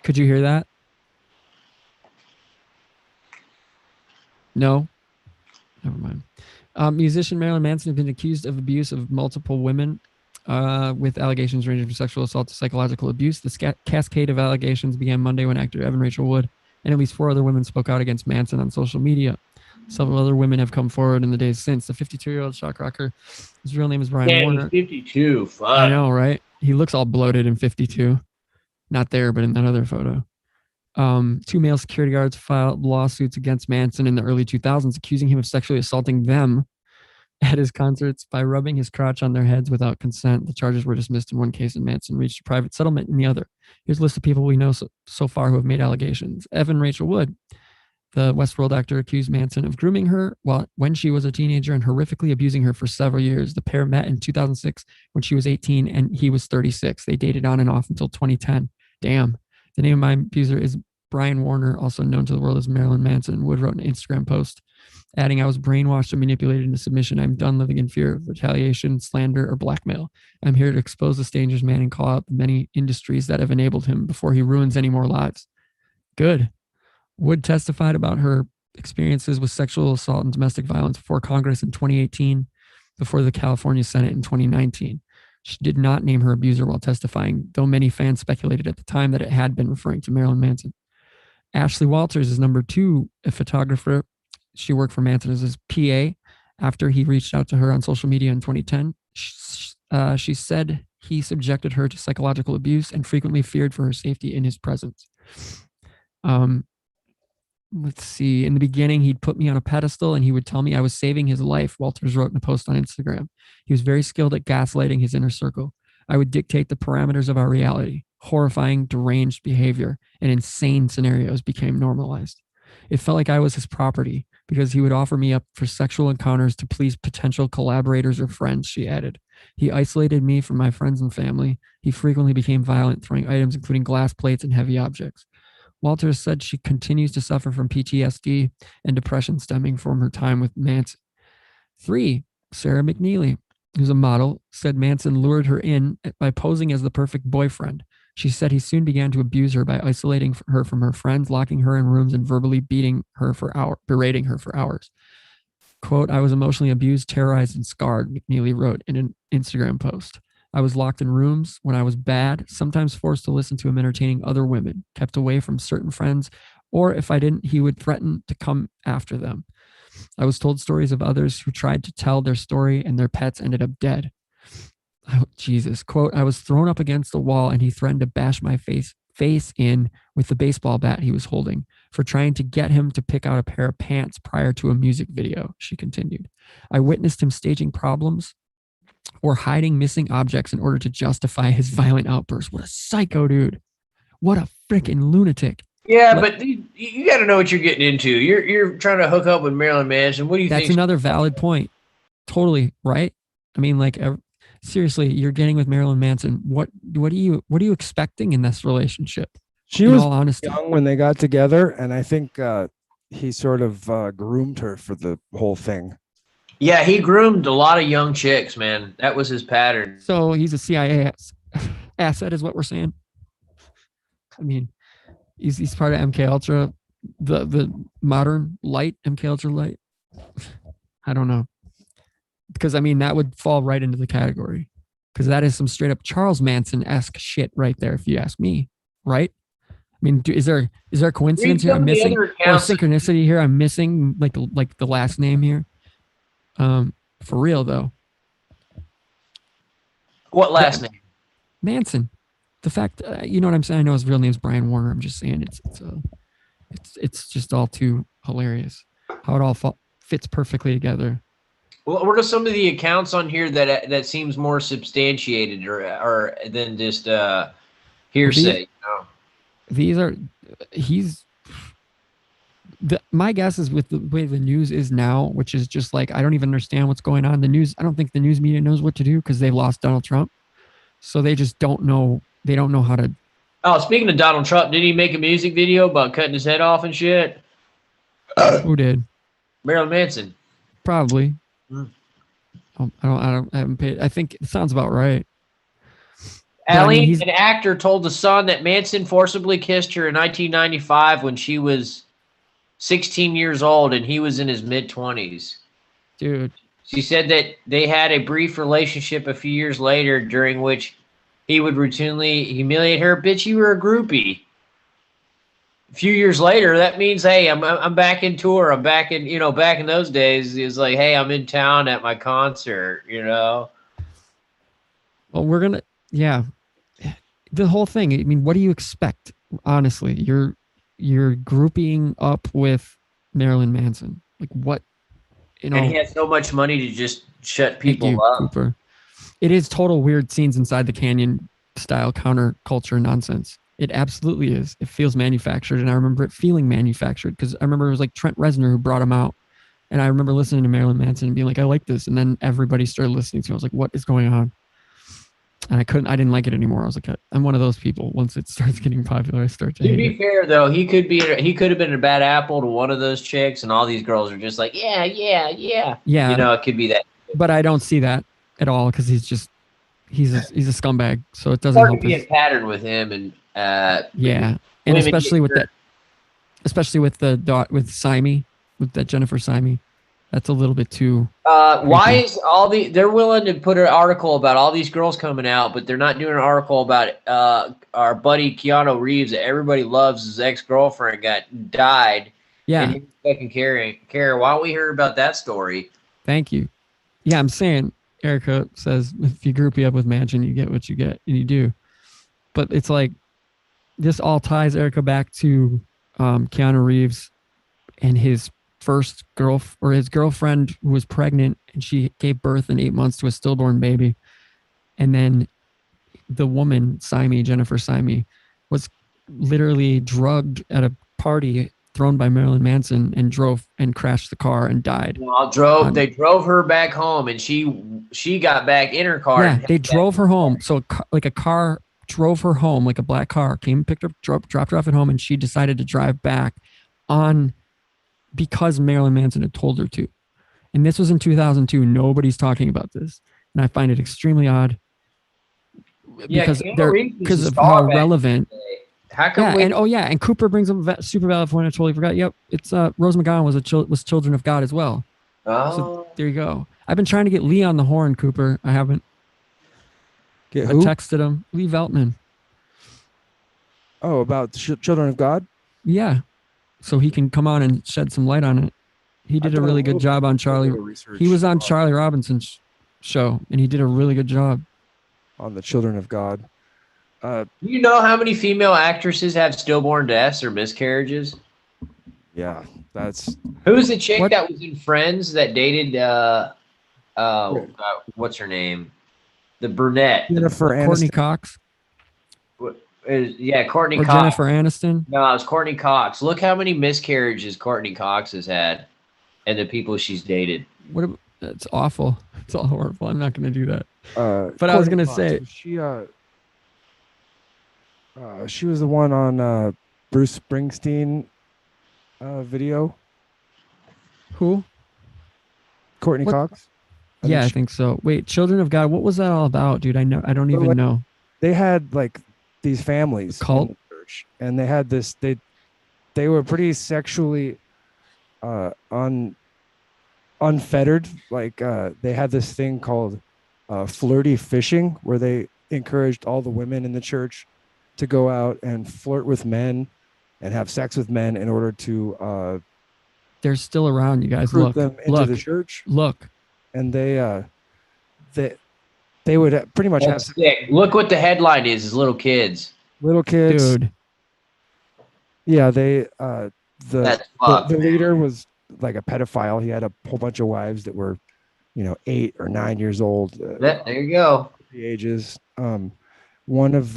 Could you hear that? No. Never mind. Musician Marilyn Manson has been accused of abuse of multiple women with allegations ranging from sexual assault to psychological abuse. The cascade of allegations began Monday when actor Evan Rachel Wood and at least 4 other women spoke out against Manson on social media. Several other women have come forward in the days since. The 52-year-old shock rocker, his real name is Brian Warner. 52, fuck. I know, right? He looks all bloated in 52. Not there, but in that other photo. Two male security guards filed lawsuits against Manson in the early 2000s, accusing him of sexually assaulting them at his concerts by rubbing his crotch on their heads without consent. The charges were dismissed in one case, and Manson reached a private settlement in the other. Here's a list of people we know so far who have made allegations. Evan Rachel Wood, the Westworld actor, accused Manson of grooming her when she was a teenager and horrifically abusing her for several years. The pair met in 2006 when she was 18 and he was 36. They dated on and off until 2010. Damn. The name of my abuser is Brian Warner, also known to the world as Marilyn Manson. Wood wrote an Instagram post adding, "I was brainwashed and manipulated into submission. I'm done living in fear of retaliation, slander, or blackmail. I'm here to expose this dangerous man and call out the many industries that have enabled him before he ruins any more lives." Good. Wood testified about her experiences with sexual assault and domestic violence before Congress in 2018, before the California Senate in 2019. She did not name her abuser while testifying, though many fans speculated at the time that it had been referring to Marilyn Manson. Ashley Walters is number 2, a photographer. She worked for Manson as his PA after he reached out to her on social media in 2010. She said he subjected her to psychological abuse and frequently feared for her safety in his presence. Let's see. In the beginning, he'd put me on a pedestal and he would tell me I was saving his life, Walters wrote in a post on Instagram. He was very skilled at gaslighting his inner circle. I would dictate the parameters of our reality. Horrifying, deranged behavior and insane scenarios became normalized. It felt like I was his property because he would offer me up for sexual encounters to please potential collaborators or friends, she added. He isolated me from my friends and family. He frequently became violent, throwing items including glass plates and heavy objects. Walters said she continues to suffer from PTSD and depression stemming from her time with Manson. 3, Sarah McNeely, who's a model, said Manson lured her in by posing as the perfect boyfriend. She said he soon began to abuse her by isolating her from her friends, locking her in rooms, and verbally berating her for hours. Quote, "I was emotionally abused, terrorized, and scarred," McNeely wrote in an Instagram post. "I was locked in rooms when I was bad, sometimes forced to listen to him entertaining other women, kept away from certain friends, or if I didn't, he would threaten to come after them. I was told stories of others who tried to tell their story and their pets ended up dead." Oh, Jesus. Quote, "I was thrown up against the wall and he threatened to bash my face in with the baseball bat he was holding for trying to get him to pick out a pair of pants prior to a music video," she continued. "I witnessed him staging problems or hiding missing objects in order to justify his violent outbursts." What a psycho, dude. What a freaking lunatic. Yeah, but you got to know what you're getting into. You're trying to hook up with Marilyn Manson. What do you think? That's another valid point. Totally, right? I mean, like, seriously, you're getting with Marilyn Manson. What are you expecting in this relationship? She was young when they got together, and I think he sort of groomed her for the whole thing. Yeah, he groomed a lot of young chicks, man. That was his pattern. So he's a CIA asset, is what we're saying. I mean, he's part of MK Ultra, the modern light, MK Ultra light. I don't know. Because, I mean, that would fall right into the category. Because that is some straight up Charles Manson-esque shit right there, if you ask me. Right? I mean, is there a coincidence here I'm missing? Or a synchronicity here I'm missing? Like the last name here? For real, though. What last name? Manson. The fact, you know what I'm saying? I know his real name is Brian Warner. I'm just saying it's just all too hilarious. How it all fits perfectly together. Well, what are some of the accounts on here that seems more substantiated or than just hearsay? My guess is with the way the news is now, which is just like, I don't even understand what's going on. The news, I don't think the news media knows what to do because they've lost Donald Trump. So they just don't know. They don't know how to. Oh, speaking of Donald Trump, did he make a music video about cutting his head off and shit? Who did? Marilyn Manson. Probably. I haven't paid. I think it sounds about right. Allie, an actor, told The Sun that Manson forcibly kissed her in 1995 when she was 16 years old and he was in his mid-20s. Dude. She said that they had a brief relationship a few years later during which he would routinely humiliate her. Bitch, you were a groupie. A few years later, that means, hey, I'm back in tour. I'm back in, back in those days, it was like, hey, I'm in town at my concert, Well, yeah. The whole thing, I mean, what do you expect? Honestly, you're grouping up with Marilyn Manson. Like what, And he has so much money to just shut thank people you, up. Cooper. It is total weird scenes inside the canyon style counterculture nonsense. It absolutely is. It feels manufactured, and I remember it feeling manufactured because I remember it was like Trent Reznor who brought him out, and I remember listening to Marilyn Manson and being like, I like this, and then everybody started listening to it. I was like, what is going on? And I didn't like it anymore. I was like, I'm one of those people. Once it starts getting popular, I start to To hate be it. fair, though, he could have been a bad apple to one of those chicks, and all these girls are just like, yeah. Yeah. You know, it could be that. But I don't see that at all because he's a scumbag. So it doesn't Hard to help be his. a pattern with him, and Yeah, and women especially get with hurt. that, especially with with Simi, with that Jennifer Simi, that's a little bit too. Why creepy. is they're willing to put an article about all these girls coming out, but they're not doing an article about our buddy Keanu Reeves that everybody loves, his ex-girlfriend died, Yeah, and he fucking care. Why don't we hear about that story? thank you. Yeah, I'm saying Erica says if you group you up with Mansion, you get what you get, and you do. But it's like this all ties Erica back to Keanu Reeves and his first his girlfriend who was pregnant, and she gave birth in 8 months to a stillborn baby, and then the woman Jennifer Simi, was literally drugged at a party thrown by Marilyn Manson and drove and crashed the car and died. Well, they drove her back home, and she got back in her car. Yeah, and they drove her home. So a car drove her home, like a black car came, picked her, dropped her off at home, and she decided to drive back on because Marilyn Manson had told her to. And this was in 2002. Nobody's talking about this, and I find it extremely odd because of how relevant. How come And Cooper brings up a super valid point. I totally forgot. Yep, it's Rose McGowan was Children of God as well. So there you go. I've been trying to get Lee on the horn, Cooper. I haven't. I texted him, Lee Veltman. Oh, about Children of God? Yeah, so he can come on and shed some light on it. He did a really good job on Charlie. He was on Charlie Robinson's show, and he did a really good job on the Children of God. Do you know how many female actresses have stillborn deaths or miscarriages? Yeah, that's. Who's the chick that was in Friends that dated? What's her name? The brunette. Jennifer Aniston. Courtney Cox. Courtney or Cox. Jennifer Aniston. No, it was Courtney Cox. Look how many miscarriages Courtney Cox has had, and the people she's dated. That's awful. It's all horrible. I'm not going to do that. But I was going to say she was the one on Bruce Springsteen video. Who? Courtney Cox. I think so. Wait, Children of God. What was that all about, dude? I don't even know. They had like these families cult in the church, and they had this. They were pretty sexually unfettered. Like they had this thing called flirty fishing, where they encouraged all the women in the church to go out and flirt with men and have sex with men in order to they're still around, you guys. Recruit them into the church. And they would pretty much have sick. Look what the headline is little kids. Dude. Yeah, the leader was like a pedophile. He had a whole bunch of wives that were 8 or 9 years old. There you go. The ages. One of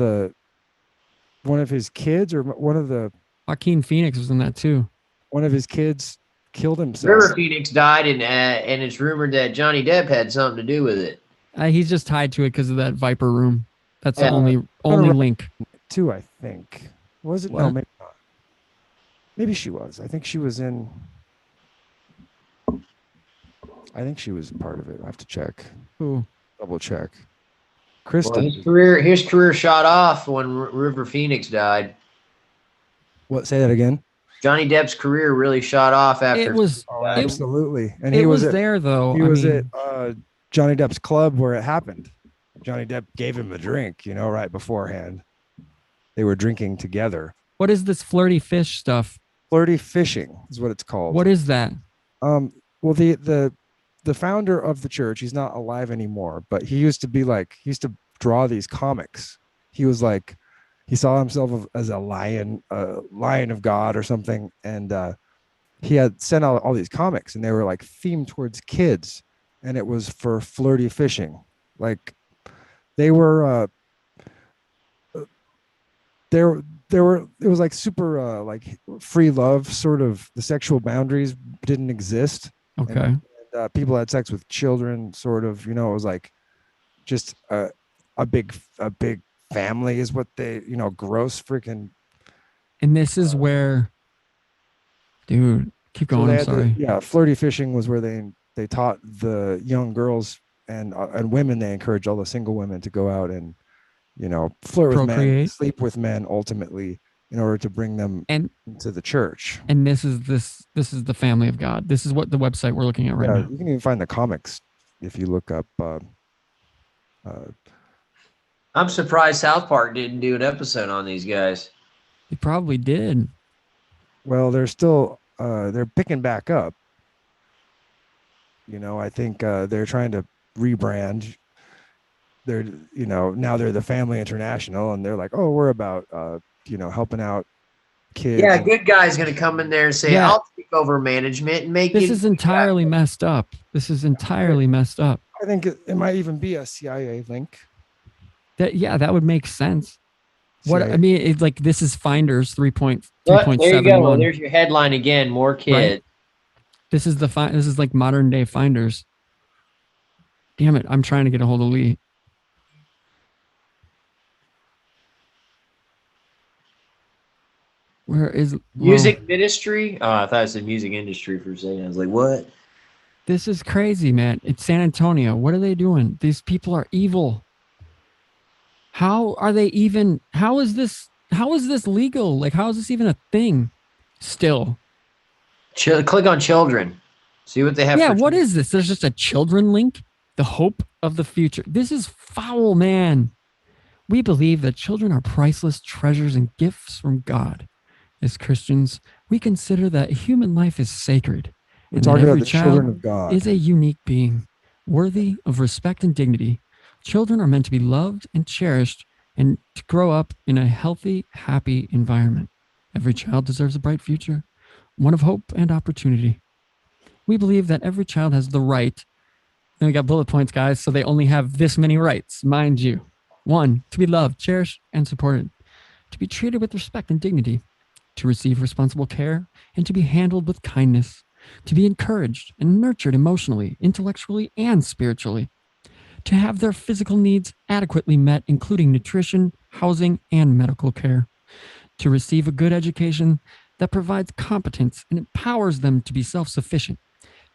his kids, or one of the Joaquin Phoenix was in that too. One of his kids killed himself. River Phoenix died, and it's rumored that Johnny Depp had something to do with it. He's just tied to it because of that Viper Room. That's the only link. Too, I think. Was it? What? No, maybe not. Maybe she was. I think she was in. I think she was part of it. I have to check. Who? Double check. Kristen. Well, his career shot off when River Phoenix died. What? Say that again. Johnny Depp's career really shot off after. It was absolutely, and he was there though. He was at Johnny Depp's club where it happened. Johnny Depp gave him a drink, right beforehand. They were drinking together. What is this flirty fish stuff? Flirty fishing is what it's called. What is that? Well, the founder of the church, he's not alive anymore, but he used to be he used to draw these comics. He was like he saw himself as a lion of God or something, and he had sent out all these comics, and they were like themed towards kids, and it was for flirty fishing. Like they were there were it was like super like free love, sort of. The sexual boundaries didn't exist. Okay. And people had sex with children, sort of. It was like just a big family is what they, gross freaking. And this is where, dude, keep So going. I'm sorry. flirty fishing was where they taught the young girls and women. They encouraged all the single women to go out and flirt with men, Procreate. sleep with men, ultimately, in order to bring them into the church. And this is the family of God. This is what the website we're looking at right now. You can even find the comics if you look up. I'm surprised South Park didn't do an episode on these guys. They probably did. Well, they're still they're picking back up. I think they're trying to rebrand. They're now they're the Family International, and they're like, oh, we're about helping out kids. Yeah, good guy's gonna come in there and say, Yeah. I'll take over management and make This it. is entirely messed up. This is entirely messed up. I think it might even be a CIA link. That would make sense. What CIA. I mean, it's like this is Finders 3.3.7. Look, there you go. Well, there's your headline again. More kids. Right. This is this is like modern day Finders. Damn it! I'm trying to get a hold of Lee. Where is Music ministry? Oh, I thought it said music industry for a second. I was like, what? This is crazy, man. It's San Antonio. What are they doing? These people are evil. How are they even? How is this legal? Like, how is this even a thing? Still. Click on children. See what they have. Yeah, what is this? There's just a children link. The hope of the future. This is foul, man. We believe that children are priceless treasures and gifts from God. As Christians, we consider that human life is sacred. We're talking about the children of God. Is a unique being, worthy of respect and dignity. Children are meant to be loved and cherished and to grow up in a healthy, happy environment. Every child deserves a bright future, one of hope and opportunity. We believe that every child has the right. And we got bullet points, guys, so they only have this many rights, mind you. 1, to be loved, cherished, and supported. To be treated with respect and dignity. To receive responsible care and to be handled with kindness. To be encouraged and nurtured emotionally, intellectually, and spiritually. To have their physical needs adequately met, including nutrition, housing, and medical care. To receive a good education that provides competence and empowers them to be self-sufficient.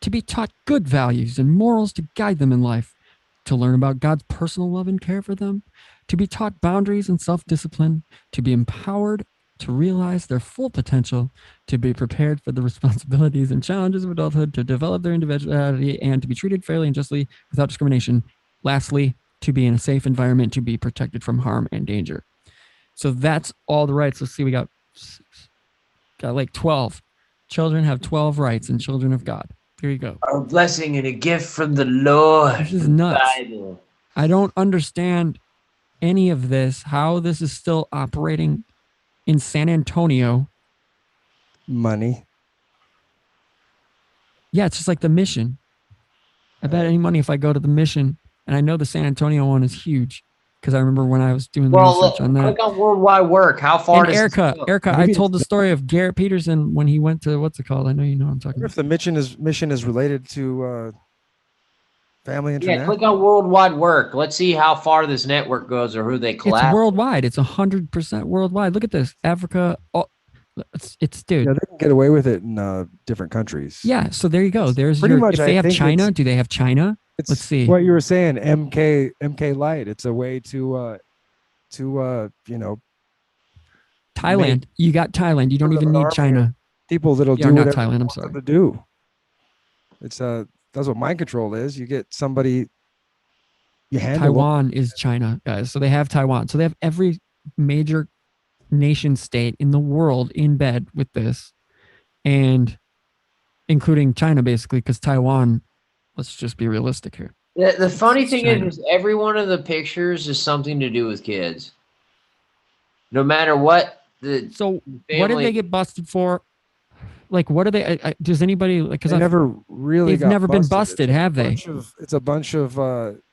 To be taught good values and morals to guide them in life. To learn about God's personal love and care for them. To be taught boundaries and self-discipline. To be empowered to realize their full potential, to be prepared for the responsibilities and challenges of adulthood, to develop their individuality, and to be treated fairly and justly without discrimination. Lastly, to be in a safe environment, to be protected from harm and danger. So that's all the rights. Let's see, we got like 12. Children have 12 rights and children of God. There you go. A blessing and a gift from the Lord. This is nuts. Bible. I don't understand any of this, how this is still operating in San Antonio. Money. Yeah, it's just like the Mission. I bet any money if I go to the Mission, and I know the San Antonio one is huge because I remember when I was doing the research on that. Click on worldwide work. How far And does Erica, I told the story of Garrett Peterson when he went to, what's it called? I know you know what I'm talking If about. the mission is related to Family International. Yeah, click on worldwide work. Let's see how far this network goes or who they collab. It's worldwide. It's 100% worldwide. Look at this. Africa. Oh, it's dude. Yeah, they can get away with it in different countries. Yeah. So there you go. There's Pretty your, much, if they I have think China, do they have China? It's Let's see. What you were saying, MK Light. It's a way to Thailand. You got Thailand. You don't Sort of even an need army China. people that'll Yeah, do not whatever Thailand. they I'm want sorry. them to do. It's that's what mind control is. You get somebody. You handle Taiwan is China, guys. So they have Taiwan. So they have every major nation state in the world in bed with this, and including China, basically, because Taiwan, let's just be realistic here. The funny thing China. is every one of the pictures is something to do with kids. no matter what the So family, what did they get busted for? Like, what are they? Does anybody like? Because They never really they've got never been busted. busted, have they? It's a bunch of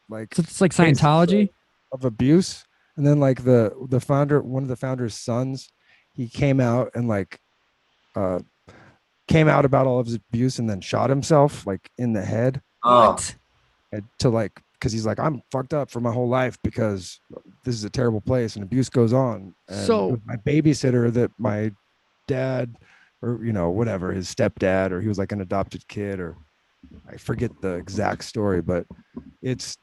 like So it's like cases Scientology. of abuse, and then like the founder, one of the founder's sons, he came out and like uh came out about all of his abuse and then shot himself like in the head What? and to like because he's like, I'm fucked up for my whole life because this is a terrible place and abuse goes on. And So- it was my babysitter that my dad or whatever, his stepdad, or he was like an adopted kid, or I forget the exact story, but it's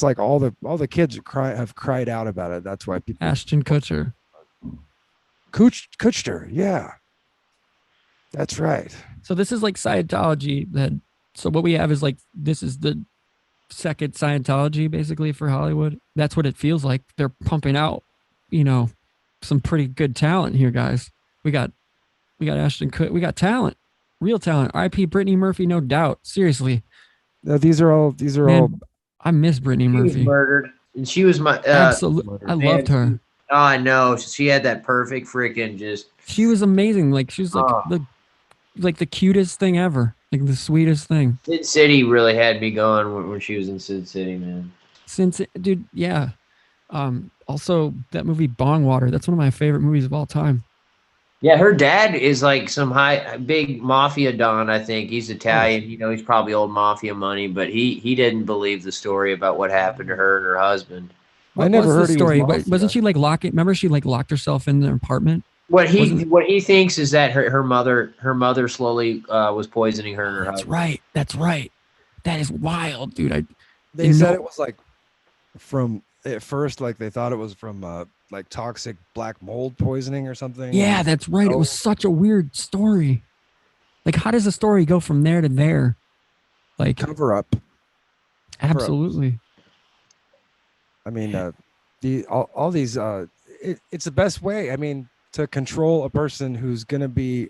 like all the kids have cried out about it. That's why people Ashton Kutcher. Kutcher, yeah. That's right. So this is like Scientology. So what we have is like this is the second Scientology basically for Hollywood. That's what it feels like. They're pumping out, some pretty good talent here, guys. We got Ashton Kutcher. We got talent, real talent. R.I.P. Brittany Murphy, no doubt. Seriously, No, these are all man, I miss Brittany she was Murphy. murdered, and she was my Absolutely, I man, loved her. Oh, I know. She had that perfect freaking just. She was amazing. Like she was like the cutest thing ever. Like the sweetest thing. Sin City really had me going when she was in Sin City, man. Dude, yeah. Also that movie Bong Water. That's one of my favorite movies of all time. Yeah, her dad is like some big mafia don. I think he's Italian. He's probably old mafia money, but he didn't believe the story about what happened to her and her husband. What I never was heard the he was story? mafia. Wasn't she like remember she like locked herself in their apartment? What he thinks is that her mother slowly was poisoning her and her husband. That's right. That is wild, dude. They said it was like from at first, like they thought it was from like toxic black mold poisoning or something. Yeah, that's right. It was such a weird story. Like, how does a story go from there to there? Like, cover up. Absolutely. I mean, all these. It's the best way. I mean, to control a person who's gonna be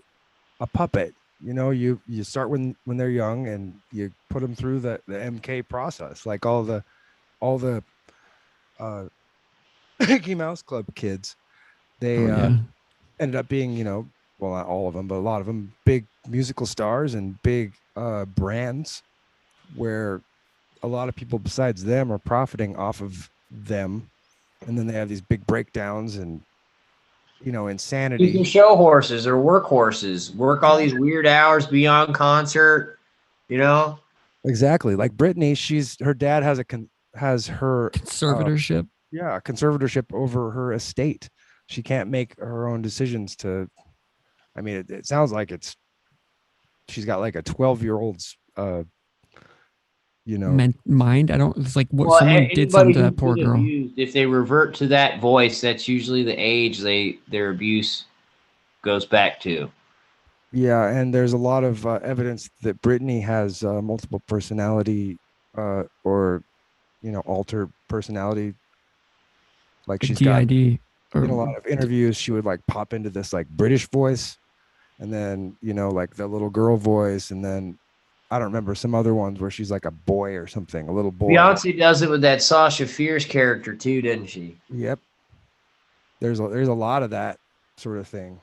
a puppet. You start when they're young and you put them through the MK process, like all the Mickey Mouse Club kids. They ended up being, well, not all of them, but a lot of them, big musical stars and big brands, where a lot of people besides them are profiting off of them, and then they have these big breakdowns and insanity. You can show horses or work horses, work all these weird hours beyond concert, Exactly. Like Brittany, her dad has her conservatorship. Conservatorship over her estate. She can't make her own decisions to. I mean, it sounds like she's got like a 12-year-old's mind. It's like what someone did something to that poor girl. If they revert to that voice, that's usually the age their abuse goes back to. Yeah, and there's a lot of evidence that Brittany has multiple personality or alter personality. Like she's DID. In a lot of interviews, she would like pop into this like British voice, and then like the little girl voice, and then I don't remember some other ones where she's like a boy or something, a little boy. Beyonce does it with that Sasha Fierce character too, doesn't she? Yep. There's a lot of that sort of thing.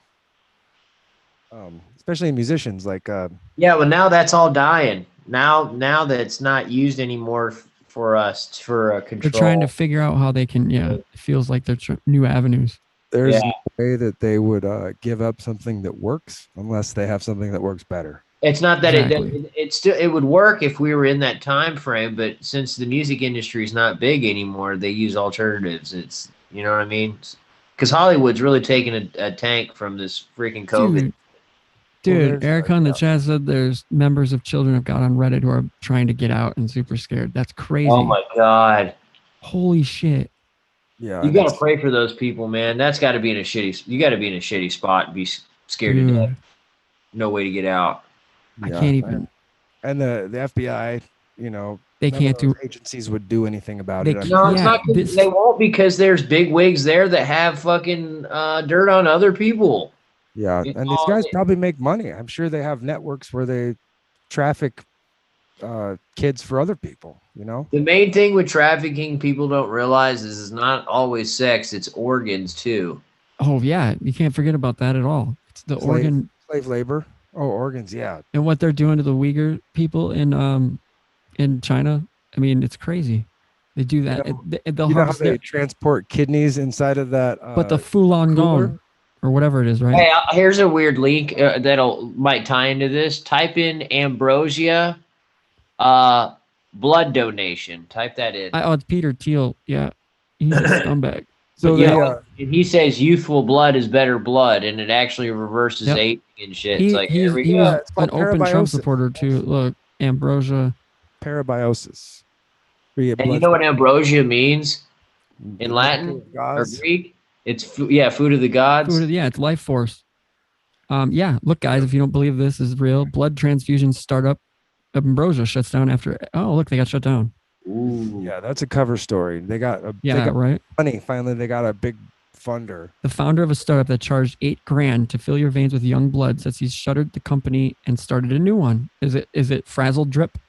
Especially musicians like yeah, well now that's all dying. Now that's not used anymore for us for control. They're trying to figure out how they can. Yeah, it feels like they're new avenues. There's no way that they would give up something that works unless they have something that works better. It's not that it would work if we were in that time frame, but since the music industry is not big anymore, they use alternatives. It's what I mean, because Hollywood's really taking a tank from this freaking COVID. Dude, Erica in the chat said there's members of children have got on Reddit who are trying to get out and super scared. That's crazy. Oh my god! Holy shit! Yeah, you gotta pray for those people, man. That's got to be in a shitty. You got to be in a shitty spot and be scared to death. No way to get out. I can't even. And the FBI, they can't do. Agencies would do anything about it. No, it's not. They won't because there's big wigs there that have fucking dirt on other people. Yeah, and these guys probably make money. I'm sure they have networks where they traffic kids for other people, The main thing with trafficking people don't realize is it's not always sex, it's organs too. Oh yeah, you can't forget about that at all. It's the organ slave labor. Oh, organs. Yeah. and what they're doing to the Uyghur people in China. I mean, it's crazy. They do that. They'll You know how harvest they transport kidneys inside of that but the Fulong cooler? Gong or whatever it is, right? Hey, here's a weird link that'll might tie into this. Type in ambrosia, blood donation. Type that in. Oh, it's Peter Thiel. Yeah, he's a scumbag. So But they, and he says youthful blood is better blood, and it actually reverses Yep. aging and shit. It's like He here we was go. it's an called open Trump parabiosis. supporter too. Look, ambrosia. Parabiosis. Where you get And you blood know what ambrosia means in from Latin or gods. Greek? It's food of the gods. Yeah, it's life force. Yeah, look, guys, if you don't believe this is real, blood transfusion startup Ambrosia shuts down after. Oh, look, they got shut down. Ooh. Yeah, that's a cover story. They got Right. money. Finally, they got a big funder. The founder of a startup that charged $8,000 to fill your veins with young blood says he's shuttered the company and started a new one. Is it Frazzle Drip?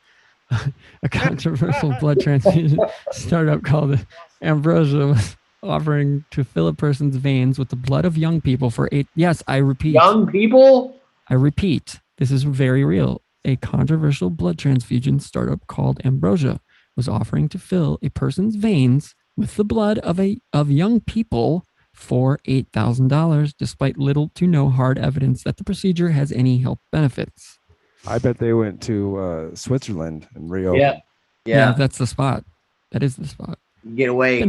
A controversial blood transfusion startup called Ambrosia was offering to fill a person's veins with the blood of young people for $8. Yes, I repeat. Young people? I repeat, this is very real. A controversial blood transfusion startup called Ambrosia was offering to fill a person's veins with the blood of young people for $8,000, despite little to no hard evidence that the procedure has any health benefits. I bet they went to Switzerland and Rio. Yeah. That's the spot. That is the spot. Get away.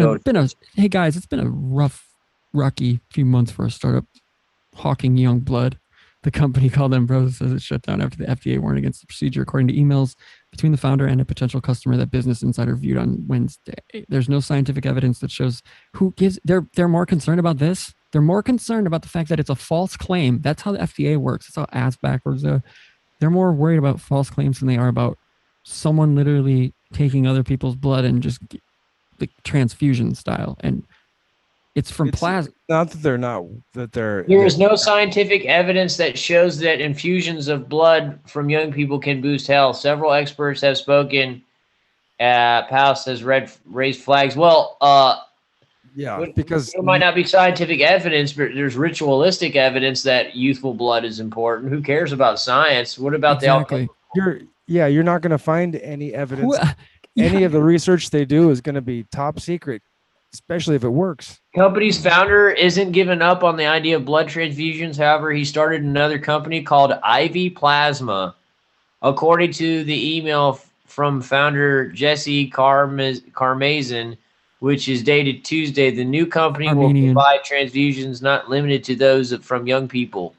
Hey guys, it's been a rocky few months for a startup hawking young blood. The company called Ambrosia says it shut down after the FDA warned against the procedure, according to emails between the founder and a potential customer that Business Insider viewed on Wednesday. There's no scientific evidence that shows they're more concerned about this. They're more concerned about the fact that it's a false claim. That's how the FDA works. It's how ass backwards. They're more worried about false claims than they are about someone literally taking other people's blood and just the transfusion style. And it's from plasma. Not that There is no scientific evidence that shows that infusions of blood from young people can boost health. Several experts have spoken. Paus has raised flags. Well, because there might not be scientific evidence, but there's ritualistic evidence that youthful blood is important. Who cares about science? What about exactly? You're not going to find any evidence. Any of the research they do is going to be top secret, especially if it works. Company's founder isn't giving up on the idea of blood transfusions. However, he started another company called IV Plasma. According to the email from founder Jesse Carmazin, which is dated Tuesday, the new company will provide transfusions not limited to those from young people.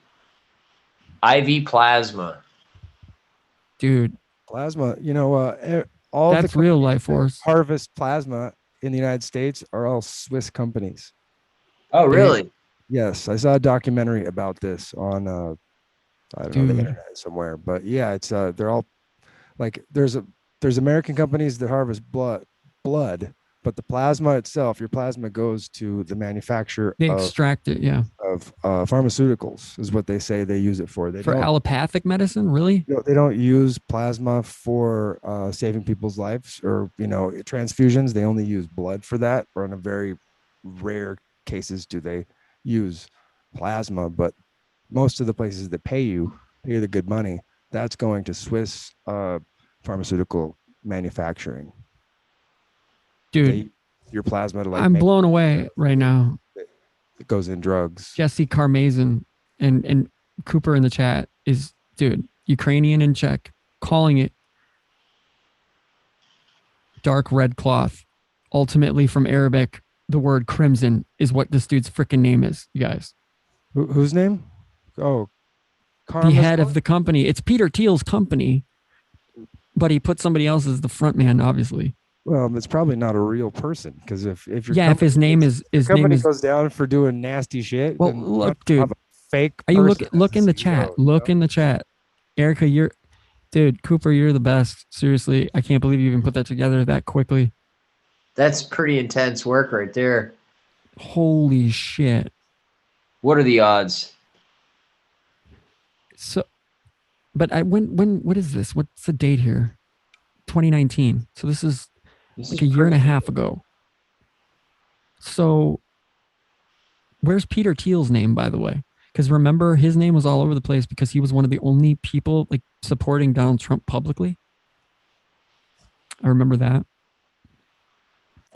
IV Plasma. Dude. Plasma, all that's real life force. Harvest plasma in the United States are all Swiss companies. Oh, really? Yes, I saw a documentary about this on I don't know, the internet somewhere. But yeah, it's they're all like there's American companies that harvest blood, but the plasma itself, your plasma goes to the manufacturer. They extract it, of pharmaceuticals is what they say they use it for. For allopathic medicine, really? They don't use plasma for saving people's lives or transfusions. They only use blood for that, or in a very rare cases do they use plasma. But most of the places that pay you the good money, that's going to Swiss pharmaceutical manufacturing. Dude, your plasma to I'm blown away right now. It goes in drugs. Jesse Carmazin and Cooper in the chat is, dude, Ukrainian in Czech, calling it dark red cloth. Ultimately, from Arabic, the word crimson is what this dude's freaking name is, you guys. Whose name? Oh, the head of the company. It's Peter Thiel's company, but he put somebody else as the front man, obviously. Well, it's probably not a real person, because if your if his name goes down for doing nasty shit. Well, look, dude, fake. Are you look in the chat? Look in the chat, Erica. Cooper, you're the best. Seriously, I can't believe you even put that together that quickly. That's pretty intense work right there. Holy shit! What are the odds? So, but what is this? What's the date here? 2019. So this is like a year and a half ago. So Where's Peter Thiel's name, by the way? Because remember, his name was all over the place because he was one of the only people like supporting Donald Trump publicly. I remember that.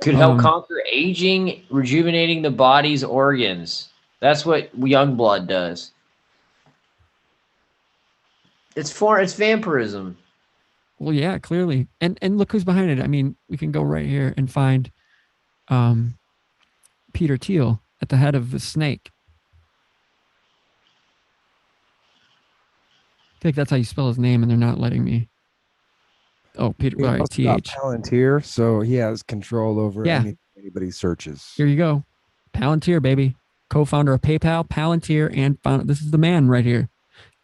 Could help conquer aging, rejuvenating the body's organs. That's what young blood does. It's vampirism. Well, yeah, clearly. And look who's behind it. I mean, we can go right here and find Peter Thiel at the head of the snake. I think that's how you spell his name, and they're not letting me. Oh, Peter, right, TH. Palantir, so he has control over anybody searches. Here you go. Palantir, baby. Co-founder of PayPal, Palantir, and founder. This is the man right here.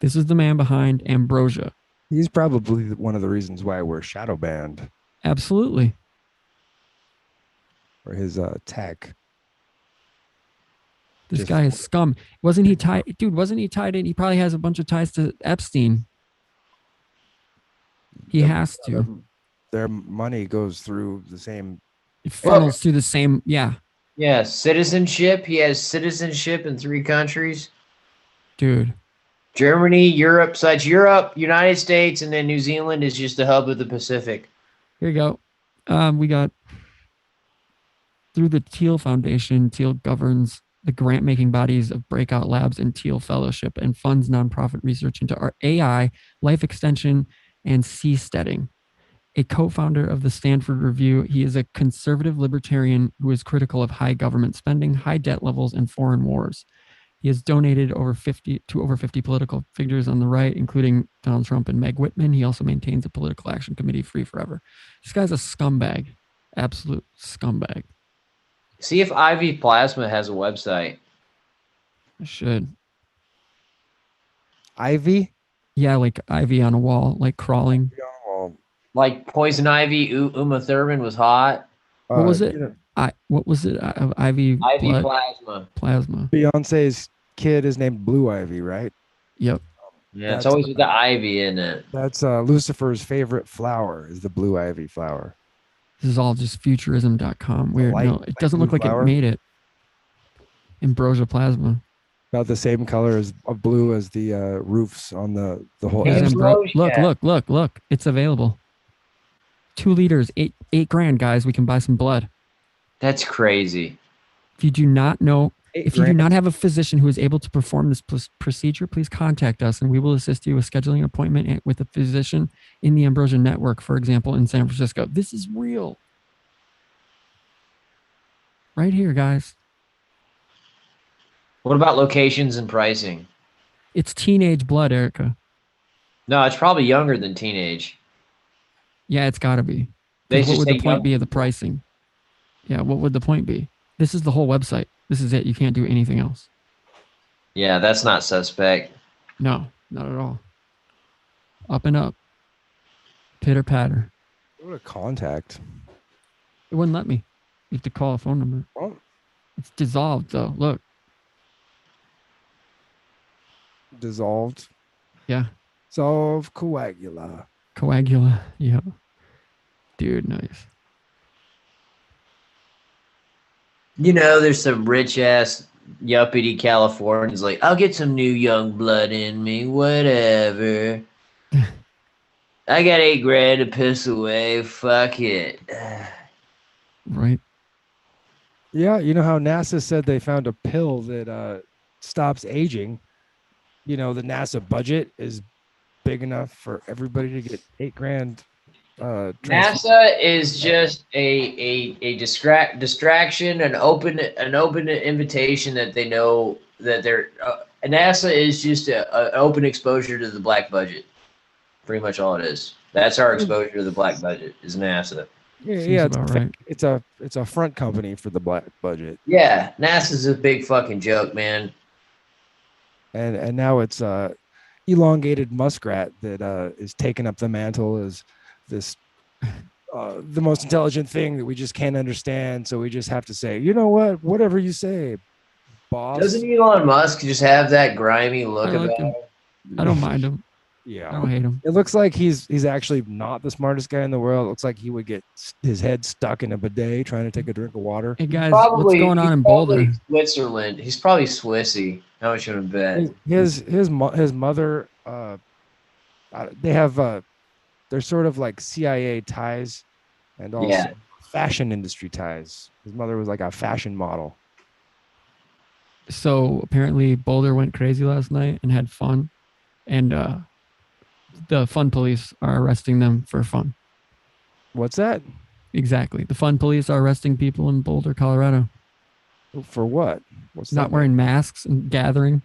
This is the man behind Ambrosia. He's probably one of the reasons why we're shadow banned. Absolutely. Or his tech. This guy is scum. Wasn't he tied? Dude, wasn't he tied in? He probably has a bunch of ties to Epstein. He has to. Their money goes through the same. It funnels through the same. Yeah. Yeah. Citizenship. He has citizenship in 3 countries. Dude. Germany, Europe, United States, and then New Zealand is just the hub of the Pacific. Here you go. We got through the Thiel Foundation. Thiel governs the grant-making bodies of Breakout Labs and Thiel Fellowship and funds nonprofit research into our AI, life extension, and seasteading. A co-founder of the Stanford Review, he is a conservative libertarian who is critical of high government spending, high debt levels, and foreign wars. He has donated over 50 political figures on the right, including Donald Trump and Meg Whitman. He also maintains a political action committee, Free Forever. This guy's a scumbag, absolute scumbag. See if Ivy Plasma has a website. I should. Ivy? Yeah, like ivy on a wall, like crawling. Like Poison Ivy, Uma Thurman was hot. What was it? What was it? Ivy Plasma. Plasma. Beyonce's kid is named Blue Ivy, right? Yep. Yeah, it's always with the ivy in it. That's Lucifer's favorite flower is the blue ivy flower. This is all just futurism.com. Weird. No, it doesn't look like flower. It made it. Ambrosia Plasma. About the same color as blue as the roofs on the whole. Look. It's available. 2 liters, eight grand, guys. We can buy some blood. That's crazy. If you do not know, if you do not have a physician who is able to perform this procedure, please contact us and we will assist you with scheduling an appointment with a physician in the Ambrosia Network, for example, in San Francisco. This is real. Right here, guys. What about locations and pricing? It's teenage blood, Erica. No, it's probably younger than teenage. Yeah, it's got to be. What would the point be of the pricing? Yeah, what would the point be? This is the whole website. This is it. You can't do anything else. Yeah, that's not suspect. No, not at all. Up and up. Pitter patter. Go to contact. It wouldn't let me. You have to call a phone number. Oh. It's dissolved, though. Look. Dissolved. Yeah. Solve coagula. Coagula. Yeah. Dude, nice. You know, there's some rich ass yuppity Californians like, I'll get some new young blood in me, whatever. I got $8 grand to piss away. Fuck it. Right. Yeah, you know how NASA said they found a pill that stops aging. You know, the NASA budget is big enough for everybody to get $8 grand. NASA is just a distraction, an open invitation that they know that they're. NASA is just an open exposure to the black budget. Pretty much all it is. That's our exposure to the black budget is NASA. Yeah, right. It's a front company for the black budget. Yeah, NASA's a big fucking joke, man. And now it's elongated muskrat that is taking up the mantle as this the most intelligent thing that we just can't understand. So we just have to say, you know what, whatever you say, boss. Doesn't Elon Musk just have that grimy look about him? I don't mind him. Yeah. I don't hate him. It looks like he's actually not the smartest guy in the world. It looks like he would get his head stuck in a bidet trying to take a drink of water. Hey guys, what's going on in Boulder? Switzerland. He's probably Swissy. How much you want to bet? His mother they have they're sort of like CIA ties and also Yeah. fashion industry ties. His mother was like a fashion model. So apparently Boulder went crazy last night and had fun, and the fun police are arresting them for fun. What's that? Exactly. The fun police are arresting people in Boulder, Colorado. For what? What's Not that wearing masks and gathering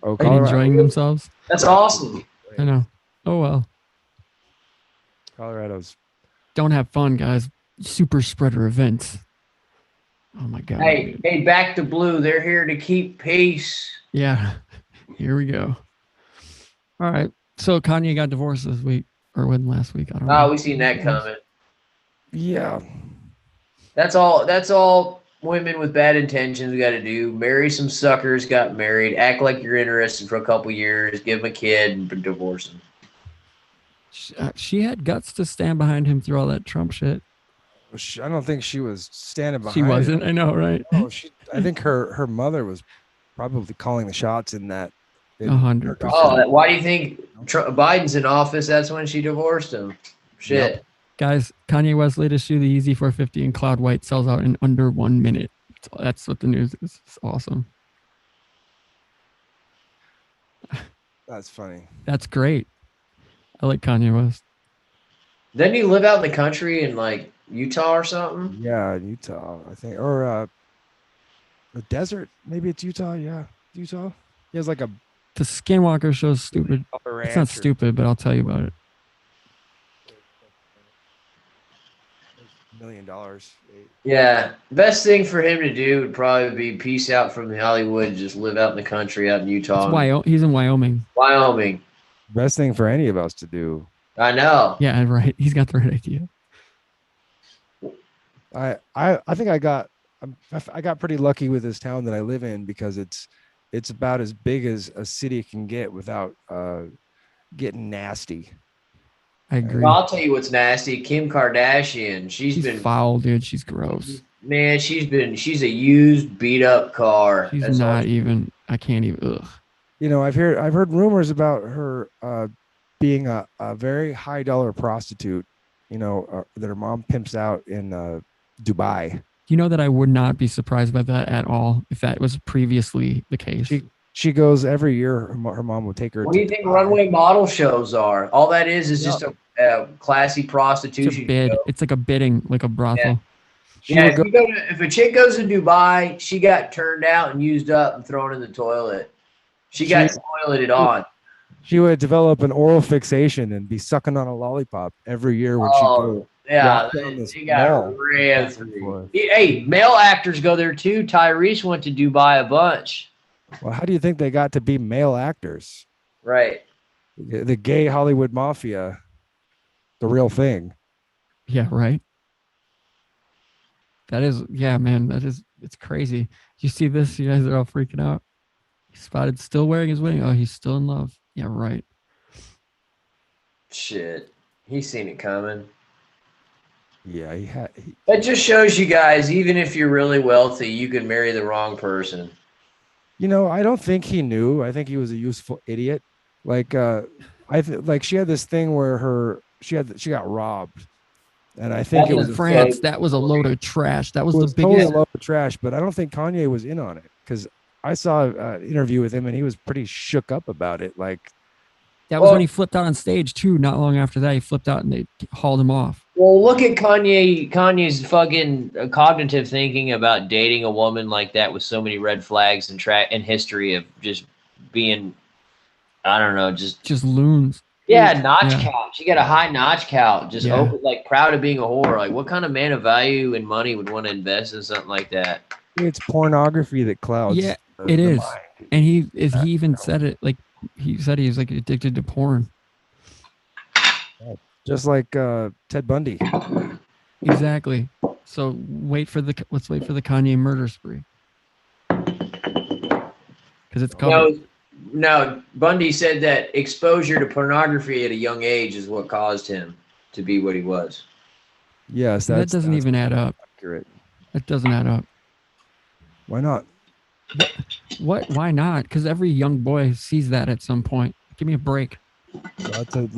Oh, and Colorado. enjoying themselves. That's awesome. I know. Oh well. Colorado's. Don't have fun, guys. Super spreader events. Oh my god. Hey, back to blue. They're here to keep peace. Yeah. Here we go. All right. So Kanye got divorced this week, or when last week? I don't know. Oh, we seen that coming. Yeah. That's all women with bad intentions got to do. Marry some suckers, got married, act like you're interested for a couple years, give them a kid, and divorce them. She had guts to stand behind him through all that Trump shit. I don't think she was standing behind. She wasn't. him. I know, right? Oh, I think her mother was probably calling the shots in that. 100%. Oh, why do you think Biden's in office? That's when she divorced him. Shit. Yep. Guys, Kanye West latest shoe, the Easy 450 in Cloud White, sells out in under 1 minute. That's what the news is. It's awesome. That's funny. That's great. I like Kanye West. Didn't he live out in the country in like Utah or something? Yeah, Utah, I think, or the desert. Maybe it's Utah. Yeah, Utah. He has like a The Skinwalker show's stupid. It's not stupid, but I'll tell you about it. $1 million. Yeah. Best thing for him to do would probably be peace out from Hollywood and just live out in the country, out in Utah. He's in Wyoming. Wyoming. Best thing for any of us to do. I know. Yeah, right. He's got the right idea. I think I got pretty lucky with this town that I live in because it's about as big as a city can get without getting nasty. I agree. Well, I'll tell you what's nasty. Kim Kardashian. She's been foul, dude. She's gross. Man, she's a used, beat up car. She's not even. I can't even. Ugh. You know, I've heard rumors about her being a very high dollar prostitute. You know, that her mom pimps out in Dubai. You know that I would not be surprised by that at all if that was previously the case. She goes every year. Her mom would take her. What do you think runway model shows are? All that is just a classy prostitution. It's a bid. show. It's like a bidding, like a brothel. Yeah, if a chick goes to Dubai, she got turned out and used up and thrown in the toilet. She got toileted on. She would develop an oral fixation and be sucking on a lollipop every year when she goes. Yeah, she got ran through. Hey, male actors go there too. Tyrese went to Dubai a bunch. Well, how do you think they got to be male actors? Right. The gay Hollywood mafia, the real thing. Yeah, right. That is, yeah, man. It's crazy. You see this? You guys are all freaking out. He's spotted still wearing his wedding. Oh, he's still in love. Yeah, right. Shit. He's seen it coming. Yeah, That just shows you guys, even if you're really wealthy, you can marry the wrong person. You know, I don't think he knew. I think he was a useful idiot. Like, like she had this thing where she got robbed, and I think it was France. That was a load of trash. That was the biggest totally a load of trash. But I don't think Kanye was in on it because I saw an interview with him and he was pretty shook up about it. Like, that was when he flipped out on stage too. Not long after that, he flipped out and they hauled him off. Well, look at Kanye's fucking cognitive thinking about dating a woman like that with so many red flags and history of just being, I don't know, just loons. Yeah, notch count. She got a high notch count. Just open, like proud of being a whore. Like, what kind of man of value and money would want to invest in something like that? It's pornography that clouds. Yeah, it is. And he even said it. Like, he said he was like addicted to porn. Just like Ted Bundy. Exactly. So let's wait for the Kanye murder spree. Because it's coming. No, Bundy said that exposure to pornography at a young age is what caused him to be what he was. Yes, that doesn't even add up. accurate. That doesn't add up. Why not? What? Why not? Because every young boy sees that at some point. Give me a break. That's a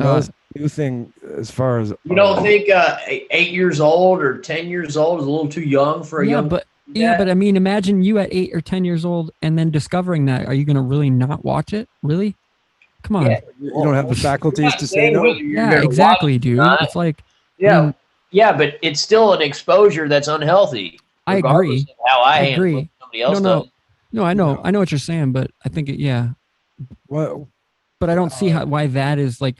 new thing as far as You don't think 8 years old or 10 years old is a little too young for a young? But I mean, imagine you at 8 or 10 years old and then discovering that. Are you going to really not watch it? Really? Come on. Yeah. you don't have the faculties to say no. Yeah, exactly, dude. It's like, yeah, I mean, yeah, but it's still an exposure that's unhealthy. I regardless agree. of how I handle agree. it, somebody else No, does. no, I know. I know what you're saying, but I think Well, but I don't see why that is like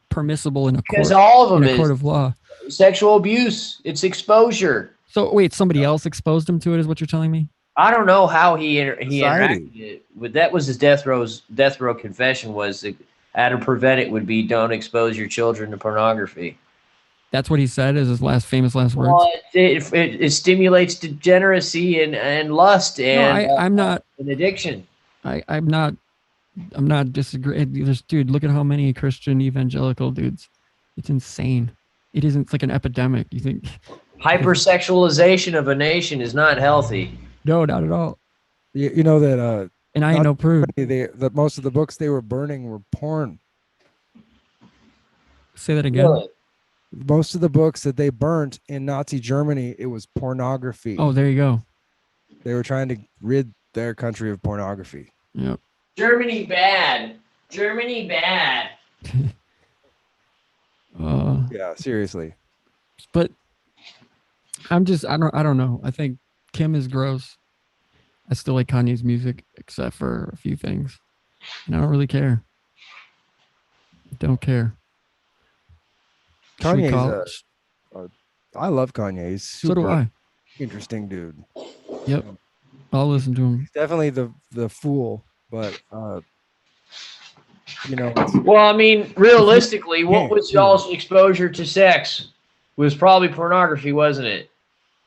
permissible in a court, Because all of them in a court is of law. sexual abuse. It's exposure. So wait, somebody else exposed him to it, is what you're telling me? I don't know how he Society. interacted with that. Was his death row confession was that how to prevent it would be don't expose your children to pornography. That's what he said as his famous last words. Well, it stimulates degeneracy and lust and I'm not an addiction. I'm not disagreeing. Dude, look at how many Christian evangelical dudes. It's insane. It isn't. It's like an epidemic. You think Hypersexualization of a nation is not healthy. No, not at all. you know that And I ain't no prude. that most of the books they were burning were porn. Say that again. Really? Most of the books that they burnt in Nazi Germany, it was pornography. Oh, there you go. They were trying to rid their country of pornography. Yep. Germany bad. Germany bad. Yeah, seriously. But I don't know. I think Kim is gross. I still like Kanye's music, except for a few things. And I don't really care. Don't care. Kanye's I love Kanye. He's super So do I. interesting dude. Yep. I'll listen to him. He's definitely the fool, but Well, I mean, realistically, what was y'all's exposure to sex? It was probably pornography, wasn't it?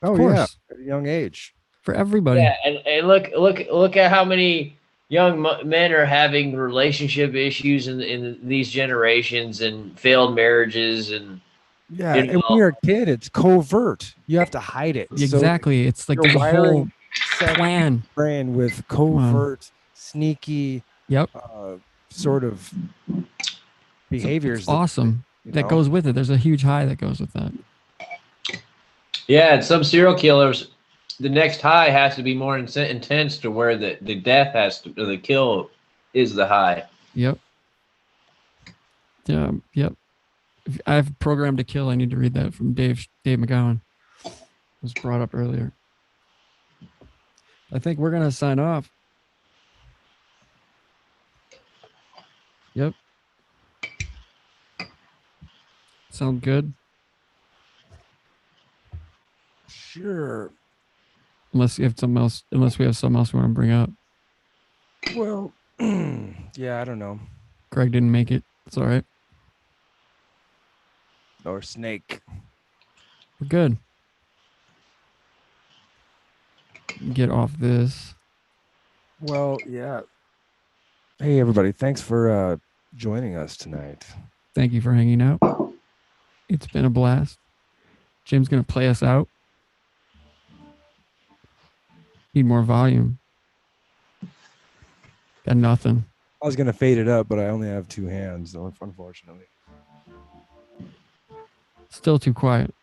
oh Of course. yeah, at a young age. For everybody. Yeah, and look at how many young men are having relationship issues in these generations and failed marriages and Yeah, and when you're a kid, it's covert. You have to hide it. Exactly. It's like there's a whole plan. Brain with covert, sneaky, Yep. Sort of behaviors. It's awesome. That goes with it. There's a huge high that goes with that. Yeah, and some serial killers, the next high has to be more intense to where the death has to, or the kill is the high. Yep. Yeah. Yep. I have Programmed to Kill. I need to read that from Dave McGowan. It was brought up earlier. I think we're gonna sign off. Yep. Sound good? Sure. Unless you have something else. Unless we have something else we want to bring up. Well, yeah, I don't know. Greg didn't make it. It's all right. Or snake. We're good. Get off this. Well, yeah. Hey, everybody. Thanks for joining us tonight. Thank you for hanging out. It's been a blast. Jim's going to play us out. Need more volume. Got nothing. I was going to fade it up, but I only have two hands, unfortunately. Still too quiet.